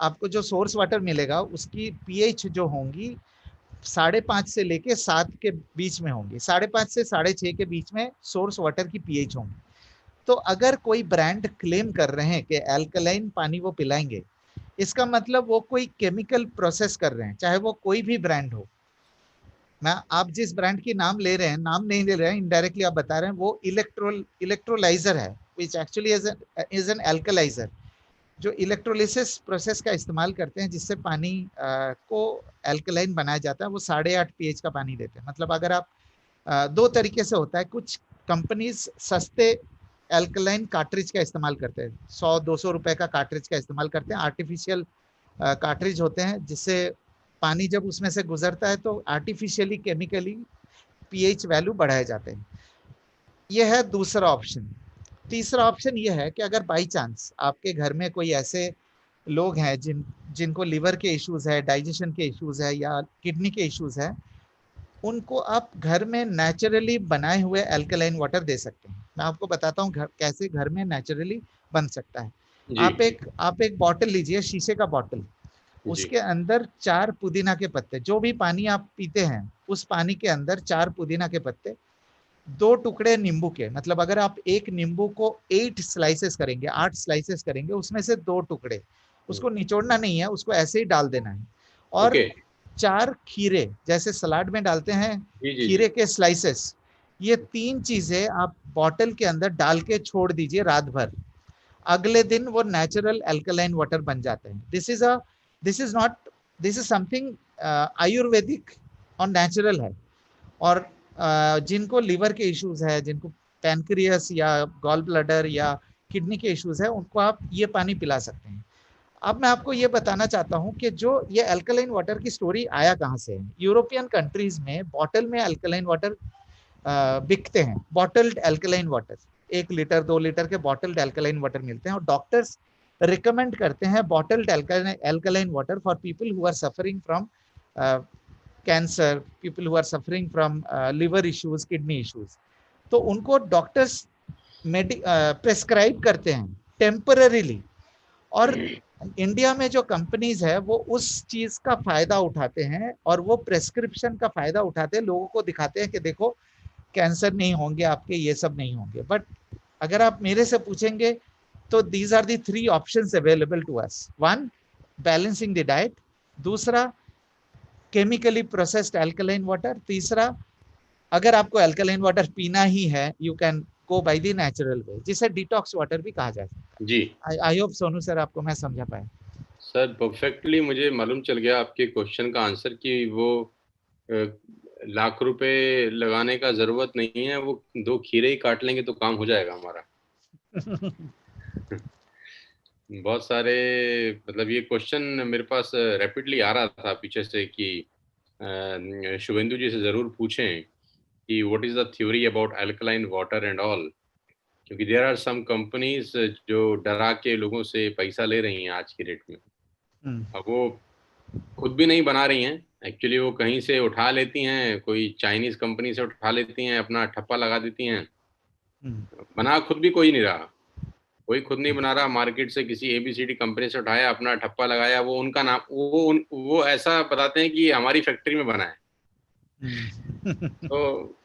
आपको जो सोर्स वाटर मिलेगा उसकी पीएच जो होंगी 5.5 से लेके 7 के बीच में होंगी, 5.5 से 6.5 के बीच में सोर्स वाटर की पीएच होंगी। तो अगर कोई ब्रांड क्लेम कर रहे हैं कि अल्कलाइन पानी वो पिलाएंगे, इसका मतलब वो कोई केमिकल प्रोसेस कर रहे हैं, चाहे वो कोई भी ब्रांड हो। मैं आप जिस ब्रांड की नाम ले रहे हैं, नाम नहीं ले रहे हैं, इनडायरेक्टली आप बता रहे हैं वो इलेक्ट्रोलाइजर है, विच एक्चुअली इज एन अल्कलाइजर, जो इलेक्ट्रोलिसिस प्रोसेस का इस्तेमाल करते हैं जिससे पानी को अल्कलाइन बनाया जाता है। वो 8.5 पीएच का पानी देते हैं। मतलब अगर आप 2 तरीके से होता है, कुछ कंपनीज सस्ते अल्कलाइन कार्ट्रिज का इस्तेमाल करते हैं, 100-200 रुपए का कार्ट्रिज का इस्तेमाल करते हैं। आर्टिफिशियल कार्ट्रिज होते हैं जिससे पानी जब उसमें से गुजरता है तो आर्टिफिशियली, केमिकली पीएच वैल्यू बढ़ाए जाते हैं। यह है दूसरा ऑप्शन। तीसरा ऑप्शन यह है कि अगर बाई चांस आपके घर में कोई ऐसे लोग हैं जिनको लिवर के इश्यूज है, डाइजेशन के इश्यूज है या किडनी के इश्यूज है, उनको आप घर में नेचुरली बनाए हुए अल्कलाइन वाटर दे सकते हैं। मैं आपको बताता हूँ कैसे घर में नेचुरली बन सकता है। आप एक बॉटल लीजिए, शीशे का बॉटल, उसके अंदर 4 पुदीना के पत्ते, जो भी पानी आप पीते हैं उस पानी के अंदर 4 पुदीना के पत्ते, 2 टुकड़े नींबू के, मतलब अगर आप एक नींबू को 8 स्लाइसेस करेंगे, 8 स्लाइसेस करेंगे, उसमें से 2 टुकड़े, उसको निचोड़ना नहीं है, उसको ऐसे ही डाल देना है। और 4 खीरे, जैसे सलाद में डालते हैं खीरे के स्लाइसेस, ये 3 चीजें आप बॉटल के अंदर डाल के छोड़ दीजिए रात भर। अगले दिन वो नेचुरल अल्कलाइन वाटर बन जाते हैं। दिस इज समथिंग आयुर्वेदिक और नेचुरल है। और जिनको लिवर के इश्यूज है, जिनको पैनक्रियास या गॉल ब्लैडर या किडनी के इश्यूज है, उनको आप ये पानी पिला सकते हैं। अब मैं आपको ये बताना चाहता हूँ कि जो ये अल्कलाइन वाटर की स्टोरी आया कहाँ से है। यूरोपियन कंट्रीज में बॉटल में अल्कलाइन वाटर बिकते हैं, bottled alkaline water, 1 litre 2 litre के बॉटल्ड अल्कलाइन वाटर मिलते हैं, और डॉक्टर्स रिकमेंड करते हैं bottled alkaline water for people who are suffering from cancer, people who are suffering from liver issues, kidney issues. तो उनको डॉक्टर्स प्रेस्क्राइब करते हैं टेम्पररीली। और इंडिया में जो कंपनीज है वो उस चीज का फायदा उठाते हैं और वो प्रेस्क्रिप्शन का फायदा उठाते हैं, लोगों को दिखाते हैं कि देखो कैंसर नहीं होंगे आपके, ये सब नहीं होंगे। बट अगर आप मेरे से पूछेंगे तो these are the 3 options available to us. 1, balancing the diet, दूसरा केमिकली प्रोसेस्ड अल्कलाइन वाटर, तीसरा अगर आपको अल्कलाइन वाटर पीना ही है, you can go by the natural way, जिसे डिटॉक्स वाटर भी कहा जाता है। जी, आई होप सोनू सर आपको मैं समझा पाया। सर परफेक्टली मुझे मालूम चल गया आपके क्वेश्चन का आंसर कि वो लाख रुपए लगाने का जरूरत नहीं है, वो 2 खीरे ही काट लेंगे तो काम हो जाएगा हमारा। बहुत सारे, मतलब ये क्वेश्चन मेरे पास रैपिडली आ रहा था पीछे से कि शुभेंदु जी से जरूर पूछें कि what is the theory about alkaline water and all, क्योंकि देयर आर सम कंपनीज जो डरा के लोगों से पैसा ले रही हैं आज की डेट में। अब वो खुद भी नहीं बना रही हैं, एक्चुअली वो कहीं से उठा लेती हैं, कोई चाइनीज कंपनी से उठा लेती हैं, अपना ठप्पा लगा देती हैं। बना खुद भी कोई नहीं रहा, कोई खुद नहीं बना रहा, मार्केट से किसी एबीसीडी कंपनी से उठाया, अपना ठप्पा लगाया, वो उनका नाम, वो ऐसा बताते हैं कि हमारी फैक्ट्री में बना है। तो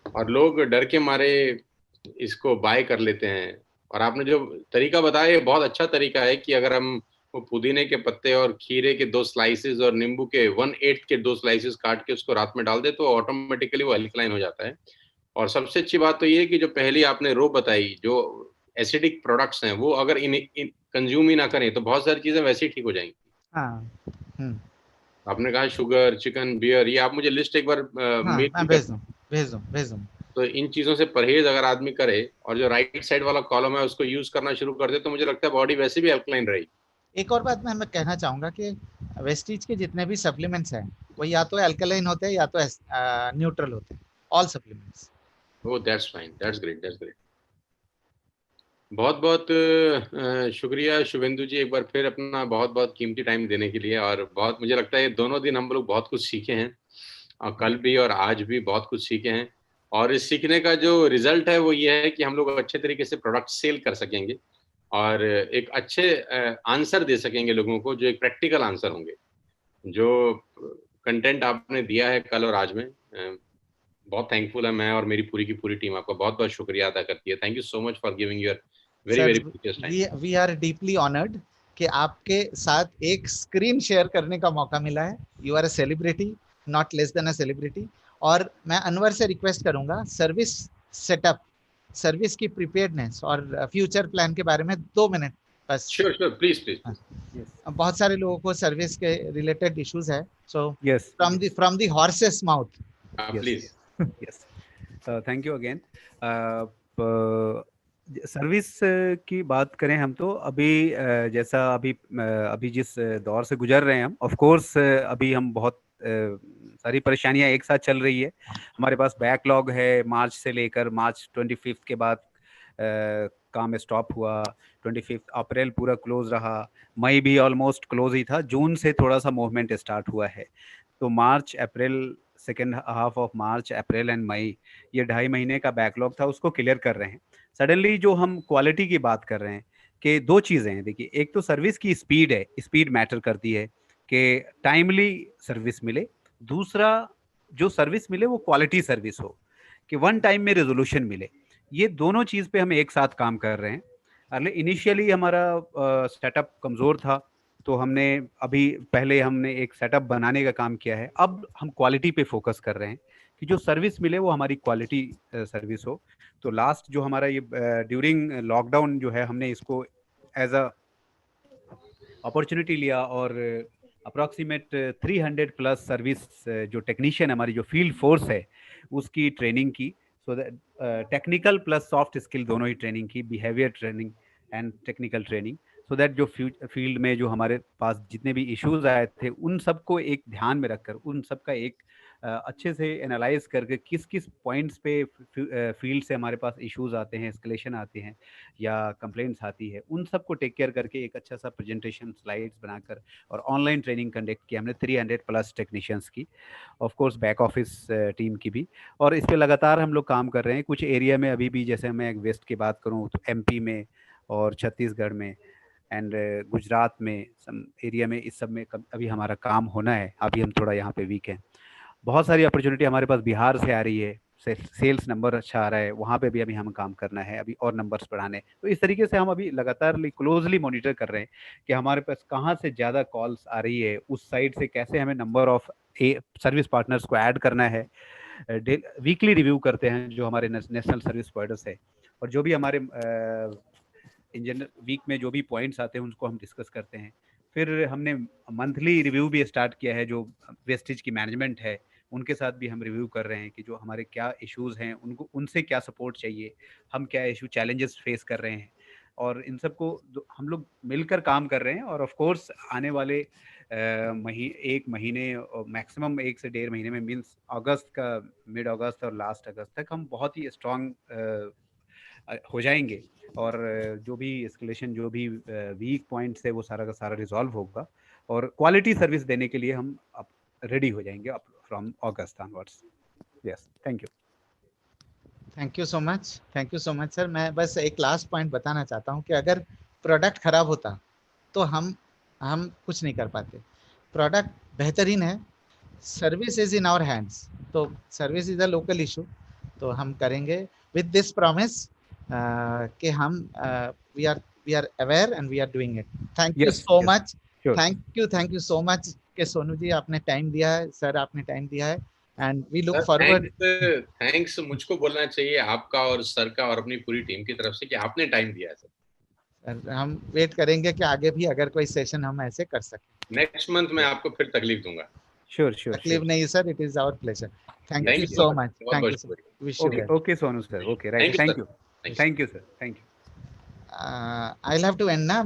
और लोग डर के मारे इसको बाय कर लेते हैं। और आपने जो तरीका बताया ये बहुत अच्छा तरीका है कि अगर हम वो पुदीने के पत्ते और खीरे के 2 स्लाइसेस और नींबू के 1/8 के 2 स्लाइसेस काट के उसको रात में डाल दे तो ऑटोमेटिकली वो अल्कलाइन हो जाता है। और सबसे अच्छी बात तो ये है कि जो पहली आपने रो बताई, जो एसिडिक प्रोडक्ट्स हैं वो अगर इन कंज्यूम ही ना करें तो बहुत सारी चीजें वैसे ही ठीक हो जाएंगी। हाँ। आपने कहा शुगर, चिकन, बियर, ये आप मुझे लिस्ट एक बार हाँ, मेल मैं भेज दूं। तो इन चीजों से परहेज अगर आदमी करे और जो राइट साइड वाला कॉलम है उसको यूज करना शुरू कर दे तो मुझे लगता है बॉडी वैसे भी अल्कलाइन रहेगी। एक और बात मैं कहना चाहूंगा कि वेस्टीज के जितने भी सप्लीमेंट्स हैं वो या तो अल्कलाइन होते हैं या तो न्यूट्रल होते हैं, all supplements. Oh that's fine, that's great. बहुत बहुत शुक्रिया शुभेंदु जी, एक बार फिर अपना बहुत बहुत कीमती टाइम देने के लिए। और बहुत मुझे लगता है दोनों दिन हम लोग बहुत कुछ सीखे हैं, और कल भी और आज भी बहुत कुछ सीखे हैं। और इस सीखने का जो रिजल्ट है वो ये है कि हम लोग अच्छे तरीके से प्रोडक्ट सेल कर सकेंगे और एक अच्छे आंसर दे सकेंगे लोगों को, जो एक प्रैक्टिकल आंसर होंगे। जो कंटेंट आपने दिया है कल और आज में, बहुत थैंकफुल है मैं और मेरी पूरी की पूरी टीम, आपका बहुत बहुत शुक्रिया अदा करती है। Thank you so much for giving your very sir, very precious time. We are deeply honoured कि आपके साथ एक स्क्रीन शेयर करने का मौका मिला है। You are a celebrity, not less than a celebrity. और मैं अनवर से रिक्वेस्ट करूंगा सर्विस सेटअप, सर्विस की प्रिपेयर्डनेस और फ्यूचर प्लान के बारे में 2 मिनट बस। Sure sure, please. बहुत सारे लोगों को सर्विस के रिलेटेड इश्यूज है, so yes, from the horse's mouth. Please. Yes, thank you again. Service की बात करें हम तो अभी जैसा अभी जिस दौर से गुजर रहे हैं हम, ऑफ कोर्स अभी हम बहुत सारी परेशानियां एक साथ चल रही है। हमारे पास बैकलॉग है, मार्च से लेकर मार्च 25 के बाद काम स्टॉप हुआ, 25 अप्रैल पूरा क्लोज रहा, मई भी ऑलमोस्ट क्लोज ही था, जून से थोड़ा सा मूवमेंट स्टार्ट हुआ है। तो March April, second half of March April and May, ये 2.5 महीने का बैकलॉग था, उसको क्लियर कर रहे हैं। सडनली जो हम क्वालिटी की बात कर रहे हैं कि 2 चीज़ें हैं, देखिए एक तो सर्विस की स्पीड है, स्पीड मैटर करती है कि टाइमली सर्विस मिले। दूसरा जो सर्विस मिले वो क्वालिटी सर्विस हो, कि वन टाइम में रेजोल्यूशन मिले। ये दोनों चीज़ पे हम एक साथ काम कर रहे हैं। अरे इनिशियली हमारा सेटअप कमज़ोर था, तो पहले हमने एक सेटअप बनाने का काम किया है। अब हम क्वालिटी पे फोकस कर रहे हैं कि जो सर्विस मिले वो हमारी क्वालिटी सर्विस हो। तो लास्ट जो हमारा ये ड्यूरिंग लॉकडाउन जो है, हमने इसको एज अ अपॉर्चुनिटी लिया और अप्रॉक्सीमेट 300 प्लस सर्विस जो टेक्नीशियन हमारी जो फील्ड फोर्स है उसकी ट्रेनिंग की। So that technical plus soft skill दोनों ही ट्रेनिंग की, behaviour training and technical training, so that जो फील्ड में जो हमारे पास जितने भी इश्यूज आए थे उन सबको एक ध्यान में रखकर, उन सबका एक अच्छे से एनालाइज करके किस किस पॉइंट्स पे फील्ड से हमारे पास इश्यूज आते हैं, एस्केलेशन आते हैं या कंप्लेंट्स आती है, उन सबको टेक केयर करके एक अच्छा सा प्रेजेंटेशन स्लाइड्स बनाकर और ऑनलाइन ट्रेनिंग कंडक्ट की हमने 300 प्लस टेक्नीशियंस की, of course back office team की भी। और इस पे लगातार हम लोग काम कर रहे हैं। कुछ एरिया में अभी भी, जैसे मैं वेस्ट की बात करूँ तो एमपी में और छत्तीसगढ़ में एंड गुजरात में सम एरिया में, इस सब में अभी हमारा काम होना है। अभी हम थोड़ा यहाँ पे वीक हैं। बहुत सारी अपॉर्चुनिटी हमारे पास बिहार से आ रही है, सेल्स नंबर अच्छा आ रहा है, वहाँ पे भी अभी हमें काम करना है, अभी और नंबर्स बढ़ाने। तो इस तरीके से हम अभी लगातार क्लोजली मॉनिटर कर रहे हैं कि हमारे पास कहाँ से ज़्यादा कॉल्स आ रही है, उस साइड से कैसे हमें नंबर ऑफ सर्विस पार्टनर्स को ऐड करना है। वीकली रिव्यू करते हैं जो हमारे नेशनल सर्विस प्रोवाइडर्स है, और जो भी हमारे इंजीनियर वीक में जो भी पॉइंट्स आते हैं उनको हम डिस्कस करते हैं। फिर हमने मंथली रिव्यू भी स्टार्ट किया है, जो वेस्टेज की मैनेजमेंट है उनके साथ भी हम रिव्यू कर रहे हैं कि जो हमारे क्या इश्यूज हैं, उनको उनसे क्या सपोर्ट चाहिए, हम क्या इशू चैलेंजेस फेस कर रहे हैं, और इन सबको हम लोग मिलकर काम कर रहे हैं। और ऑफ कोर्स आने वाले एक महीने मैक्सिमम 1 से 1.5 महीने में, मीन्स अगस्त का मिड अगस्त और लास्ट अगस्त तक हम बहुत ही स्ट्रांग हो जाएंगे और जो भी एस्केलेशन, जो भी वीक पॉइंट्स है वो सारा का सारा रिजॉल्व होगा और क्वालिटी सर्विस देने के लिए हम अब रेडी हो जाएंगे अब from August onwards. Yes, thank you. Thank you so much sir. मैं बस एक लास्ट पॉइंट बताना चाहता हूँ कि अगर प्रोडक्ट खराब होता तो हम कुछ नहीं कर पाते। प्रोडक्ट बेहतरीन है, service is in our hands, तो service is a local issue, तो हम करेंगे विद दिस प्रॉमिस कि हम we are aware and we are doing it. Thank you so much, thank you so much कि सोनू जी आपने टाइम दिया है, सर आपने टाइम दिया है, and we look forward. Thanks मुझको बोलना चाहिए आपका और सर का और अपनी पूरी टीम की तरफ से कि आपने टाइम दिया है सर। हम वेट करेंगे कि आगे भी अगर कोई सेशन हम ऐसे कर सकें। नेक्स्ट मंथ मैं आपको फिर तकलीफ दूंगा। श्योर तकलीफ नहीं sir, it is our pleasure. Thank you so so much, thank you sir, wish you well. Okay Sonu sir, okay right, thank you sir, thank you. I'll have to end now.